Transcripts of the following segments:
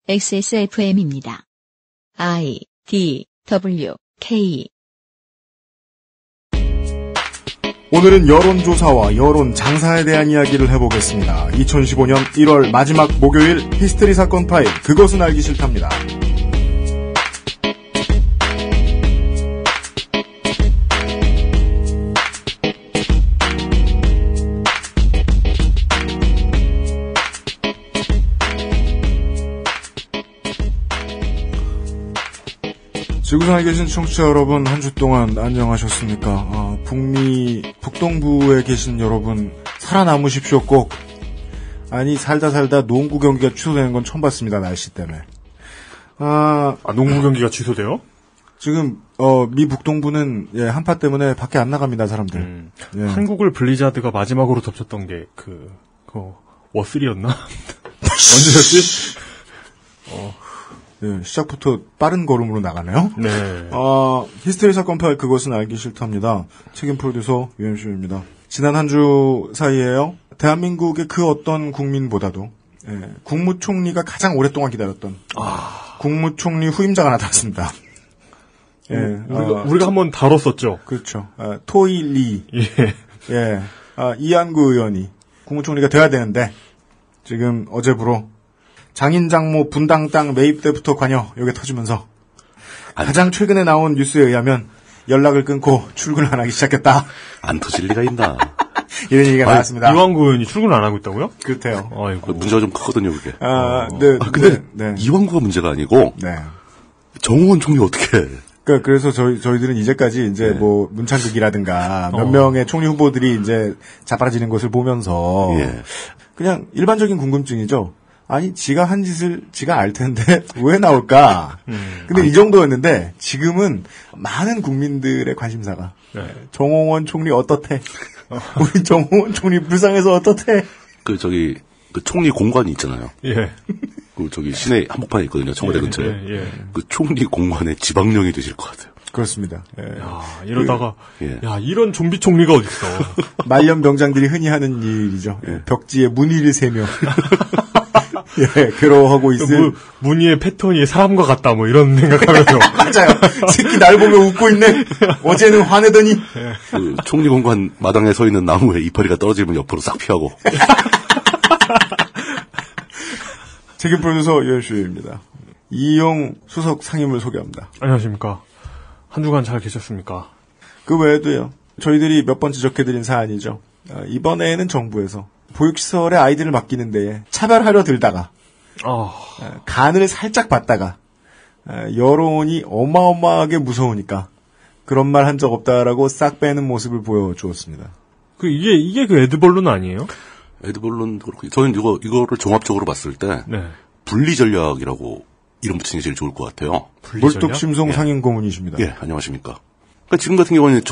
XSFM입니다. I, D, W, K. 오늘은 여론조사와 여론장사에 대한 이야기를 해보겠습니다. 2015년 1월 마지막 목요일 히스테리 사건 파일, 그것은 알기 싫답니다. 지구상에 계신 청취자 여러분, 한 주 동안 안녕하셨습니까? 북동부에 계신 여러분, 살아남으십시오, 꼭. 아니, 살다 농구 경기가 취소되는 건 처음 봤습니다, 날씨 때문에. 농구 경기가 취소돼요? 지금, 미 북동부는, 한파 때문에 밖에 안 나갑니다, 사람들. 예. 한국을 블리자드가 마지막으로 덮쳤던 게, 워슬이었나? 언제였지? 네, 시작부터 빠른 걸음으로 나가네요. 네. 히스테리 사건 파일 그것은 알기 싫답니다. 책임 프로듀서 유현수입니다. 지난 한 주 사이에요. 대한민국의 그 어떤 국민보다도 국무총리가 가장 오랫동안 기다렸던 국무총리 후임자가 나타났습니다. 우리가 한번 다뤘었죠. 그렇죠. 토이 리. 예. 이한구 의원이 국무총리가 돼야 되는데 지금 어제부로 장인장모 분당 땅 매입 때부터 관여 요게 터지면서 가장 최근에 나온 뉴스에 의하면 연락을 끊고 출근을 안 하기 시작했다. 안 터질 리가 있나. 이런 얘기가 나왔습니다. 이완구 의원이 출근을 안 하고 있다고요? 그렇대요. 아이고. 문제가 좀 크거든요, 그게. 근데 이완구가 문제가 아니고 네. 정호원 총리 어떻게 해. 그래서 저희들은 이제까지 이제 문창극이라든가 몇 명의 총리 후보들이 이제 자빠지는 것을 보면서 그냥 일반적인 궁금증이죠. 아니, 지가 한 짓을 지가 알 텐데 왜 나올까? 근데 이 정도였는데 지금은 많은 국민들의 관심사가 정홍원 총리 어떻대? 우리 정홍원 총리 불쌍해서 어떻대? 그 총리 공관이 있잖아요. 예. 시내 한복판에 있거든요. 청와대 근처에. 그 총리 공관의 지방령이 되실 것 같아요. 그렇습니다. 이러다가 이런 좀비 총리가 어딨어. 말년 병장들이 흔히 하는 일이죠. 벽지에 무늬를 세며 괴로워하고 있을 무늬의 패턴이 사람과 같다 이런 생각하면서 맞아요. 새끼 날 보며 웃고 있네. 어제는 화내더니 그 총리 공관 마당에 서 있는 나무에 이파리가 떨어지면 옆으로 싹 피하고. 책임 프로듀서 유현수입니다. 이용 수석 상임을 소개합니다. 안녕하십니까. 한 주간 잘 계셨습니까? 그 외에도요. 저희들이 몇 번 지적해드린 사안이죠. 이번에는 정부에서 보육시설에 아이들을 맡기는 데에 차별하려 들다가 간을 살짝 봤다가 여론이 어마어마하게 무서우니까 그런 말 한 적 없다라고 싹 빼는 모습을 보여주었습니다. 이게 그 에드벌룬 아니에요? 에드벌룬도 그렇고 저는 이거를 종합적으로 봤을 때 분리 전략이라고 이름 붙이는 게 제일 좋을 것 같아요. 물뚝심송 상임 고문이십니다. 예, 안녕하십니까. 그러니까 지금 같은 경우는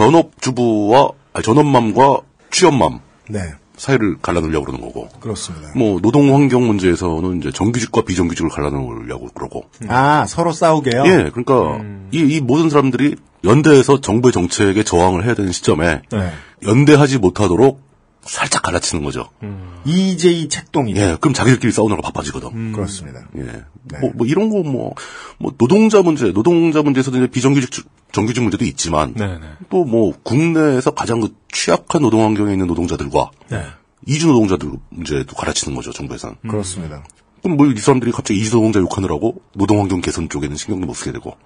전업맘과 취업맘 사이를 갈라놓으려고 그러는 거고. 그렇습니다. 노동 환경 문제에서는 이제 정규직과 비정규직을 갈라놓으려고 그러고. 서로 싸우게요? 예, 그러니까 이 모든 사람들이 연대해서 정부의 정책에 저항을 해야 되는 시점에 연대하지 못하도록 살짝 갈라치는 거죠. EJ 책동이. 예, 그럼 자기들끼리 싸우느라 바빠지거든. 그렇습니다. 예. 이런 거 노동자 문제에서도 이제 비정규직, 정규직 문제도 있지만. 또 국내에서 가장 취약한 노동 환경에 있는 노동자들과. 이주 노동자들 문제도 갈라치는 거죠, 정부에서는. 그렇습니다. 그럼 이 사람들이 갑자기 이주 노동자 욕하느라고 노동 환경 개선 쪽에는 신경도 못 쓰게 되고.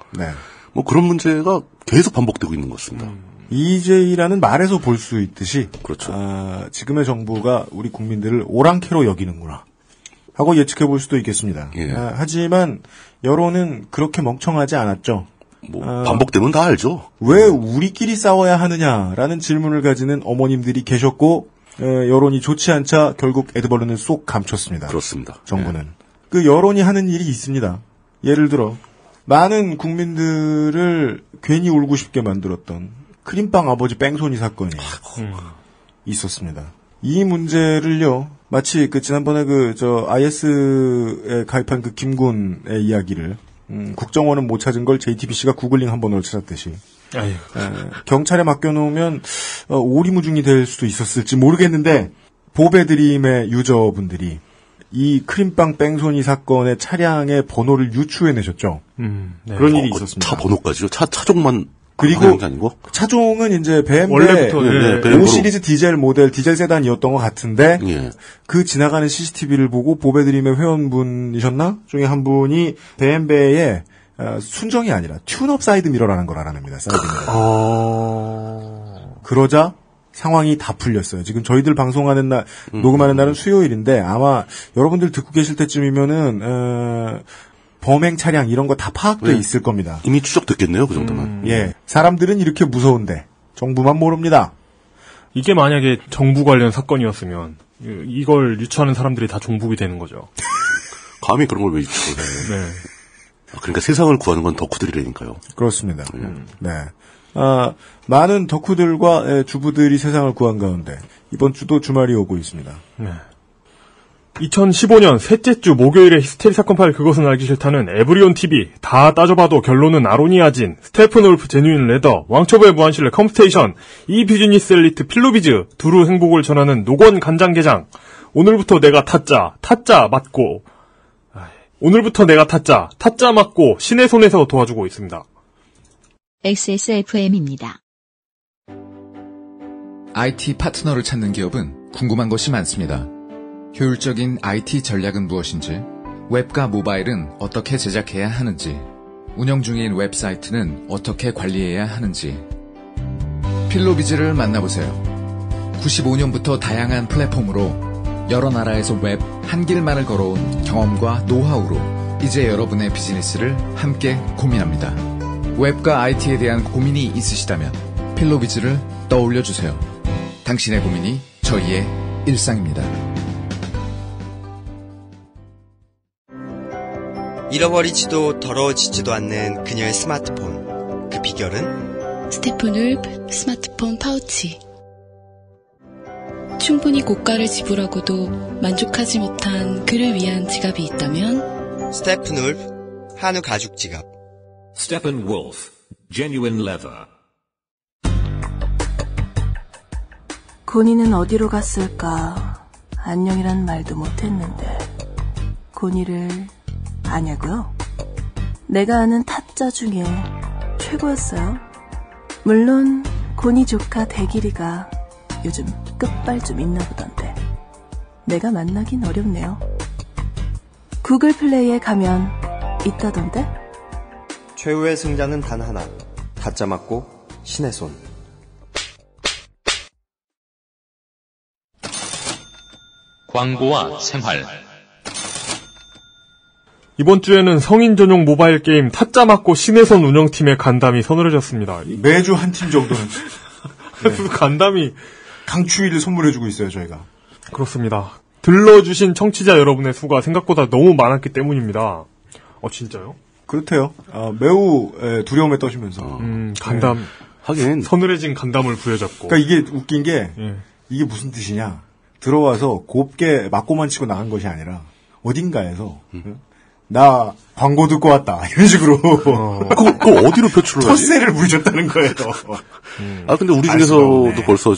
그런 문제가 계속 반복되고 있는 것 같습니다. EJ라는 말에서 볼 수 있듯이 그렇죠. 지금의 정부가 우리 국민들을 오랑캐로 여기는구나 하고 예측해 볼 수도 있겠습니다. 하지만 여론은 그렇게 멍청하지 않았죠. 반복되면 다 알죠. 왜 우리끼리 싸워야 하느냐라는 질문을 가지는 어머님들이 계셨고 여론이 좋지 않자 결국 에드벌룬을 쏙 감췄습니다. 그렇습니다. 정부는. 그 여론이 하는 일이 있습니다. 예를 들어 많은 국민들을 괜히 울고 싶게 만들었던 크림빵 아버지 뺑소니 사건이 있었습니다. 이 문제를요, 마치 지난번에 IS에 가입한 김군의 이야기를, 국정원은 못 찾은 걸 JTBC가 구글링 한 번으로 찾았듯이, 경찰에 맡겨놓으면, 오리무중이 될 수도 있었을지 모르겠는데, 보배드림의 유저분들이 이 크림빵 뺑소니 사건의 차량의 번호를 유추해내셨죠. 네. 그런 일이 있었습니다. 차 번호까지요? 차종만 그리고 아니고? 차종은 이제 BMW 원래부터 5 시리즈 디젤 모델 디젤 세단이었던 것 같은데 예. 그 지나가는 CCTV를 보고 보배드림의 회원분이셨나 중에 한 분이 BMW의 순정이 아니라 튠업 사이드 미러라는 걸 알아냅니다. 사이드 미러. 그러자 상황이 다 풀렸어요. 지금 저희들 방송하는 날, 녹음하는 날은 수요일인데 아마 여러분들 듣고 계실 때쯤이면은 범행 차량 이런 거 다 파악돼 있을 겁니다. 이미 추적됐겠네요, 그 정도면. 예, 사람들은 이렇게 무서운데 정부만 모릅니다. 이게 만약에 정부 관련 사건이었으면 이걸 유추하는 사람들이 다 종북이 되는 거죠. 감히 그런 걸 왜 유추를 해? 네. 그러니까 세상을 구하는 건 덕후들이라니까요. 그렇습니다. 네. 많은 덕후들과 주부들이 세상을 구한 가운데 이번 주도 주말이 오고 있습니다. 네. 2015년 셋째 주 목요일에 히스테리 사건 파일 그것은 알기 싫다는 에브리온 TV 다 따져봐도 결론은 아로니아진 스테픈 울프 제뉴인 레더 왕초보의 무한실내 컴스테이션 이 비즈니스 엘리트 필로비즈 두루 행복을 전하는 노건 간장게장 오늘부터 내가 타짜 맞고 신의 손에서 도와주고 있습니다. XSFM입니다. IT 파트너를 찾는 기업은 궁금한 것이 많습니다. 효율적인 IT 전략은 무엇인지, 웹과 모바일은 어떻게 제작해야 하는지, 운영 중인 웹사이트는 어떻게 관리해야 하는지. 필로비즈를 만나보세요. 95년부터 다양한 플랫폼으로 여러 나라에서 웹 한 길만을 걸어온 경험과 노하우로 이제 여러분의 비즈니스를 함께 고민합니다. 웹과 IT에 대한 고민이 있으시다면 필로비즈를 떠올려주세요. 당신의 고민이 저희의 일상입니다. 잃어버리지도 더러워지지도 않는 그녀의 스마트폰. 그 비결은? 스테픈 울프 스마트폰 파우치. 충분히 고가를 지불하고도 만족하지 못한 그를 위한 지갑이 있다면? 스테픈 울프 한우 가죽 지갑. Steppenwolf Genuine Leather. 고니는 어디로 갔을까? 안녕이란 말도 못했는데. 고니를 아냐고요? 내가 아는 타짜 중에 최고였어요. 물론 고니 조카 대길이가 요즘 끝발 좀 있나 보던데 내가 만나긴 어렵네요. 구글 플레이에 가면 있다던데? 최후의 승자는 단 하나. 타짜 맞고 신의 손. 광고와 생활. 이번 주에는 성인 전용 모바일 게임 타짜 맞고 신의 손 운영팀의 간담이 서늘해졌습니다. 매주 한 팀 정도는. 네. 간담이 강추위를 선물해주고 있어요, 저희가. 그렇습니다. 들러주신 청취자 여러분의 수가 생각보다 너무 많았기 때문입니다. 진짜요? 그렇대요. 매우 두려움에 떠시면서. 간담. 네. 하긴. 서늘해진 간담을 부여잡고. 그러니까 이게 웃긴 게, 이게 무슨 뜻이냐. 들어와서 곱게 맞고만 치고 나간 것이 아니라, 어딘가에서, 나 광고 듣고 왔다. 이런 식으로. 그거 어디로 표출을 하지? 첫세를 부르셨다는 거예요. 근데 우리 중에서도 벌써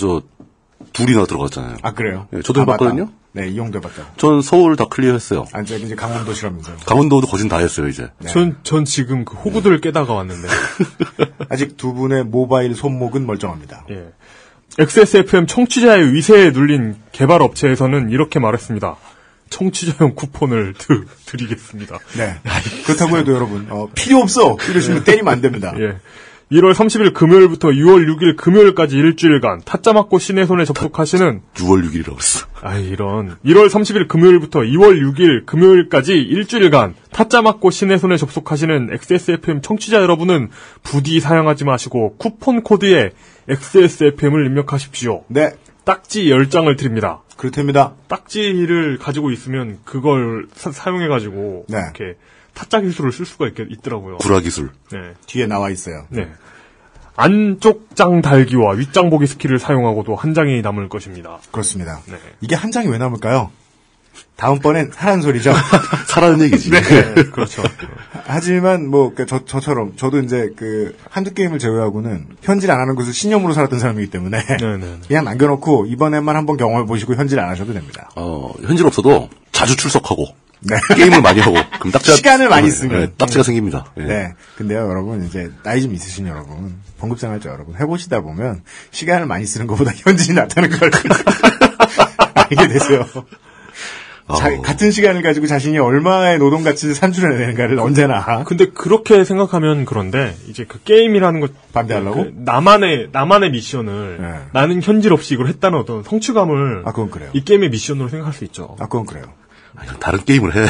둘이나 들어갔잖아요. 아, 그래요? 네, 저도 해봤거든요? 맞다. 네, 이용도 해봤죠. 전 서울 다 클리어 했어요. 저기 이제 강원도시라면서요. 강원도도 거진 다 했어요, 이제. 네. 전 지금 그 호구들을 깨다가 왔는데. 아직 두 분의 모바일 손목은 멀쩡합니다. 예. XSFM 청취자의 위세에 눌린 개발 업체에서는 이렇게 말했습니다. 청취자용 쿠폰을 드리겠습니다. 네. 그렇다고 해도 여러분, 필요 없어! 이러시면 때리면 안 됩니다. 예. 1월 30일 금요일부터 6월 6일 금요일까지 일주일간 타짜 맞고 신의 손에 접속하시는 6월 6일이라고 했어. 이런. 1월 30일 금요일부터 2월 6일 금요일까지 일주일간 타짜 맞고 신의 손에 접속하시는 XSFM 청취자 여러분은 부디 사용하지 마시고 쿠폰 코드에 XSFM을 입력하십시오. 네. 딱지 10장을 드립니다. 그렇답니다. 딱지를 가지고 있으면 그걸 사용해가지고 네. 이렇게 타짜 기술을 쓸 수가 있더라고요. 구라 기술. 네. 뒤에 나와 있어요. 네. 안쪽 장 달기와 윗장 보기 스킬을 사용하고도 한 장이 남을 것입니다. 그렇습니다. 네. 이게 한 장이 왜 남을까요? 다음번엔 하라는 소리죠. 사라는 얘기지. 네, 그렇죠. 하지만 뭐 저처럼 저도 이제 한두 게임을 제외하고는 현질 안 하는 것을 신념으로 살았던 사람이기 때문에 그냥 남겨놓고 이번에만 한번 경험해 보시고 현질 안 하셔도 됩니다. 현질 없어도 자주 출석하고 네. 게임을 많이 하고 그럼 딱지가 시간을 많이 쓰면 네, 딱지가 생깁니다. 네. 네. 근데요, 여러분 이제 나이 좀 있으신 여러분, 봉급생활자 여러분 해보시다 보면 시간을 많이 쓰는 것보다 현질이 낫다는 걸 알게 되세요. 같은 시간을 가지고 자신이 얼마의 노동 가치를 산출해내는가를 언제나. 근데 그렇게 생각하면 그런데 이제 그 게임이라는 것 반대하려고 나만의 미션을 네. 나는 현질 없이 이걸 했다는 어떤 성취감을 그건 그래요. 이 게임의 미션으로 생각할 수 있죠. 그건 그래요. 다른 게임을 해.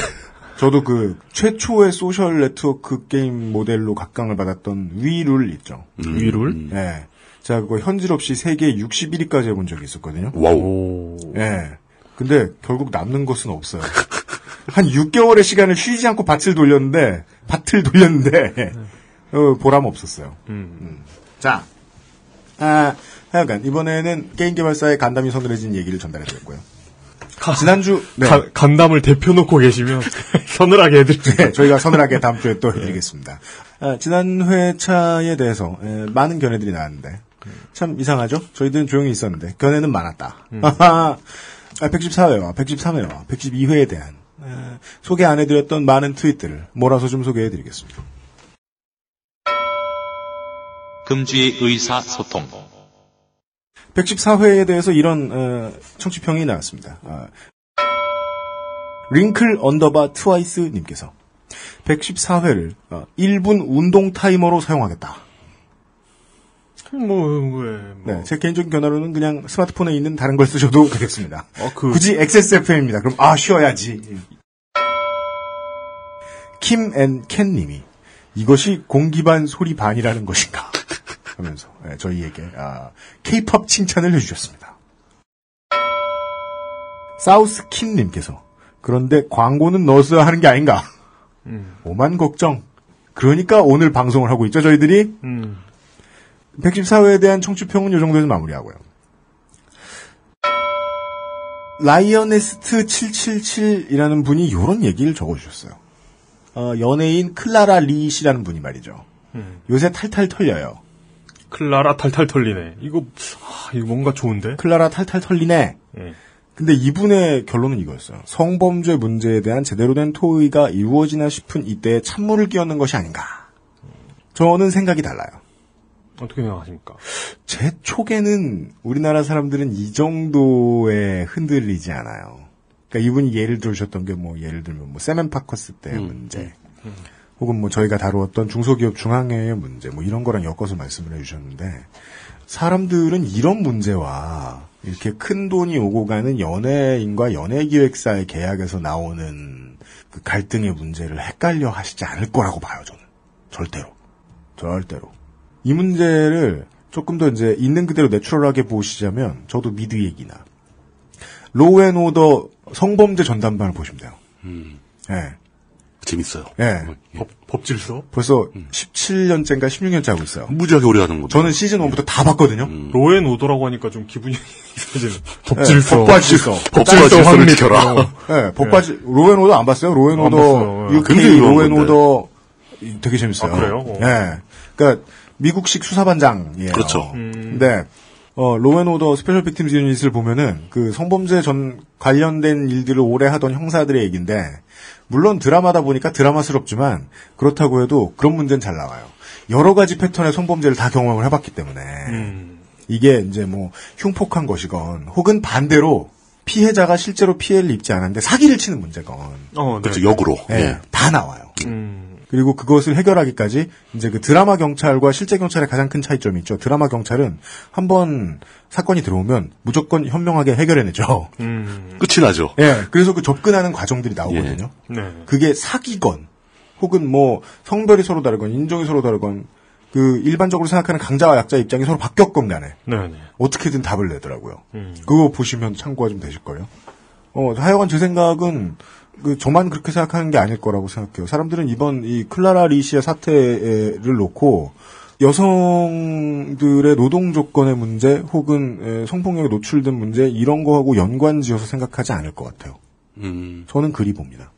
저도 최초의 소셜 네트워크 게임 모델로 각광을 받았던 위룰 있죠. 위룰? 네. 제가 그거 현질 없이 세계 61위까지 해본 적이 있었거든요. 와우. 네. 근데 결국 남는 것은 없어요. 한 6개월의 시간을 쉬지 않고 밭을 돌렸는데 보람 없었어요. 자, 하여간 이번에는 게임 개발사의 간담이 서늘해진 얘기를 전달해드렸고요. 지난주 간담을 대표놓고 계시면 서늘하게 해드릴게요. 네, 저희가 서늘하게 다음 주에 또 해드리겠습니다. 지난 회차에 대해서 많은 견해들이 나왔는데 참 이상하죠? 저희들은 조용히 있었는데 견해는 많았다. 114회와 113회와 112회에 대한 소개 안 해드렸던 많은 트윗들을 몰아서 좀 소개해드리겠습니다. 금주의 의사소통 114회에 대해서 이런 청취평이 나왔습니다. 링클 언더바 트와이스 님께서 114회를 1분 운동 타이머로 사용하겠다. 네, 제 개인적인 견해로는 그냥 스마트폰에 있는 다른 걸 쓰셔도 되겠습니다. 굳이 XSFM입니다. 그럼 쉬어야지. 킴앤켄 님이 이것이 공기반 소리 반이라는 것인가 하면서 저희에게 K-POP 칭찬을 해주셨습니다. 사우스킨 님께서 그런데 광고는 넣었어야 하는 게 아닌가. 오만 걱정. 그러니까 오늘 방송을 하고 있죠, 저희들이. 114회에 대한 청취평은 이 정도에서 마무리하고요. 라이어네스트 777이라는 분이 이런 얘기를 적어주셨어요. 연예인 클라라 리 씨라는 분이 말이죠. 요새 탈탈 털려요. 클라라 탈탈 털리네. 이거 뭔가 좋은데? 클라라 탈탈 털리네. 예. 근데 이분의 결론은 이거였어요. 성범죄 문제에 대한 제대로 된 토의가 이루어지나 싶은 이때에 찬물을 끼얹는 것이 아닌가. 저는 생각이 달라요. 어떻게 생각하십니까? 제 촉에는 우리나라 사람들은 이 정도에 흔들리지 않아요. 그러니까 이분이 예를 들으셨던 게 예를 들면 세멘 파커스 때의 문제, 혹은 저희가 다루었던 중소기업 중앙회의 문제, 이런 거랑 엮어서 말씀을 해주셨는데, 사람들은 이런 문제와 이렇게 큰 돈이 오고 가는 연예인과 연예기획사의 계약에서 나오는 그 갈등의 문제를 헷갈려 하시지 않을 거라고 봐요, 저는. 절대로. 이 문제를 조금 더 이제 있는 그대로 내추럴하게 보시자면, 저도 미드 얘기나, 로우앤오더 성범죄 전담반을 보시면 돼요. 예. 재밌어요. 예. 법질서? 벌써 17년째인가 16년째 하고 있어요. 무지하게 오래 하는 거죠. 저는 시즌 1부터 다 봤거든요. 로우앤오더라고 하니까 좀 기분이 이상해지는. 법질서. 법질서 확립해라. 예, 로우앤오더 안 봤어요? 로우앤오더 UK 로우앤오더 되게 재밌어요. 그래요? 예. 그러니까 미국식 수사반장이에요. 그렇죠. 근데 로우앤오더 스페셜 빅팀즈 유닛을 보면은 그 성범죄 전 관련된 일들을 오래 하던 형사들의 얘기인데, 물론 드라마다 보니까 드라마스럽지만 그렇다고 해도 그런 문제는 잘 나와요. 여러 가지 패턴의 성범죄를 다 경험을 해봤기 때문에 이게 이제 흉폭한 것이건, 혹은 반대로 피해자가 실제로 피해를 입지 않았는데 사기를 치는 문제건, 그렇죠. 역으로 다 나와요. 그리고 그것을 해결하기까지 이제 그 드라마 경찰과 실제 경찰의 가장 큰 차이점이 있죠. 드라마 경찰은 한번 사건이 들어오면 무조건 현명하게 해결해내죠. 끝이 나죠. 예. 그래서 그 접근하는 과정들이 나오거든요. 예. 네. 그게 사기건, 혹은 성별이 서로 다르건, 인종이 서로 다르건, 그 일반적으로 생각하는 강자와 약자 입장이 서로 바뀌었건 간에 어떻게든 답을 내더라고요. 그거 보시면 참고가 좀 되실 거예요. 하여간 제 생각은 저만 그렇게 생각하는 게 아닐 거라고 생각해요. 사람들은 이번 이 클라라 리 씨의 사태를 놓고 여성들의 노동 조건의 문제, 혹은 성폭력에 노출된 문제, 이런 거하고 연관지어서 생각하지 않을 것 같아요. 저는 그리 봅니다.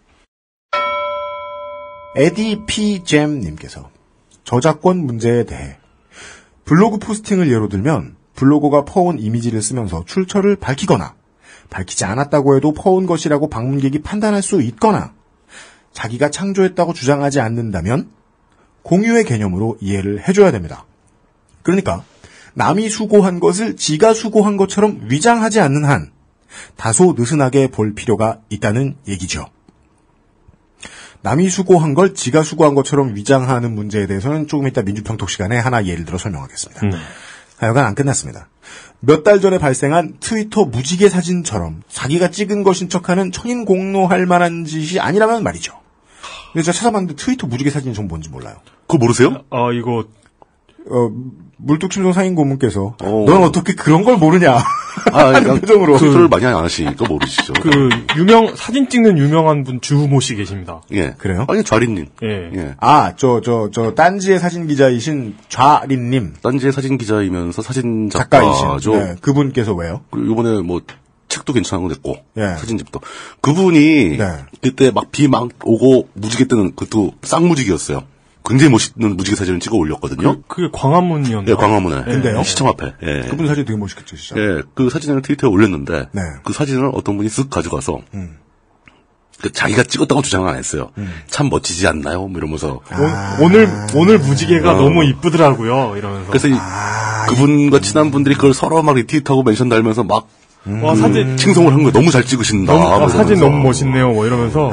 에디 P 잼님께서 저작권 문제에 대해 블로그 포스팅을 예로 들면 블로거가 퍼온 이미지를 쓰면서 출처를 밝히거나 밝히지 않았다고 해도 퍼온 것이라고 방문객이 판단할 수 있거나 자기가 창조했다고 주장하지 않는다면 공유의 개념으로 이해를 해줘야 됩니다. 그러니까 남이 수고한 것을 지가 수고한 것처럼 위장하지 않는 한 다소 느슨하게 볼 필요가 있다는 얘기죠. 남이 수고한 걸 지가 수고한 것처럼 위장하는 문제에 대해서는 조금 이따 민주평톡 시간에 하나 예를 들어 설명하겠습니다. 하여간 안 끝났습니다. 몇 달 전에 발생한 트위터 무지개 사진처럼 자기가 찍은 것인 척하는 천인공노할 만한 짓이 아니라면 말이죠. 근데 제가 찾아봤는데 트위터 무지개 사진이 전 뭔지 몰라요. 그거 모르세요? 이거 물뚝심송 상인고문께서 넌 어떻게 그런 걸 모르냐 하는 표정으로 트위터를 많이 안 하시니까 모르시죠. 사진 찍는 유명한 분 주모 씨 계십니다. 예. 그래요? 아니, 좌린님. 예. 저 딴지의 사진 기자이신 좌린님. 딴지의 사진 기자이면서 사진 작가이신. 작가죠. 네, 그분께서 왜요? 이번에 뭐 책도 괜찮은 거 냈고 사진집도 그분이 네. 그때 막 비 막 오고 무지개 뜨는 그것도 쌍무지개였어요. 굉장히 멋있는 무지개 사진을 찍어 올렸거든요. 그게 광화문이었나요? 네, 광화문에. 근데요? 시청 앞에. 예. 그분 사진 되게 멋있겠죠, 진짜. 예, 그 사진을 트위터에 올렸는데 네. 그 사진을 어떤 분이 쓱 가져가서 자기가 찍었다고 주장은 안 했어요. 참 멋지지 않나요? 뭐 이러면서 오늘 무지개가 너무 이쁘더라고요. 이러면서. 그래서 그분과 친한 분들이 그걸 서로 막 리트윗하고 멘션 달면서 막 사진 칭송을 한 거 너무 잘 찍으신다. 사진 너무 멋있네요. 뭐 이러면서.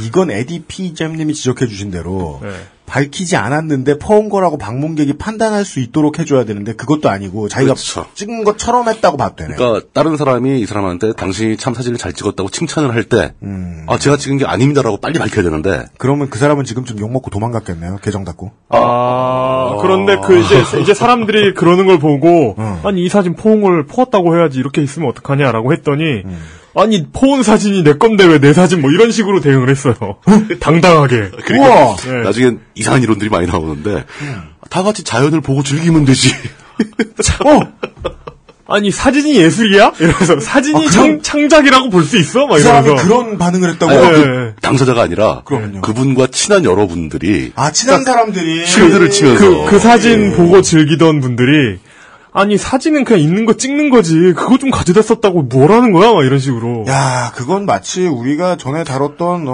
이건 에디 P잼님이 지적해 주신 대로 네. 밝히지 않았는데 퍼온 거라고 방문객이 판단할 수 있도록 해줘야 되는데 그것도 아니고 자기가 그렇죠. 찍은 것처럼 했다고 봐도 되네요. 그러니까 다른 사람이 이 사람한테 당신이 참 사진을 잘 찍었다고 칭찬을 할 때 제가 찍은 게 아닙니다라고 빨리 밝혀야 되는데 그러면 그 사람은 지금쯤 욕먹고 도망갔겠네요. 계정 닫고. 그런데 이제 사람들이 그러는 걸 보고 아니 이 사진 포온 걸 퍼왔다고 해야지 이렇게 있으면 어떡하냐라고 했더니 아니 포온 사진이 내 건데 왜 내 사진 뭐 이런 식으로 대응을 했어요. 당당하게. 그러니까 나중엔 이상한 이론들이 많이 나오는데 다 같이 자연을 보고 즐기면 되지. 아니 사진이 예술이야? 이러면서 사진이 창작이라고 볼 수 있어? 막 그 사람이 이러면서 그런 반응을 했다고? 당사자가 아니라 그럼요. 그분과 친한 여러분들이 친한 사람들이 쉴드를 치면서 그 사진 보고 즐기던 분들이 아니 사진은 그냥 있는 거 찍는 거지 그거 좀 가져다 썼다고 뭐라는 거야? 막 이런 식으로. 야 그건 마치 우리가 전에 다뤘던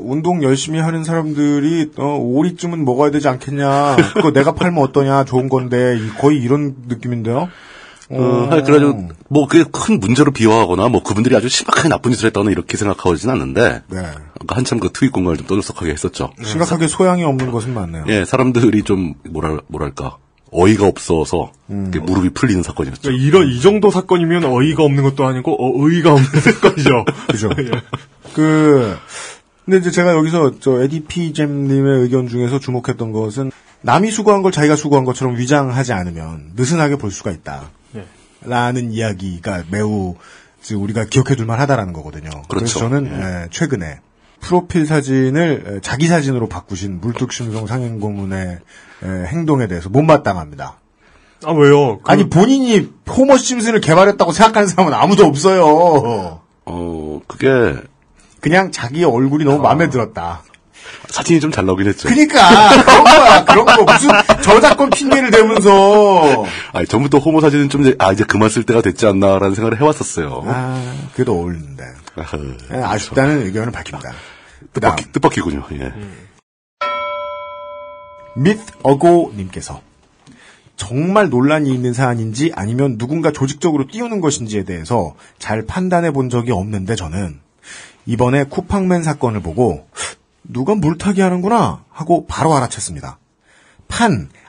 운동 열심히 하는 사람들이 오리쯤은 먹어야 되지 않겠냐. 그거 내가 팔면 어떠냐. 좋은 건데 거의 이런 느낌인데요. 그래가지고 뭐 그게 큰 문제로 비화하거나 뭐 그분들이 아주 심각하게 나쁜 짓을 했다거나 이렇게 생각하지는 않는데 한참 그 트윗 공간을 좀 떠들썩하게 했었죠. 심각하게 소양이 없는 것은 맞네요. 예, 사람들이 좀 뭐랄까 어이가 없어서 무릎이 풀리는 사건이었죠. 이 정도 사건이면 어이가 없는 것도 아니고 의의가 없는 사건이죠. 그죠. 근데 이제 제가 여기서 에디 P잼님의 의견 중에서 주목했던 것은 남이 수고한 걸 자기가 수고한 것처럼 위장하지 않으면 느슨하게 볼 수가 있다. 라는 이야기가 매우 우리가 기억해둘 만하다라는 거거든요. 그렇죠. 그래서 저는 최근에 프로필 사진을 자기 사진으로 바꾸신 물뚝심송 상인고문의 행동에 대해서 못마땅합니다. 왜요? 아니 본인이 호머 심슨을 개발했다고 생각하는 사람은 아무도 없어요. 그게 그냥 자기 얼굴이 너무 마음에 들었다. 사진이 좀 잘 나오긴 했죠. 그러니까 그런 거 무슨 저작권 핑계를 대면서. 전부터 호모 사진은 좀 이제 그만 쓸 때가 됐지 않나라는 생각을 해왔었어요. 그래도 어울리는데. 아쉽다는 의견을 밝힙니다. 뜻밖이군요. 예. 밋어고님께서 정말 논란이 있는 사안인지 아니면 누군가 조직적으로 띄우는 것인지에 대해서 잘 판단해 본 적이 없는데 저는 이번에 쿠팡맨 사건을 보고 누가 물타기 하는구나 하고 바로 알아챘습니다.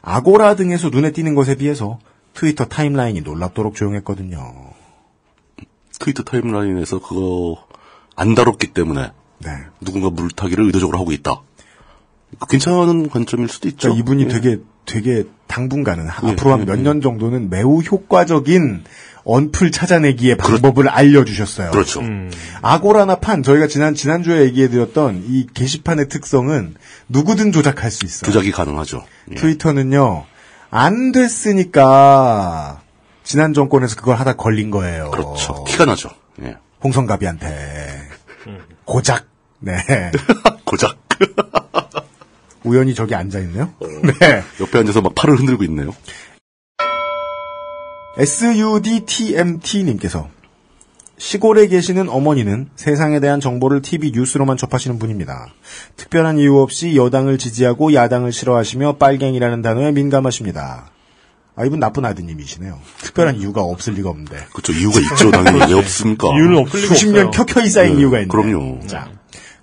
아고라 등에서 눈에 띄는 것에 비해서 트위터 타임라인이 놀랍도록 조용했거든요. 트위터 타임라인에서 그거 안 다뤘기 때문에 누군가 물타기를 의도적으로 하고 있다. 괜찮은 관점일 수도 있죠. 그러니까 이분이 되게 당분간은 앞으로 한 몇 년 정도는 매우 효과적인 언플 찾아내기의 방법을 알려주셨어요. 그렇죠. 아고라나 저희가 지난주에 얘기해드렸던 이 게시판의 특성은 누구든 조작할 수 있어요. 조작이 가능하죠. 트위터는요, 안 됐으니까 지난 정권에서 그걸 하다 걸린 거예요. 그렇죠. 티가 나죠. 예. 홍성갑이한테 고작 네 고작 우연히 저기 앉아있네요. 네. 옆에 앉아서 막 팔을 흔들고 있네요. SUDTMT님께서 시골에 계시는 어머니는 세상에 대한 정보를 TV 뉴스로만 접하시는 분입니다. 특별한 이유 없이 여당을 지지하고 야당을 싫어하시며 빨갱이라는 단어에 민감하십니다. 아, 이분 나쁜 아드님이시네요. 특별한 이유가 없을 리가 없는데. 그렇죠. 이유가 있죠. 당연히. 왜 없습니까? 이유는 없을 리가 수십 년 켜켜이 쌓인 네, 이유가 있네요. 그럼요. 자,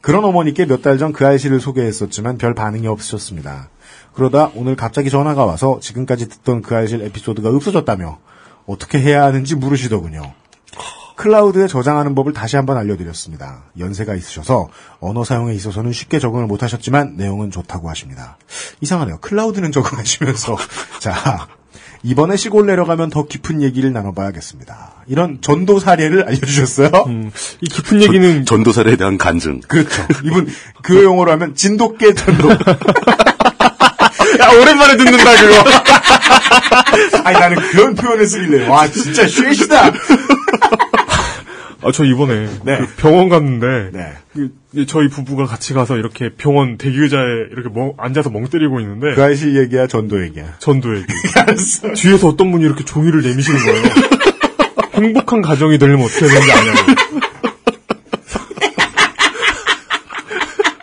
그런 어머니께 몇 달 전 그 아이씨를 소개했었지만 별 반응이 없으셨습니다. 그러다 오늘 갑자기 전화가 와서 지금까지 듣던 그 아이씨 에피소드가 없어졌다며 어떻게 해야 하는지 물으시더군요. 클라우드에 저장하는 법을 다시 한번 알려드렸습니다. 연세가 있으셔서 언어 사용에 있어서는 쉽게 적응을 못하셨지만 내용은 좋다고 하십니다. 이상하네요. 클라우드는 적응하시면서 자 이번에 시골 내려가면 더 깊은 얘기를 나눠봐야겠습니다. 이런 전도 사례를 알려주셨어요. 이 깊은 얘기는 전도 사례에 대한 간증. 그렇죠. 이분 그 용어로 하면 진돗개 전도. 야 오랜만에 듣는다 그거. 아니 나는 그런 표현을 쓰길래 와 진짜 쉐시다. 아, 저 이번에 네. 그 병원 갔는데 네. 저희 부부가 같이 가서 이렇게 병원 대기의자에 이렇게 앉아서 멍 때리고 있는데 그 아이씨 얘기야 전도 얘기야. 전도 얘기. 알았어. 뒤에서 어떤 분이 이렇게 종이를 내미시는 거예요. 행복한 가정이 되려면 어떻게 해야 되는지 아냐고.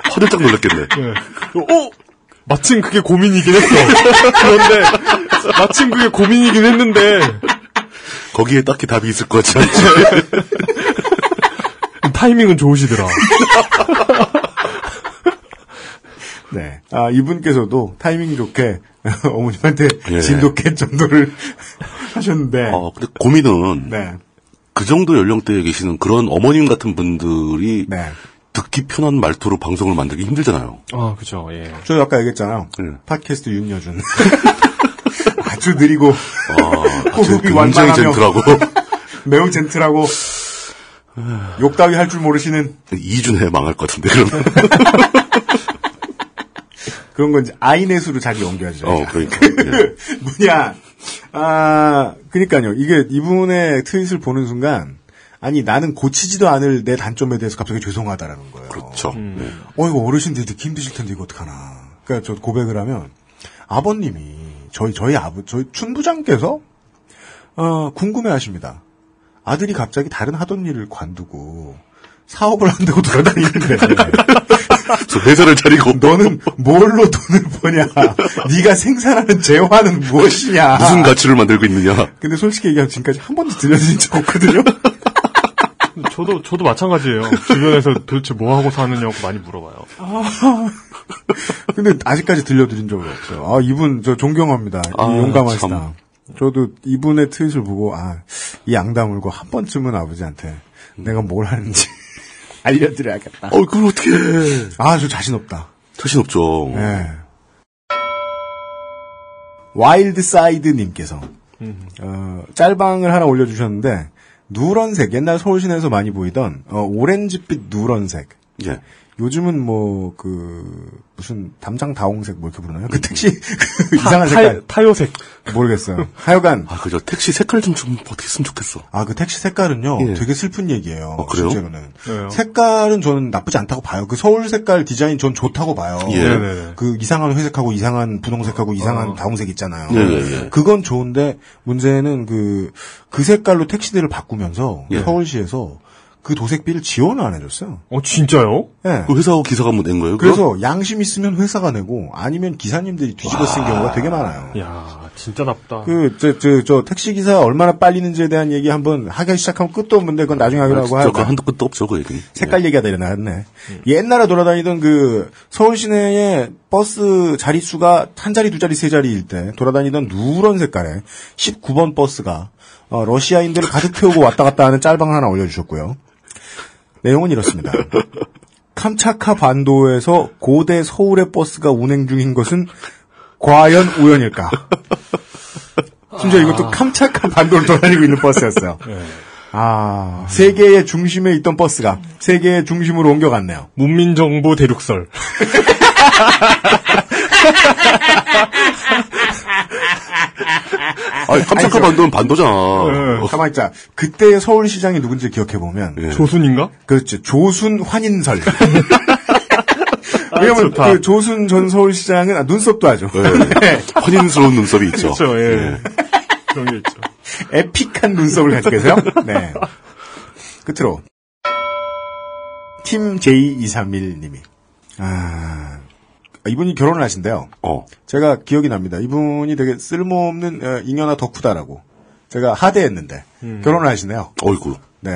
화들짝 놀랐겠네. 네. 마침 그게 고민이긴 했어. 그런데 마침 그게 고민이긴 했는데 거기에 딱히 답이 있을 것 같지 않지? 타이밍은 좋으시더라. 네. 아, 이분께서도 타이밍이 좋게 어머님한테 예. 진돗개 정도를 하셨는데. 근데 고민은 네. 그 정도 연령대에 계시는 그런 어머님 같은 분들이 네. 듣기 편한 말투로 방송을 만들기 힘들잖아요. 아, 그죠. 예. 저 아까 얘기했잖아요. 예. 팟캐스트 윤여준. 아주 느리고 호흡이 굉장히 완만하며 젠틀하고 매우 젠틀하고 욕 따위 할 줄 모르시는 2주 내에 망할 것 같은데 그러면. 그런 건 이제 아이넷으로 자기 옮겨야죠. 그러니까. 뭐냐. 그니까요. 이게 이분의 트윗을 보는 순간, 아니, 나는 고치지도 않을 내 단점에 대해서 갑자기 죄송하다라는 거예요. 그렇죠. 이거 어르신들 듣기 힘드실 텐데, 이거 어떡하나. 그니까 저 고백을 하면, 아버님이, 저희 춘부장께서, 궁금해 하십니다. 아들이 갑자기 다른 하던 일을 관두고, 사업을 한다고 돌아다니는데. 저 회사를 차리고. 너는 뭘로 돈을 버냐? 네가 생산하는 재화는 무엇이냐? 무슨 가치를 만들고 있느냐? 근데 솔직히 얘기하면 지금까지 한 번도 들려드린 적 없거든요. 저도 마찬가지예요. 주변에서 도대체 뭐 하고 사느냐고 많이 물어봐요. 근데 아직까지 들려드린 적이 없어요. 이분 저 존경합니다. 용감하시다. 참. 저도 이분의 트윗을 보고 이 양다물고 한 번쯤은 아버지한테 내가 뭘 하는지 알려드려야겠다. 그걸 어떻게 해. 저 자신 없다. 자신 없죠. 네. 와일드사이드님께서, 짤방을 하나 올려주셨는데, 누런색, 옛날 서울시내에서 많이 보이던, 오렌지빛 누런색. 예. 요즘은 무슨 담장 다홍색 뭐 이렇게 부르나요? 그 택시, 이상한 색깔. 타요색. 모르겠어요. 하여간. 그죠. 택시 색깔 좀 어떻게 했으면 좋겠어. 그 택시 색깔은요, 예. 되게 슬픈 얘기예요. 그래요? 실제로는. 왜요? 색깔은 저는 나쁘지 않다고 봐요. 그 서울 색깔 디자인 전 좋다고 봐요. 예. 그 이상한 회색하고 이상한 분홍색하고 이상한 다홍색 있잖아요. 예. 그건 좋은데, 문제는 그 색깔로 택시들을 바꾸면서 서울시에서 그 도색비를 지원을 안 해줬어요. 진짜요? 네. 그 회사하고 기사가 뭐 낸 거예요? 그래서 양심 있으면 회사가 내고 아니면 기사님들이 뒤집어 쓴 경우가 되게 많아요. 야, 진짜 나쁘다. 저 택시기사 얼마나 빨리는지에 대한 얘기 한번 하기 시작하면 끝도 없는데 그건 나중에 하기로 하고 그 한도 끝도 없죠, 그 얘기. 색깔 얘기가 되려나했네. 옛날에 돌아다니던 서울 시내의 버스 자릿수가 한 자리, 두 자리, 세 자리일 때 돌아다니던 누런 색깔의 19번 버스가 러시아인들을 가득 태우고 왔다 갔다 하는 짤방 하나 올려주셨고요. 내용은 이렇습니다. 캄차카 반도에서 고대 서울의 버스가 운행 중인 것은 과연 우연일까? 심지어 이것도 캄차카 반도를 돌아다니고 있는 버스였어요. 세계의 중심에 있던 버스가 세계의 중심으로 옮겨갔네요. 문민정부 대륙설. 아니, 깜짝할 반도는 반도잖아. 가만히 있자. 그때의 서울시장이 누군지 기억해보면. 예. 조순인가? 그렇죠. 조순 환인설. 왜냐면 그 조순 전 서울시장은 눈썹도 하죠. 네. 환인스러운 눈썹이 있죠. 그렇죠. 예. 네. 그런 게 있죠. 에픽한 눈썹을 가지고 계세요? 네. 끝으로 팀 J231님이 이분이 결혼을 하신대요. 제가 기억이 납니다. 이분이 되게 쓸모없는 잉여나 덕후다라고 제가 하대했는데 결혼을 하시네요. 어이구. 네.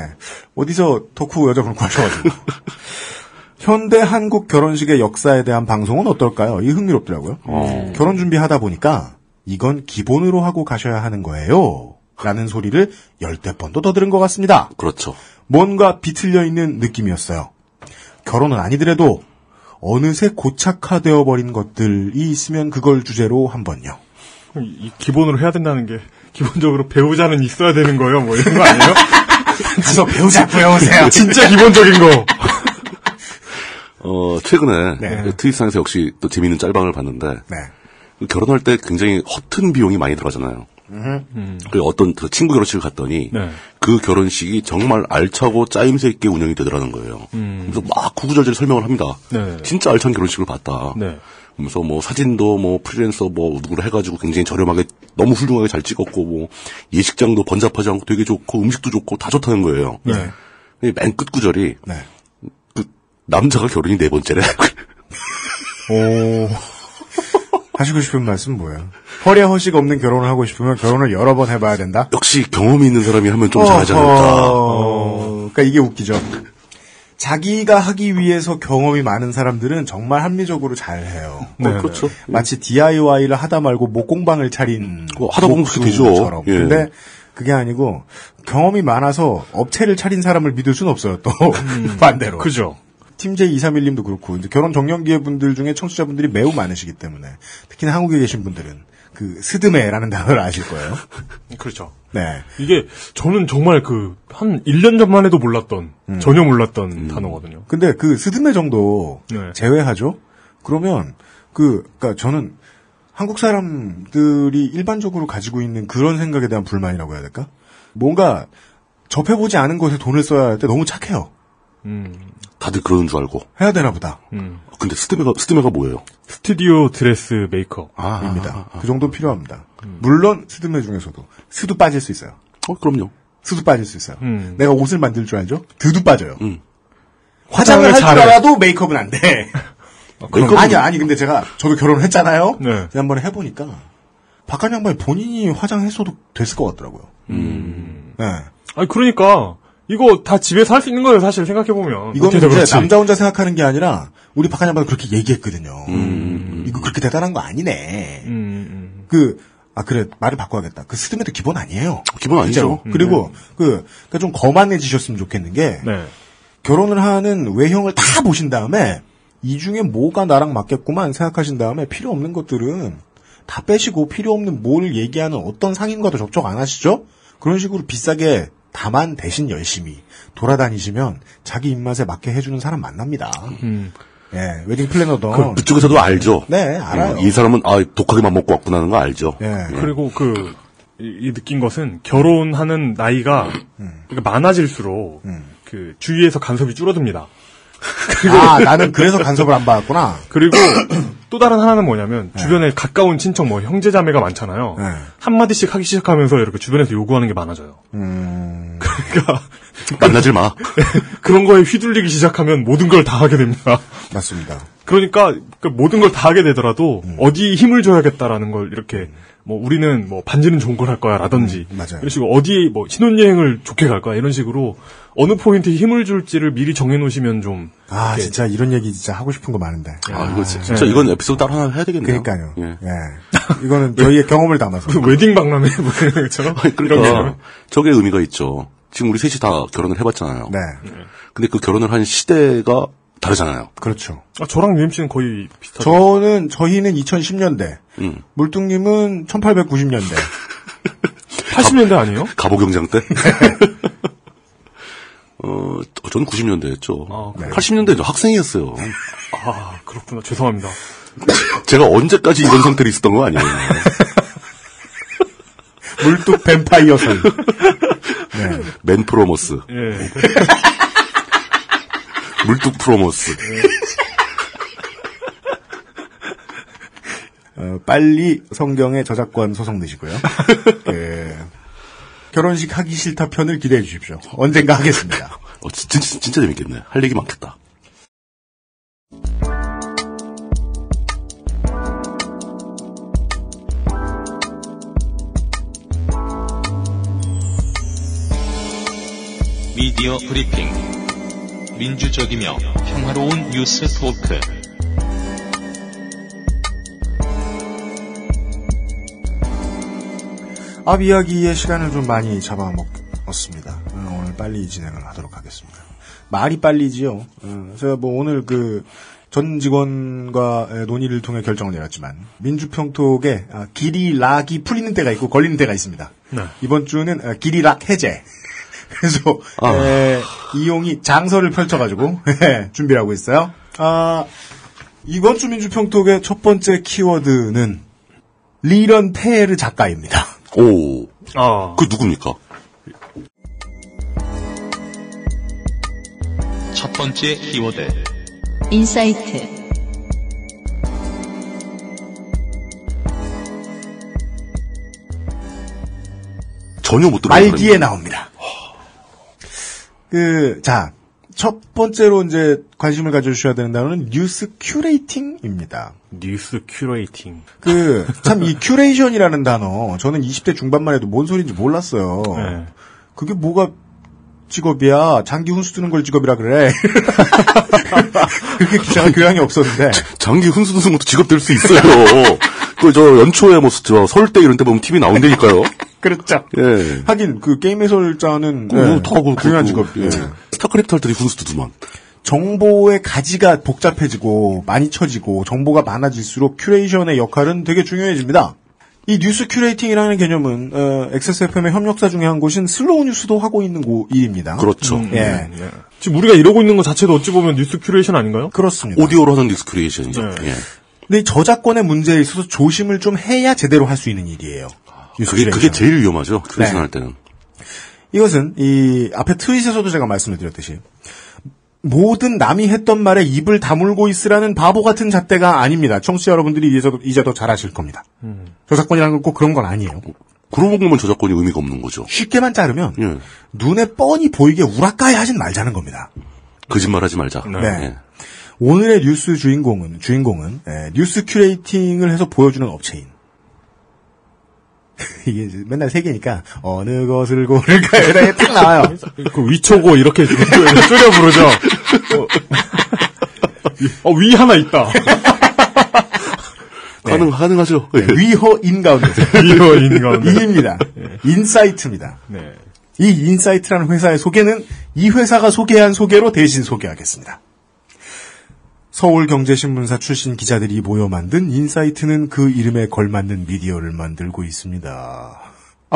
어디서 덕후 여자분을 구하셔가지고. 현대 한국 결혼식의 역사에 대한 방송은 어떨까요? 이 흥미롭더라고요. 결혼 준비하다 보니까 이건 기본으로 하고 가셔야 하는 거예요. 라는 소리를 10대 번도 더 들은 것 같습니다. 그렇죠. 뭔가 비틀려 있는 느낌이었어요. 결혼은 아니더라도 어느새 고착화되어 버린 것들이 있으면 그걸 주제로 한번요. 이 기본으로 해야 된다는 게 기본적으로 배우자는 있어야 되는 거예요? 뭐 이런 거 아니에요? 가서 배우자 구해오세요. 진짜 기본적인 거. 최근에 트윗상에서 역시 또 재미있는 짤방을 봤는데 결혼할 때 굉장히 허튼 비용이 많이 들어가잖아요. 그 어떤 그 친구 결혼식을 갔더니 그 결혼식이 정말 알차고 짜임새 있게 운영이 되더라는 거예요. 그래서 막 구구절절 설명을 합니다. 진짜 알찬 결혼식을 봤다. 그래서 뭐 사진도 뭐 프리랜서 뭐 누구를 해가지고 굉장히 저렴하게 너무 훌륭하게 잘 찍었고 뭐 예식장도 번잡하지 않고 되게 좋고 음식도 좋고 다 좋다는 거예요. 맨 끝 구절이 그 남자가 결혼이 4번째래. 오. 하시고 싶은 말씀 뭐예요? 허례 허식 없는 결혼을 하고 싶으면 결혼을 여러 번 해봐야 된다? 역시 경험이 있는 사람이 하면 좀 잘하지 않을까. 그러니까 이게 웃기죠. 자기가 하기 위해서 경험이 많은 사람들은 정말 합리적으로 잘해요. 그렇죠. 마치 DIY를 하다 말고 목공방을 차린 하다 보면 그렇게 되죠. 근데 그게 아니고 경험이 많아서 업체를 차린 사람을 믿을 수는 없어요. 또 반대로. 그죠. 팀 J231님도 그렇고 이제 결혼 정년기의 분들 중에 청취자분들이 매우 많으시기 때문에 특히나 한국에 계신 분들은 그 스드메라는 단어를 아실 거예요. 그렇죠. 네. 이게 저는 정말 한 1년 전만 해도 몰랐던 전혀 몰랐던 단어거든요. 근데 그 스드메 정도 제외하죠. 그러면 그러니까 저는 한국 사람들이 일반적으로 가지고 있는 그런 생각에 대한 불만이라고 해야 될까? 뭔가 접해보지 않은 것에 돈을 써야 할 때 너무 착해요. 다들 그러는 줄 알고. 해야 되나 보다. 근데 스드메가 뭐예요? 스튜디오 드레스 메이커입니다. 그 정도 필요합니다. 물론 스드메 중에서도 스도 빠질 수 있어요. 그럼요. 스도 빠질 수 있어요. 내가 옷을 만들 줄 알죠? 드도 빠져요. 화장을 할 줄 잘해. 알아도 메이크업은 안 돼. 아니 근데 저도 결혼을 했잖아요. 지난번에 해보니까 박한 양반이 본인이 화장했어도 됐을 것 같더라고요. 네. 아니 그러니까 이거 다 집에서 할 수 있는 거예요, 사실 생각해보면. 이거는 이제 그렇지. 남자 혼자 생각하는 게 아니라 우리 박한 양반도 그렇게 얘기했거든요. 이거 그렇게 대단한 거 아니네. 그래 말을 바꿔야겠다. 그 스드메도 기본 아니에요. 기본 아니죠. 그리고 그러니까 좀 거만해지셨으면 좋겠는 게 결혼을 하는 외형을 다 보신 다음에 이 중에 뭐가 나랑 맞겠구만 생각하신 다음에 필요 없는 것들은 다 빼시고 필요 없는 뭘 얘기하는 어떤 상인과도 접촉 안 하시죠? 그런 식으로 비싸게 다만 대신 열심히 돌아다니시면 자기 입맛에 맞게 해주는 사람 만납니다. 예, 웨딩 플래너도 그쪽에서도 알죠. 네, 알아요. 이 사람은 독하게만 먹고 왔구나는 거 알죠. 그리고 이 느낀 것은 결혼하는 나이가 많아질수록 그 주위에서 간섭이 줄어듭니다. 나는 그래서 간섭을 안 받았구나. 그리고 또 다른 하나는 뭐냐면 주변에 가까운 친척 형제자매가 많잖아요. 한마디씩 하기 시작하면서 이렇게 주변에서 요구하는 게 많아져요. 그러니까 만나질 마. 그런 거에 휘둘리기 시작하면 모든 걸 다 하게 됩니다. 맞습니다. 그러니까 모든 걸 다 하게 되더라도 어디에 힘을 줘야겠다라는 걸 이렇게 우리는 반지는 좋은 걸 할 거야 라든지 맞아요. 이런 식으로 어디에 신혼여행을 좋게 갈 거야 이런 식으로 어느 포인트에 힘을 줄지를 미리 정해놓으시면 좀 진짜 이런 얘기 진짜 하고 싶은 거 많은데 이거 진짜 이건 에피소드 따로 하나 해야 되겠네요. 그러니까요. 이거는 저희의 경험을 담아서 웨딩 박람회 이런 것처럼 그러니까 저게 의미가 있죠. 지금 우리 셋이 다 결혼을 해봤잖아요. 근데 그 결혼을 한 시대가 다르잖아요. 그렇죠. 저랑 UMC는 거의 비슷하죠. 저희는 2010년대. 물뚱님은 1890년대. 80년대 아니에요? 가보경장 때? 저는 90년대였죠. 80년대 학생이었어요. 그렇구나. 죄송합니다. 제가 언제까지 이런 상태로 있었던 거 아니에요. 물뚝 뱀파이어 설. 네. 맨 프로모스. 예. 물뚝 프로모스. 빨리 성경의 저작권 소송 내시고요. 결혼식 하기 싫다 편을 기대해 주십시오. 언젠가 하겠습니다. 진짜 재밌겠네. 할 얘기 많겠다. 미디어 브리핑. 민주적이며 평화로운 뉴스 토크. 앞 이야기의 시간을 좀 많이 잡아먹었습니다. 오늘 빨리 진행을 하도록 하겠습니다. 말이 빨리지요. 제가 오늘 전 직원과 논의를 통해 결정을 내렸지만 민주평톡에 길이락이 풀리는 때가 있고 걸리는 때가 있습니다. 네. 이번 주는 길이락 해제. 그래서 이용이 장서를 펼쳐가지고 준비를 하고 있어요. 이번 주 민주평톡의 첫 번째 키워드는 리런 페르 작가입니다. 오, 그 누굽니까? 첫 번째 키워드. 인사이트. 전혀 못 들어요. 말기에 나옵니다. 첫 번째로 이제 관심을 가져주셔야 되는 단어는 뉴스 큐레이팅입니다. 뉴스 큐레이팅. 참 이 큐레이션이라는 단어, 저는 20대 중반만 해도 뭔 소리인지 몰랐어요. 네. 그게 뭐가 직업이야? 장기 훈수 두는 걸 직업이라 그래. 그렇게 제가 교양이 없었는데. 장기 훈수 두는 것도 직업 될 수 있어요. 연초에 서울대 이런 때 보면 TV 나온다니까요. 그렇죠. 예. 하긴, 게임 해설자는, 중요한 직업이에요. 스타크래프트 할 때도 훈수 두더만. 정보의 가지가 복잡해지고, 많이 쳐지고, 정보가 많아질수록 큐레이션의 역할은 되게 중요해집니다. 이 뉴스 큐레이팅이라는 개념은, XSFM의 협력사 중에 한 곳인 슬로우 뉴스도 하고 있는 일입니다. 그렇죠. 예. 지금 우리가 이러고 있는 것 자체도 어찌 보면 뉴스 큐레이션 아닌가요? 그렇습니다. 오디오로 하는 뉴스 큐레이션이죠. 네. 예. 근데 저작권의 문제에 있어서 조심을 좀 해야 제대로 할 수 있는 일이에요. 그게 제일 위험하죠. 큐레이션 할 때는. 이것은 앞에 트윗에서도 제가 말씀을 드렸듯이 모든 남이 했던 말에 입을 다물고 있으라는 바보 같은 잣대가 아닙니다. 청취자 여러분들이 이제 더 잘 아실 겁니다. 저작권이라는 건 꼭 그런 건 아니에요. 그러고 보면 저작권이 의미가 없는 거죠. 쉽게만 자르면 눈에 뻔히 보이게 우라카이 하진 말자는 겁니다. 거짓말하지 말자. 네. 네. 오늘의 뉴스 주인공은 뉴스 큐레이팅을 해서 보여주는 업체인. 이게 맨날 세 개니까 어느 것을 고를까요? 딱 나와요. 위초고 이렇게 줄여 부르죠. 위 하나 있다. 가능하죠. 네, 위허인 가운데. 위허인 가운데. 이입니다. 인사이트입니다. 네. 이 인사이트라는 회사의 소개는 이 회사가 소개한 소개로 대신 소개하겠습니다. 서울경제신문사 출신 기자들이 모여 만든 인사이트는 그 이름에 걸맞는 미디어를 만들고 있습니다.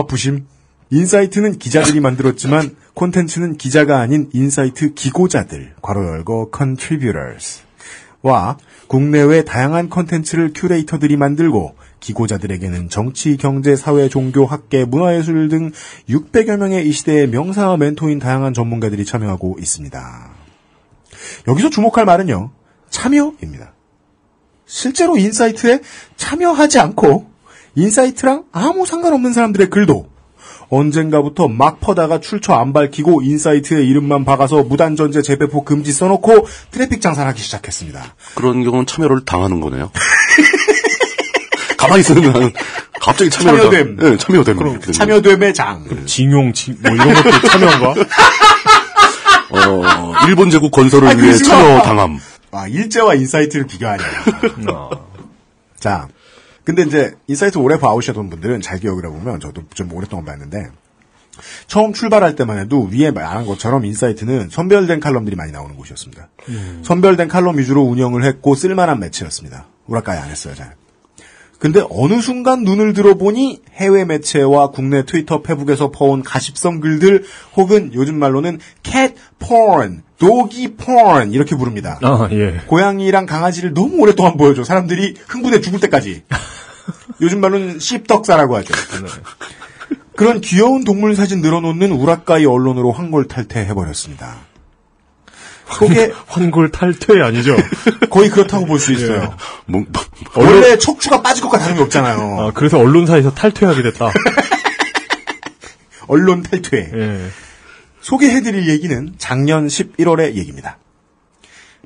부심. 인사이트는 기자들이 만들었지만 콘텐츠는 기자가 아닌 인사이트 기고자들, 괄호 열고 contributors.와 국내외 다양한 콘텐츠를 큐레이터들이 만들고 기고자들에게는 정치, 경제, 사회, 종교, 학계, 문화예술 등 600여 명의 이 시대의 명사와 멘토인 다양한 전문가들이 참여하고 있습니다. 여기서 주목할 말은요. 참여입니다. 실제로 인사이트에 참여하지 않고 인사이트랑 아무 상관없는 사람들의 글도 언젠가부터 막 퍼다가 출처 안 밝히고 인사이트의 이름만 박아서 무단전제 재배포 금지 써놓고 트래픽 장사를 하기 시작했습니다. 그런 경우는 참여를 당하는 거네요. 가만히 있으면 나는 갑자기 참여됨. 네, 참여됨. 그럼 참여됨의 장. 징용, 이런 것도 참여인가? 일본 제국 건설을 위해 참여당함. 일제와 인사이트를 비교하냐. 자, 근데 이제 인사이트 오래 봐오셨던 분들은 잘 기억을 해보면 저도 좀 오랫동안 봤는데 처음 출발할 때만 해도 위에 말한 것처럼 인사이트는 선별된 칼럼들이 많이 나오는 곳이었습니다. 선별된 칼럼 위주로 운영을 했고 쓸만한 매체였습니다. 우라카이 안 했어요, 잘. 근데 어느 순간 눈을 들어보니 해외 매체와 국내 트위터, 페북에서 퍼온 가십성 글들 혹은 요즘 말로는 cat porn, doggy porn 이렇게 부릅니다. 예. 고양이랑 강아지를 너무 오랫동안 보여줘. 사람들이 흥분해 죽을 때까지. 요즘 말로는 씹덕사라고 하죠. 그런 귀여운 동물 사진 늘어놓는 우라카이 언론으로 환골탈퇴해버렸습니다. 속에 환골 탈퇴 아니죠? 거의 그렇다고 볼 수 있어요. 뭐, 원래 척추가 빠질 것과 다름이 없잖아요. 아, 그래서 언론사에서 탈퇴하게 됐다. 언론 탈퇴. 예. 소개해드릴 얘기는 작년 11월의 얘기입니다.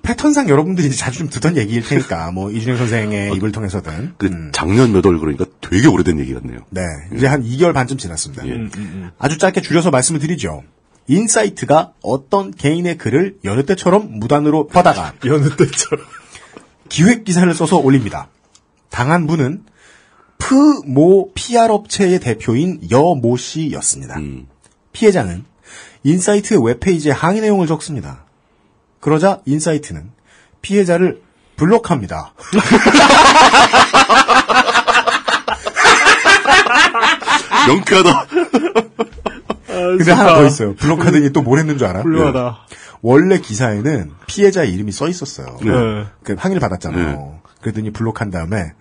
패턴상 여러분들이 자주 좀 듣던 얘기일 테니까, 뭐, 이준영 선생의 입을 통해서든. 작년 몇 월 그러니까 되게 오래된 얘기 같네요. 네. 이제 한 2개월 반쯤 지났습니다. 아주 짧게 줄여서 말씀을 드리죠. 인사이트가 어떤 개인의 글을 여느 때처럼 무단으로 퍼다가 여느 때처럼 기획 기사를 써서 올립니다. 당한 분은 모 PR 업체의 대표인 여모 씨였습니다. 피해자는 인사이트 웹페이지에 항의 내용을 적습니다. 그러자 인사이트는 피해자를 블록합니다. 명쾌하다. 근데 하나 더 있어요. 블록하더니 또 뭘 했는 줄 알아? 훌륭하다. 원래 기사에는 피해자의 이름이 써 있었어요. 네. 그 항의를 받았잖아요. 그러더니 블록한 다음에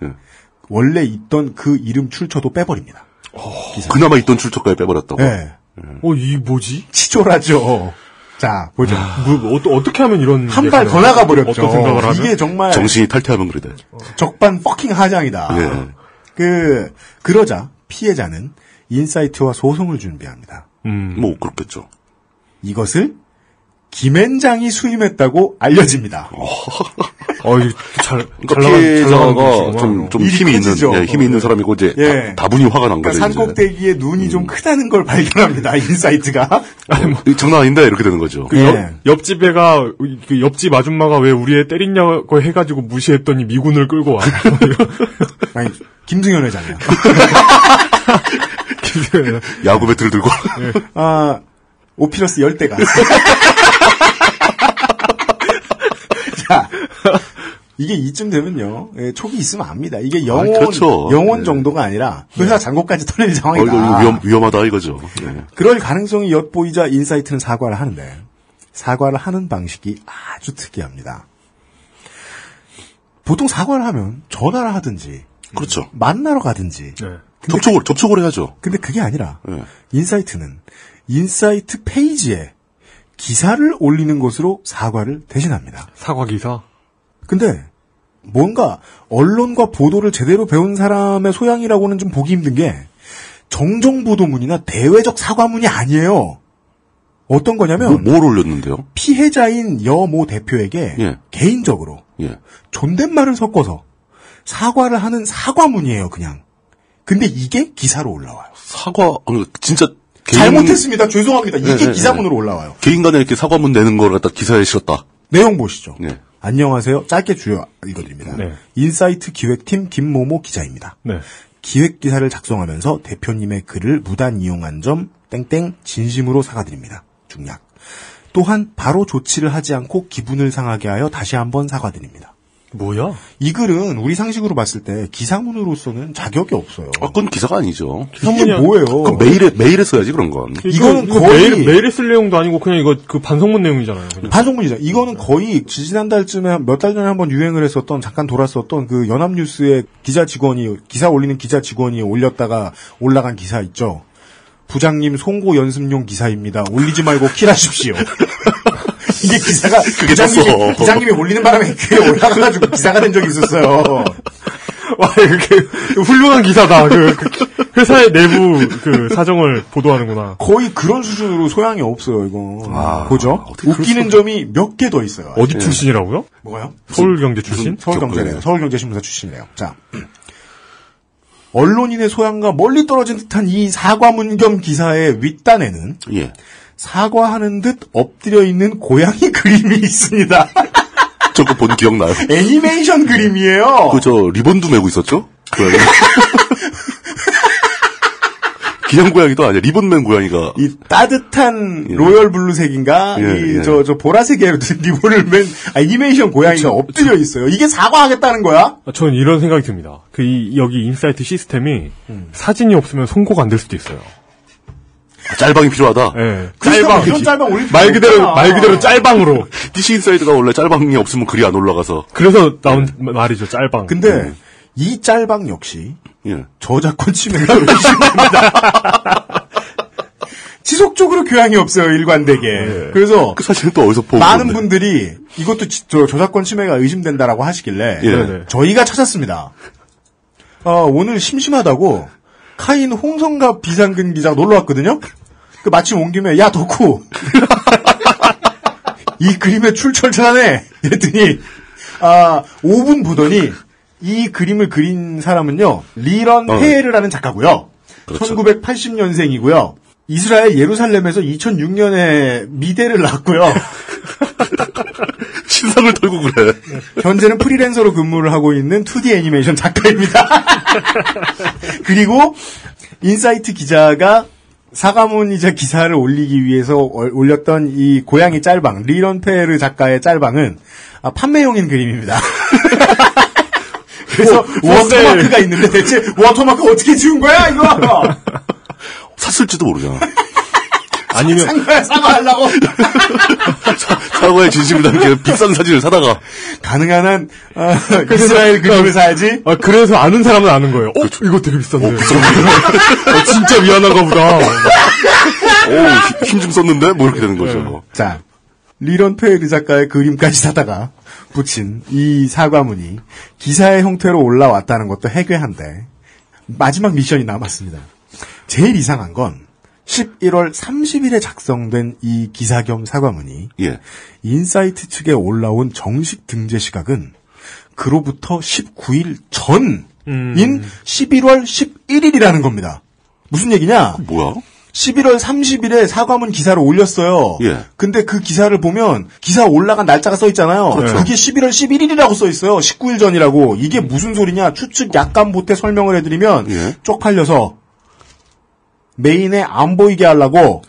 원래 있던 그 이름 출처도 빼버립니다. 그나마 있던 출처까지 빼버렸다고? 네. 이 뭐지? 치졸하죠. 자, 보죠. 어떻게 하면 이런. 한 발 더 나가버렸죠. 어떤 생각을 하면? 이게 정말. 정신이 탈퇴하면 그러대. 적반 퍼킹 하장이다. 네. 그러자 피해자는 인사이트와 소송을 준비합니다. 뭐, 그렇겠죠. 이것을 김앤장이 수임했다고 알려집니다. 피해자가 좀 힘이 있는 사람이고, 이제, 다분히 화가 난 거죠. 산꼭대기에 눈이 좀 크다는 걸 발견합니다, 인사이트가. 장난 아닌데, 이렇게 되는 거죠. 옆집 애가, 옆집 아줌마가 왜 우리 애 때리냐고 해가지고 무시했더니 미군을 끌고 와. 아니, 김승현 회장이야. 야구 배트를 들고. 오피러스 10대가. 자, 이게 이쯤 되면요, 촉이 있으면 압니다. 이게 영혼 정도가 아니라 회사 잔고까지 털릴 상황이다. 위험하다 이거죠. 네. 그럴 가능성이 엿보이자 인사이트는 사과를 하는데, 사과를 하는 방식이 아주 특이합니다. 보통 사과를 하면 전화를 하든지, 그렇죠. 만나러 가든지, 접촉을 해야죠. 근데 그게 아니라 인사이트는 인사이트 페이지에 기사를 올리는 것으로 사과를 대신합니다. 사과 기사? 근데 뭔가 언론과 보도를 제대로 배운 사람의 소양이라고는 좀 보기 힘든 게 정정보도문이나 대외적 사과문이 아니에요. 어떤 거냐면 뭘 올렸는데요? 피해자인 여모 대표에게 개인적으로 존댓말을 섞어서 사과를 하는 사과문이에요, 그냥. 근데 이게 기사로 올라와요. 진짜 잘못했습니다. 죄송합니다. 이게 기사문으로 올라와요. 개인 간에 이렇게 사과문 내는 걸 갖다 기사에 실었다. 내용 보시죠. 안녕하세요. 짧게 주요 읽어드립니다. 인사이트 기획팀 김모모 기자입니다. 기획 기사를 작성하면서 대표님의 글을 무단 이용한 점 땡땡 진심으로 사과드립니다. 중략. 또한 바로 조치를 하지 않고 기분을 상하게 하여 다시 한번 사과드립니다. 뭐야? 이 글은 우리 상식으로 봤을 때 기사문으로서는 자격이 없어요. 그건 기사가 아니죠. 이게 뭐예요? 그럼 메일에 써야지 그런 건. 이거는 거의 메일에 쓸 내용도 아니고 그냥 이거 그 반성문 내용이잖아요. 그냥. 반성문이죠. 이거는 거의 지난달쯤에 몇 달 전에 한번 유행을 했었던 잠깐 돌았었던 그 연합뉴스의 기사 올리는 기자 직원이 올렸다가 올라간 기사 있죠. 부장님 송고 연습용 기사입니다. 올리지 말고 킬하십시오. 이게 기사가 부장님이 올리는 바람에 귀에 올라가가지고 기사가 된 적이 있었어요. 와, 이렇게 훌륭한 기사다. 그 회사의 내부 그 사정을 보도하는구나. 거의 그런 수준으로 소양이 없어요, 이거. 보죠? 웃기는 점이 몇 개 더 있어요. 어디 출신이라고요? 뭐가요? 서울경제 출신? 서울경제래요. 서울경제신문사 출신이래요. 자. 언론인의 소양과 멀리 떨어진 듯한 이 사과문 겸 기사의 윗단에는 사과하는 듯 엎드려 있는 고양이 그림이 있습니다. 저거 본 기억나요? 애니메이션 그림이에요. 저 리본도 메고 있었죠? 그냥 고양이도 아니야. 리본 맨 고양이가. 이 따뜻한 로열 블루색인가? 저 보라색의 리본을 맨 애니메이션 고양이가 엎드려 있어요. 이게 사과하겠다는 거야? 저는 이런 생각이 듭니다. 여기 인사이트 시스템이 사진이 없으면 송고가 안 될 수도 있어요. 짤방이 필요하다. 네. 이런 짤방 올릴 말 그대로 짤방으로. DC 인사이드가 원래 짤방이 없으면 글이 안 올라가서. 그래서 나온 말이죠, 짤방. 근데 이 짤방 역시 저작권 침해가 의심됩니다. 지속적으로 교양이 없어요, 일관되게. 네. 그래서 그 사실은 또 어디서 보고 많은 분들이 이것도 저작권 침해가 의심된다라고 하시길래 예. 저희가 찾았습니다. 오늘 심심하다고 카인 홍성갑 비상근 기자가 놀러 왔거든요. 그 마침 온 김에 야 덕후 이 그림의 출처를 찾아내 했더니 5분 보더니 이 그림을 그린 사람은요 리런 페에르라는 작가고요. 그렇죠. 1980년생이고요. 이스라엘 예루살렘에서 2006년에 미대를 나왔고요. 신상을 털고 그래. 현재는 프리랜서로 근무를 하고 있는 2D 애니메이션 작가입니다. 그리고 인사이트 기자가 사과문이자 기사를 올리기 위해서 올렸던 이 고양이 짤방, 리런 페르 작가의 짤방은 판매용인 그림입니다. 그래서 워터마크가 있는데 대체 워터마크 어떻게 지운 거야 이거? 샀을지도 모르잖아. 아니면 산 거야 사과하려고. 사과의 진심을 담긴 비싼 사진을 사다가 가능한 한 이스라엘 그림을 사야지. 그래서 아는 사람은 아는 거예요. 그렇죠. 이거 되게 비싼데. 진짜 미안한가 보다. 힘 좀 썼는데 뭐 이렇게 되는 거죠. 자, 리런 페르 작가의 그림까지 사다가 붙인 이 사과문이 기사의 형태로 올라왔다는 것도 해괴한데 마지막 미션이 남았습니다. 제일 이상한 건 11월 30일에 작성된 이 기사 겸 사과문이 인사이트 측에 올라온 정식 등재 시각은 그로부터 19일 전인 11월 11일이라는 겁니다. 무슨 얘기냐? 뭐야? 11월 30일에 사과문 기사를 올렸어요. 근데 그 기사를 보면 기사 올라간 날짜가 써 있잖아요. 그렇죠. 그게 11월 11일이라고 써 있어요. 19일 전이라고. 이게 무슨 소리냐? 추측 약간 보태 설명을 해드리면 쪽팔려서 메인에 안 보이게 하려고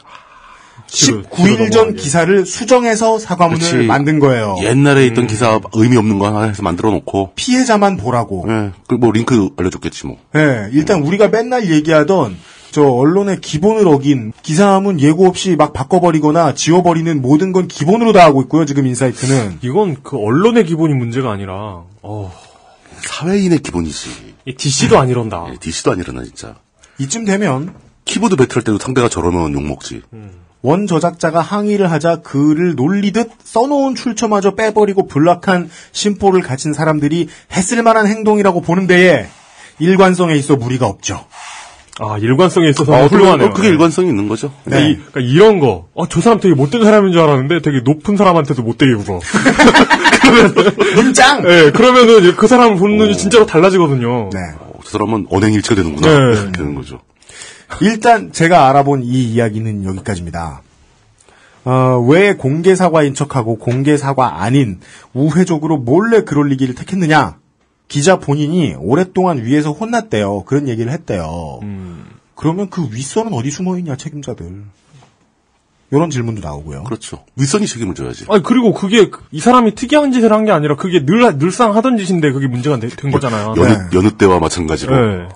19일 전 기사를 수정해서 사과문을 만든 거예요. 옛날에 있던 기사 의미 없는 거 하나 해서 만들어 놓고 피해자만 보라고. 그 뭐 링크 알려줬겠지 뭐. 일단 우리가 맨날 얘기하던 저 언론의 기본을 어긴 기사문 예고 없이 막 바꿔버리거나 지워버리는 모든 건 기본으로 다 하고 있고요. 지금 인사이트는 이건 그 언론의 기본이 문제가 아니라 사회인의 기본이지. DC도 안 이런다. DC도 안 이러나 진짜. 이쯤 되면 키보드 배틀할 때도 상대가 저러면 욕먹지. 원 저작자가 항의를 하자 그를 놀리듯 써놓은 출처마저 빼버리고 블락한 심보를 가진 사람들이 했을 만한 행동이라고 보는 데에 일관성에 있어 무리가 없죠. 일관성에 있어서 훌륭하네요. 그게 일관성이 있는 거죠. 그러니까 이런 거, 저 사람 되게 못된 사람인 줄 알았는데 되게 높은 사람한테도 못되게 굴어. 문짱! 그러면은 그 사람을 보는 눈이 진짜로 달라지거든요. 저 사람은 언행일치가 되는구나. 이렇게 되는 거죠. 일단 제가 알아본 이 이야기는 여기까지입니다. 왜 공개 사과인 척하고 공개 사과 아닌 우회적으로 몰래 글 올리기를 택했느냐? 기자 본인이 오랫동안 위에서 혼났대요. 그런 얘기를 했대요. 그러면 그 윗선은 어디 숨어있냐, 책임자들. 이런 질문도 나오고요. 그렇죠. 윗선이 책임을 져야지. 그리고 그게 이 사람이 특이한 짓을 한 게 아니라 그게 늘상 하던 짓인데 그게 문제가 된 거잖아요. 여느 때와 마찬가지로.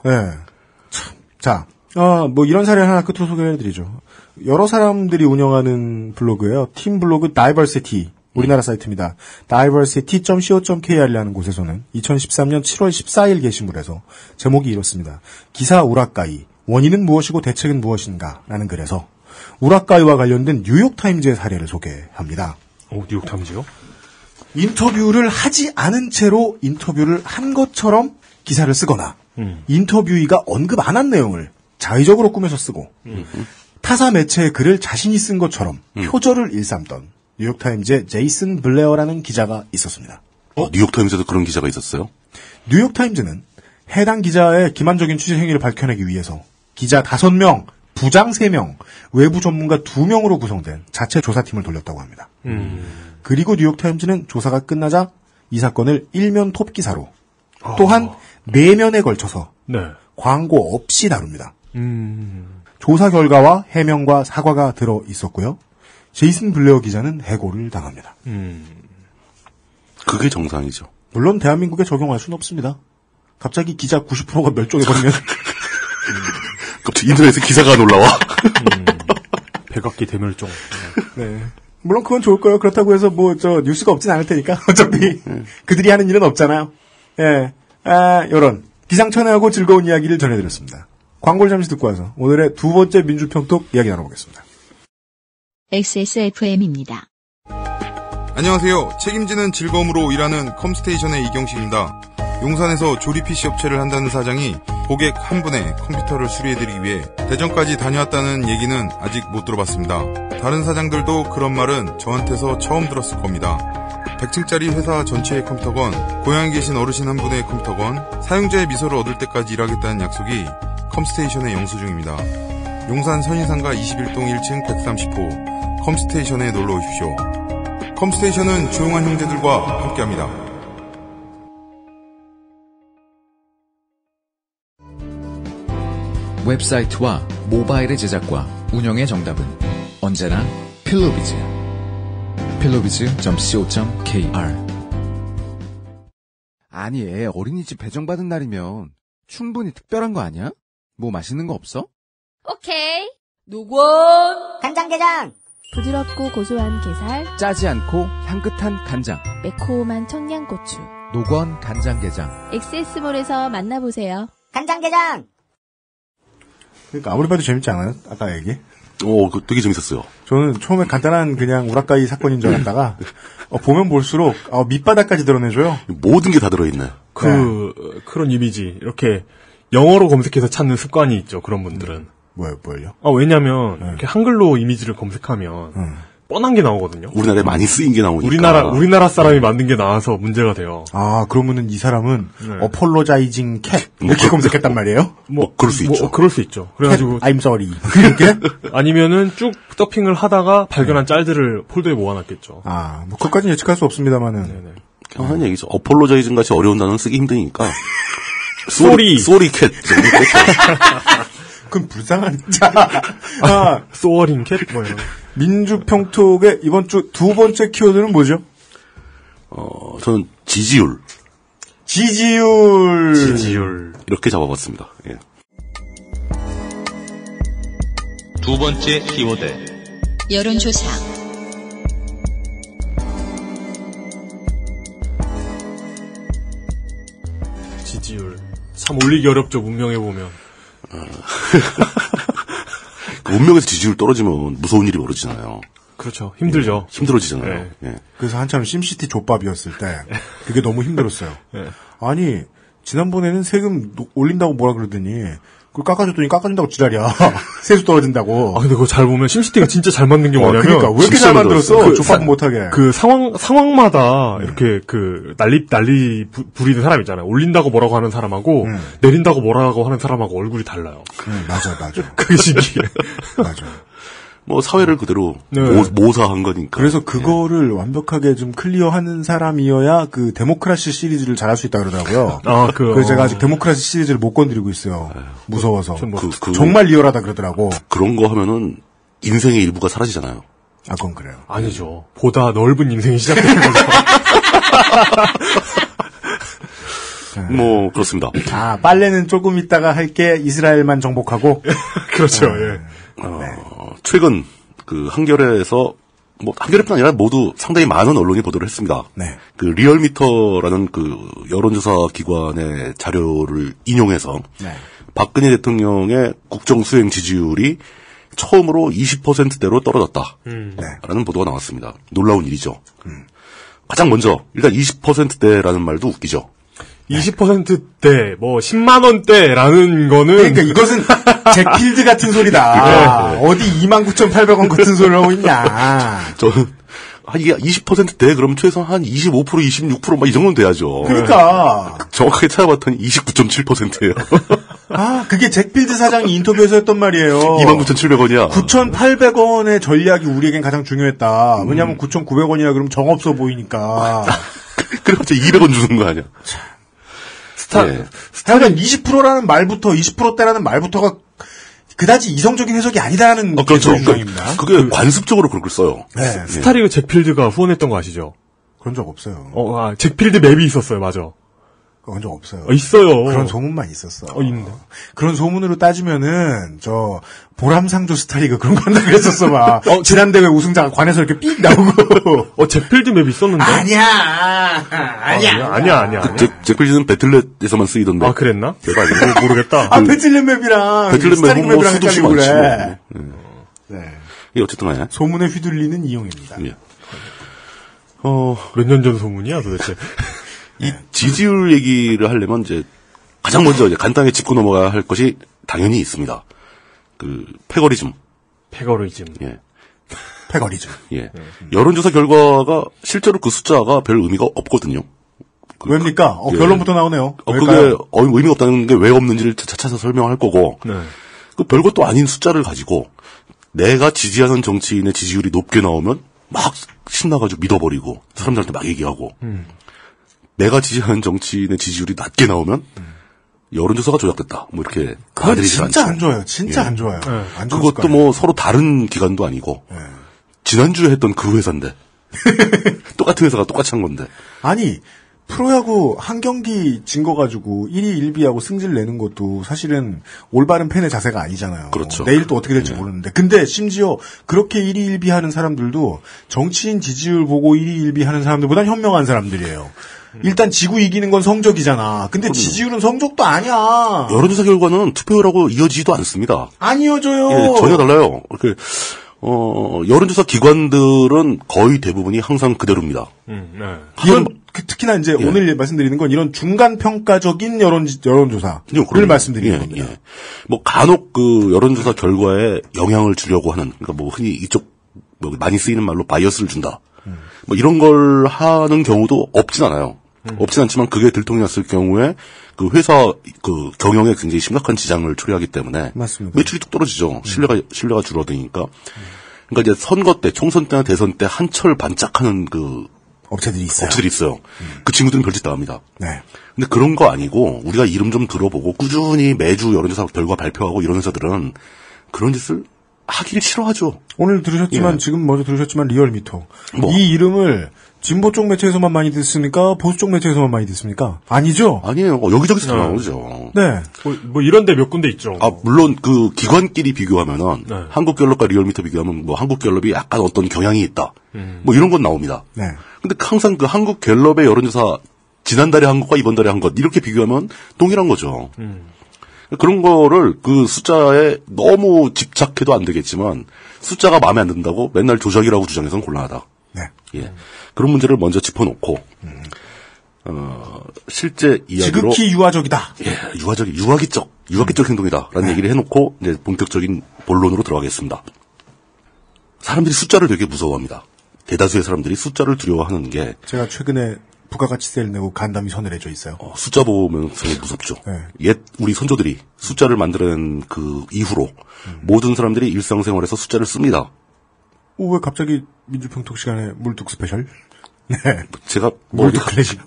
자, 뭐 이런 사례를 하나 끝으로 소개해드리죠. 여러 사람들이 운영하는 블로그예요. 팀 블로그 다이버시티. 우리나라 사이트입니다. diversity.co.kr이라는 곳에서는 2013년 7월 14일 게시물에서 제목이 이렇습니다. 기사 우라카이, 원인은 무엇이고 대책은 무엇인가? 라는 글에서 우라카이와 관련된 뉴욕타임즈의 사례를 소개합니다. 뉴욕타임즈요? 인터뷰를 하지 않은 채로 인터뷰를 한 것처럼 기사를 쓰거나 인터뷰이가 언급 안 한 내용을 자의적으로 꾸며서 쓰고 타사 매체의 글을 자신이 쓴 것처럼 표절을 일삼던 뉴욕타임즈의 제이슨 블레어라는 기자가 있었습니다. 뉴욕타임즈에도 그런 기자가 있었어요? 뉴욕타임즈는 해당 기자의 기만적인 취재 행위를 밝혀내기 위해서 기자 5명, 부장 3명, 외부 전문가 2명으로 구성된 자체 조사팀을 돌렸다고 합니다. 그리고 뉴욕타임즈는 조사가 끝나자 이 사건을 일면 톱 기사로 또한 4면에 걸쳐서 광고 없이 다룹니다. 조사 결과와 해명과 사과가 들어 있었고요. 제이슨 블레어 기자는 해고를 당합니다. 그게 정상이죠. 물론 대한민국에 적용할 수는 없습니다. 갑자기 기자 90%가 멸종해버리면 갑자기 인터넷에 기사가 안 올라와. 백악기 대멸종. 물론 그건 좋을 거예요. 그렇다고 해서 뉴스가 없진 않을 테니까 어차피 그들이 하는 일은 없잖아요. 요런 기상천외하고 즐거운 이야기를 전해드렸습니다. 광고를 잠시 듣고 와서 오늘의 두 번째 민주평톡 이야기 나눠보겠습니다. XSFM입니다. 안녕하세요. 책임지는 즐거움으로 일하는 컴스테이션의 이경식입니다. 용산에서 조립 PC 업체를 한다는 사장이 고객 한 분의 컴퓨터를 수리해드리기 위해 대전까지 다녀왔다는 얘기는 아직 못 들어봤습니다. 다른 사장들도 그런 말은 저한테서 처음 들었을 겁니다. 100층짜리 회사 전체의 컴퓨터건, 고향에 계신 어르신 한 분의 컴퓨터건, 사용자의 미소를 얻을 때까지 일하겠다는 약속이 컴스테이션의 영수증입니다. 용산 선인상가 21동 1층 130호 컴스테이션에 놀러오십시오. 컴스테이션은 조용한 형제들과 함께합니다. 웹사이트와 모바일의 제작과 운영의 정답은 언제나 필로비즈. 필로비즈.co.kr. 아니, 애 어린이집 배정받은 날이면 충분히 특별한 거 아니야? 뭐 맛있는 거 없어? 오케이. 노건 간장게장. 부드럽고 고소한 게살, 짜지 않고 향긋한 간장, 매콤한 청양고추. 노건 간장게장. 엑세스몰에서 만나보세요. 간장게장. 그러니까 아무리 봐도 재밌지 않아요? 아까 얘기? 그거 되게 재밌었어요. 저는 처음에 간단한 그냥 우라카이 사건인 줄 알았다가 보면 볼수록 밑바닥까지 드러내줘요. 모든 게 다 들어있네. 그런 이미지 이렇게 영어로 검색해서 찾는 습관이 있죠. 그런 분들은. 뭘요? 왜냐면 이렇게 한글로 이미지를 검색하면 뻔한 게 나오거든요. 우리나라에 많이 쓰인 게 나오니까. 우리나라 사람이 만든 게 나와서 문제가 돼요. 그러면은 이 사람은 apologizing cat 이렇게 검색했단 말이에요? 그럴 수 있죠. 그럴 수 있죠. 그래가지고 I'm sorry. 이렇게? 아니면은 쭉 서핑을 하다가 발견한 짤들을 폴더에 모아놨겠죠. 그것까지는 예측할 수 없습니다만은. 하는 얘기죠. apologizing 같이 어려운 단어는 쓰기 힘드니까. sorry cat. 그건 불쌍한 소어링 캣 뭐예요? 민주평톡의 이번 주 두 번째 키워드는 뭐죠? 저는 지지율. 지지율. 이렇게 잡아봤습니다. 예. 두 번째 키워드. 여론조사. 지지율. 참 올리기 어렵죠, 문명해보면. 운명에서 지지율 떨어지면 무서운 일이 벌어지잖아요. 그렇죠. 힘들죠. 힘들어지잖아요. 네. 그래서 한참 심시티 족밥이었을 때 그게 너무 힘들었어요. 아니 지난번에는 세금 올린다고 뭐라 그러더니 그걸 깎아줬더니 깎아준다고 지랄이야. 세수 떨어진다고. 근데 그거 잘 보면 심시티가 진짜 잘 만든 게 뭐냐면 그러니까 왜 이렇게 잘 만들었어? 족밥 못하게. 그 상황마다 이렇게 난리 부리는 사람 있잖아요. 올린다고 뭐라고 하는 사람하고 내린다고 뭐라고 하는 사람하고 얼굴이 달라요. 맞아. 그게 신기해. 맞아. 사회를 그대로 모사한 거니까. 그래서 그거를 완벽하게 좀 클리어하는 사람이어야 그 데모크라시 시리즈를 잘할 수 있다 그러더라고요. 그래서 제가 아직 데모크라시 시리즈를 못 건드리고 있어요. 무서워서. 정말 리얼하다 그러더라고. 그런 거 하면은 인생의 일부가 사라지잖아요. 그건 그래요. 아니죠. 보다 넓은 인생이 시작되는 거죠. 그렇습니다. 빨래는 조금 있다가 할게 이스라엘만 정복하고. 그렇죠, 예. 최근, 한겨레에서, 한겨레뿐 아니라 모두 상당히 많은 언론이 보도를 했습니다. 네. 리얼미터라는 여론조사 기관의 자료를 인용해서, 박근혜 대통령의 국정수행 지지율이 처음으로 20%대로 떨어졌다. 라는 보도가 나왔습니다. 놀라운 일이죠. 가장 먼저, 일단 20%대라는 말도 웃기죠. 20%대, 10만원대라는 거는. 그러니까 이것은 잭필드 같은 소리다. 어디 29,800원 같은 소리를 하고 있냐. 저는, 이게 20%대, 그럼 최소한 한 25%, 26%, 이 정도는 돼야죠. 그러니까. 정확하게 찾아봤더니 29.7%예요. 그게 잭필드 사장이 인터뷰에서 했던 말이에요. 29,700원이야. 9,800원의 전략이 우리에겐 가장 중요했다. 왜냐면 9,900원이라 그러면 정없어 보이니까. 그래, 갑자기 200원 주는 거 아니야. 하여간 20%라는 말부터 20%대라는 말부터가 그다지 이성적인 해석이 아니다라는 그렇죠. 주장입니다. 그게 관습적으로 그걸 써요. 네. 스타리그 잭필드가 후원했던 거 아시죠? 그런 적 없어요. 잭필드 맵이 있었어요, 맞아. 그런 적 없어요. 있어요. 그런 소문만 있었어. 있는데. 그런 소문으로 따지면은 보람상조 스타리그 그런 거 한다고 했었어 막. 지난 대회 우승자가 관에서 이렇게 삑 나오고. 잭필드 맵이 있었는데. 아니야. 잭필드는 배틀넷에서만 쓰이던데. 그랬나? 대박. 모르겠다. 배틀넷 맵이랑 배틀넷 스타리그 맵이랑 수도 헷갈리고 그래. 네. 예, 어쨌든 간에. 소문에 휘둘리는 이용입니다. 예. 몇 년 전 소문이야, 도대체? 이 지지율 얘기를 하려면 이제 가장 먼저 이제 간단하게 짚고 넘어가야 할 것이 당연히 있습니다. 그 패거리즘. 예. 패거리즘. 예. 여론조사 결과가 실제로 그 숫자가 별 의미가 없거든요. 왜입니까? 예. 결론부터 나오네요. 그게 의미가 없다는 게 왜 없는지를 차차 설명할 거고. 네. 그 별것도 아닌 숫자를 가지고 내가 지지하는 정치인의 지지율이 높게 나오면 막 신나가지고 믿어버리고 사람들한테 막 얘기하고 내가 지지하는 정치인의 지지율이 낮게 나오면 여론조사가 조작됐다. 뭐 이렇게 받아들이지 진짜 않죠. 안 좋아요. 진짜 안 좋아요. 안 좋은 그것도 뭐 서로 다른 기관도 아니고 지난주에 했던 그 회사인데 똑같은 회사가 똑같이 한 건데. 아니 프로야구 한 경기 진 거 가지고 1위 1비하고 승질 내는 것도 사실은 올바른 팬의 자세가 아니잖아요. 그렇죠. 내일 또 어떻게 될지 모르는데. 근데 심지어 그렇게 1위 1비 하는 사람들도 정치인 지지율 보고 1위 1비 하는 사람들보다 현명한 사람들이에요. 일단 지구 이기는 건 성적이잖아. 근데 지지율은 성적도 아니야. 여론조사 결과는 투표율하고 이어지지도 않습니다. 안 이어져요. 예, 전혀 달라요. 여론조사 기관들은 거의 대부분이 항상 그대로입니다. 이건 특히나 이제 오늘 말씀드리는 건 이런 중간 평가적인 여론조사를 말씀드리는 겁니다. 예. 뭐 간혹 그 여론조사 결과에 영향을 주려고 하는, 그러니까 뭐 흔히 이쪽 뭐 많이 쓰이는 말로 바이어스를 준다. 뭐 이런 걸 하는 경우도 없진 않아요. 없진 않지만 그게 들통이 났을 경우에 그 회사 그 경영에 굉장히 심각한 지장을 초래하기 때문에 맞습니다. 매출이 뚝 떨어지죠. 신뢰가 줄어드니까. 그러니까 이제 선거 때, 총선 때나 대선 때 한철 반짝하는 그 업체들이 있어요. 그 친구들은 별짓 다 합니다. 네. 근데 그런 거 아니고 우리가 이름 좀 들어보고 꾸준히 매주 여론조사 결과 발표하고 이런 회사들은 그런 짓을 하기를 싫어하죠. 오늘 들으셨지만 지금 먼저 들으셨지만 리얼미터 이 이름을 진보 쪽 매체에서만 많이 듣습니까? 보수 쪽 매체에서만 많이 듣습니까? 아니죠? 아니에요. 여기저기서 다 나오죠. 네. 뭐 이런데 몇 군데 있죠. 물론 그 기관끼리 비교하면은 한국갤럽과 리얼미터 비교하면 뭐 한국갤럽이 약간 어떤 경향이 있다. 뭐 이런 건 나옵니다. 네. 근데 항상 그 한국갤럽의 여론조사 지난달에 한 것과 이번 달에 한 것 이렇게 비교하면 동일한 거죠. 그런 거를 그 숫자에 너무 집착해도 안 되겠지만 숫자가 마음에 안 든다고 맨날 조작이라고 주장해서는 곤란하다. 네. 예. 그런 문제를 먼저 짚어놓고 실제 이야기로 지극히 유아적이다. 예, 유아기적 행동이다라는 얘기를 해놓고 이제 본격적인 본론으로 들어가겠습니다. 사람들이 숫자를 되게 무서워합니다. 대다수의 사람들이 숫자를 두려워하는 게 제가 최근에 부가가치세를 내고 간담이 선을해져 있어요. 숫자 보면 상당히 무섭죠. 네. 옛 우리 선조들이 숫자를 만들어낸 그 이후로 모든 사람들이 일상생활에서 숫자를 씁니다. 왜 갑자기 민주평통 시간에 물뚝 스페셜? 네. 제가 뭐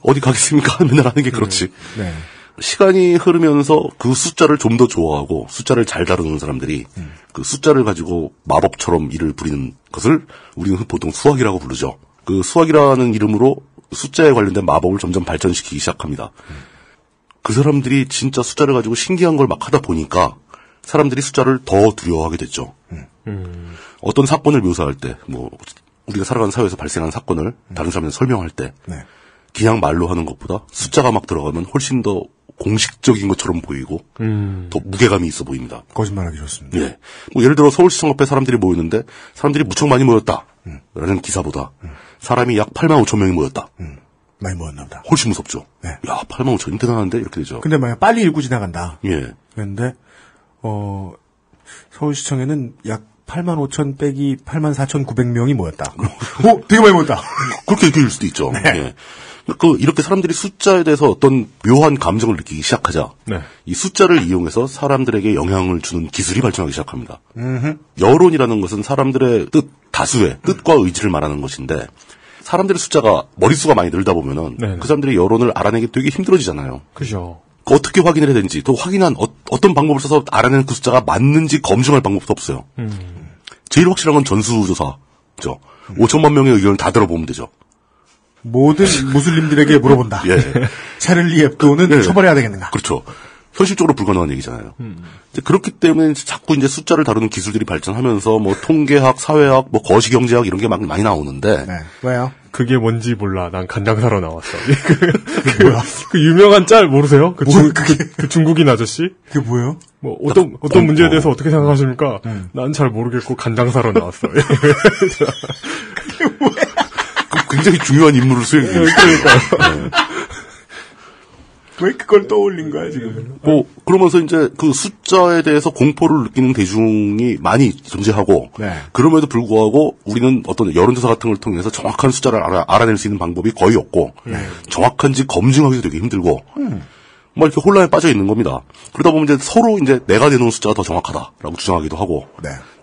어디 가겠습니까? 맨날 하는 게 그렇지. 네. 시간이 흐르면서 그 숫자를 좀 더 좋아하고 숫자를 잘 다루는 사람들이 그 숫자를 가지고 마법처럼 일을 부리는 것을 우리는 보통 수학이라고 부르죠. 그 수학이라는 이름으로 숫자에 관련된 마법을 점점 발전시키기 시작합니다. 그 사람들이 진짜 숫자를 가지고 신기한 걸 막 하다 보니까 사람들이 숫자를 더 두려워하게 됐죠. 어떤 사건을 묘사할 때, 뭐 우리가 살아가는 사회에서 발생한 사건을 다른 사람한테 설명할 때 그냥 말로 하는 것보다 숫자가 막 들어가면 훨씬 더 공식적인 것처럼 보이고 더 무게감이 있어 보입니다. 거짓말하기 좋습니다. 예. 뭐 예를 들어 서울시청 앞에 사람들이 모였는데 사람들이 무척 많이 모였다. 라는 기사보다 사람이 약 8만 5천 명이 모였다. 많이 모였나 보다. 훨씬 무섭죠. 네. 야, 8만 5천이 대단한데 이렇게 되죠. 근데 만약 빨리 읽고 지나간다. 예. 그런데 서울시청에는 약 8만 5천 빼기 8만 4,900명이 모였다. 오, 되게 많이 모였다. 그렇게 느낄 수도 있죠. 네. 예. 이렇게 사람들이 숫자에 대해서 어떤 묘한 감정을 느끼기 시작하자, 이 숫자를 이용해서 사람들에게 영향을 주는 기술이 발전하기 시작합니다. 여론이라는 것은 사람들의 다수의 뜻과 의지를 말하는 것인데, 사람들의 숫자가, 머릿수가 많이 늘다 보면은, 그 사람들의 여론을 알아내기 되게 힘들어지잖아요. 그죠. 어떻게 확인을 해야 되는지, 또 확인한 어떤 방법을 써서 알아내는 그 숫자가 맞는지 검증할 방법도 없어요. 제일 확실한 건 전수조사죠. 5천만 명의 의견을 다 들어보면 되죠. 모든 무슬림들에게 물어본다. 예. 샤를리 앱도는 처벌해야 되겠는가? 그렇죠. 현실적으로 불가능한 얘기잖아요. 그렇기 때문에 자꾸 이제 숫자를 다루는 기술들이 발전하면서 뭐 통계학, 사회학, 뭐 거시경제학 이런 게 막 많이 나오는데. 네. 왜요? 그게 뭔지 몰라. 난 간장사러 나왔어. 뭐야? 그 유명한 짤 모르세요? 그 중국인 아저씨? 그게 뭐예요? 뭐 어떤 문제에 대해서 어떻게 생각하십니까? 난 잘 모르겠고 간장사러 나왔어. 그게 뭐야? 굉장히 중요한 임무를 수행해. 그러니까. 왜 그걸 떠올린 거야, 지금? 뭐, 그러면서 이제 그 숫자에 대해서 공포를 느끼는 대중이 많이 존재하고, 네. 그럼에도 불구하고 우리는 어떤 여론조사 같은 걸 통해서 정확한 숫자를 알아낼 수 있는 방법이 거의 없고, 정확한지 검증하기도 되게 힘들고, 뭐 이렇게 혼란에 빠져 있는 겁니다. 그러다 보면 이제 서로 이제 내가 내놓은 숫자가 더 정확하다라고 주장하기도 하고,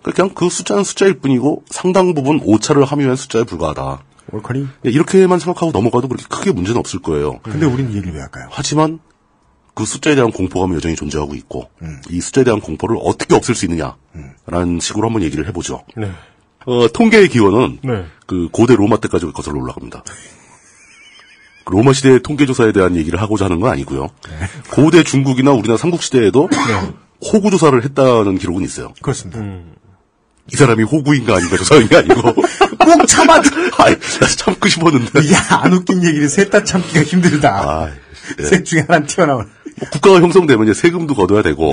그냥 그 숫자는 숫자일 뿐이고 상당 부분 오차를 함유한 숫자에 불과하다. 월커리? 이렇게만 생각하고 넘어가도 그렇게 크게 문제는 없을 거예요. 근데 우린 이 얘기를 왜 할까요? 하지만 그 숫자에 대한 공포감은 여전히 존재하고 있고 이 숫자에 대한 공포를 어떻게 없앨 수 있느냐라는 식으로 한번 얘기를 해보죠. 네. 통계의 기원은 그 고대 로마 때까지 거슬러 올라갑니다. 로마 시대의 통계조사에 대한 얘기를 하고자 하는 건 아니고요. 고대 중국이나 우리나라 삼국시대에도 호구 조사를 했다는 기록은 있어요. 그렇습니다. 이 사람이 호구인가 아닌가 조사한 게 아니고 꼭 참아. 나 참고 싶었는데. 안 웃긴 얘기를 셋 다 참기가 힘들다. 셋 중에 하나 튀어나온. 국가가 형성되면 이제 세금도 걷어야 되고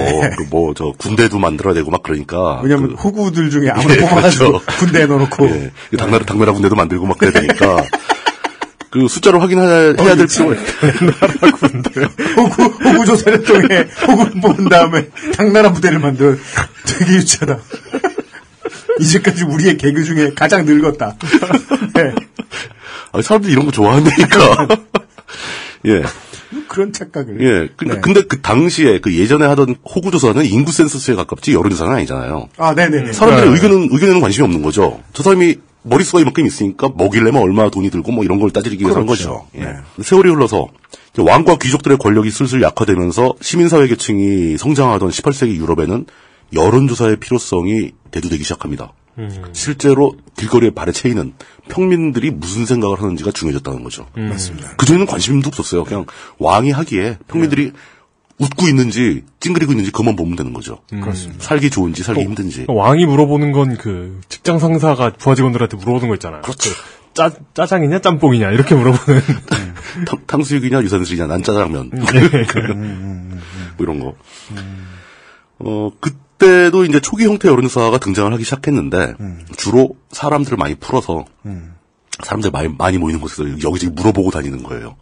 군대도 만들어야 되고 막 그러니까. 왜냐면 호구들 중에 아무나 뽑아가지고 그렇죠. 군대에 넣어놓고. 당나라 군대도 만들고 막 그래야 되니까. 그 숫자로 확인해야 될 필요가 호구 조사를 통해 호구를 뽑은 다음에 당나라 부대를 만들어. 되게 유치하다. 이제까지 우리의 개그 중에 가장 늙었다. 네. 사람들이 이런 거 좋아한다니까. 예. 그런 착각을. 예. 근데 그 당시에 그 예전에 하던 호구 조사는 인구 센서스에 가깝지 여론조사는 아니잖아요. 아, 네네네. 사람들의 의견에는 관심이 없는 거죠. 저 사람이 머릿수가 이만큼 있으니까 먹이려면 얼마나 돈이 들고 뭐 이런 걸 따지기 위해서 한 거죠. 예. 세월이 흘러서 왕과 귀족들의 권력이 슬슬 약화되면서 시민사회 계층이 성장하던 18세기 유럽에는 여론조사의 필요성이 대두되기 시작합니다. 실제로 길거리에 발에 채이는 평민들이 무슨 생각을 하는지가 중요해졌다는 거죠. 맞습니다. 그전에는 관심도 없었어요. 그냥 왕이 하기에 평민들이 웃고 있는지 찡그리고 있는지 그것만 보면 되는 거죠. 그렇습니다. 살기 좋은지 살기 힘든지. 왕이 물어보는 건 그 직장 상사가 부하 직원들한테 물어보는 거 있잖아요. 그렇죠. 짜장이냐 짬뽕이냐 이렇게 물어보는. 탕수육이냐 유산슬이냐 난 짜장면. 뭐 이런 거. 그때도 이제 초기 형태 여론조사가 등장을 하기 시작했는데 주로 사람들을 많이 풀어서 사람들 많이 모이는 곳에서 여기저기 물어보고 다니는 거예요.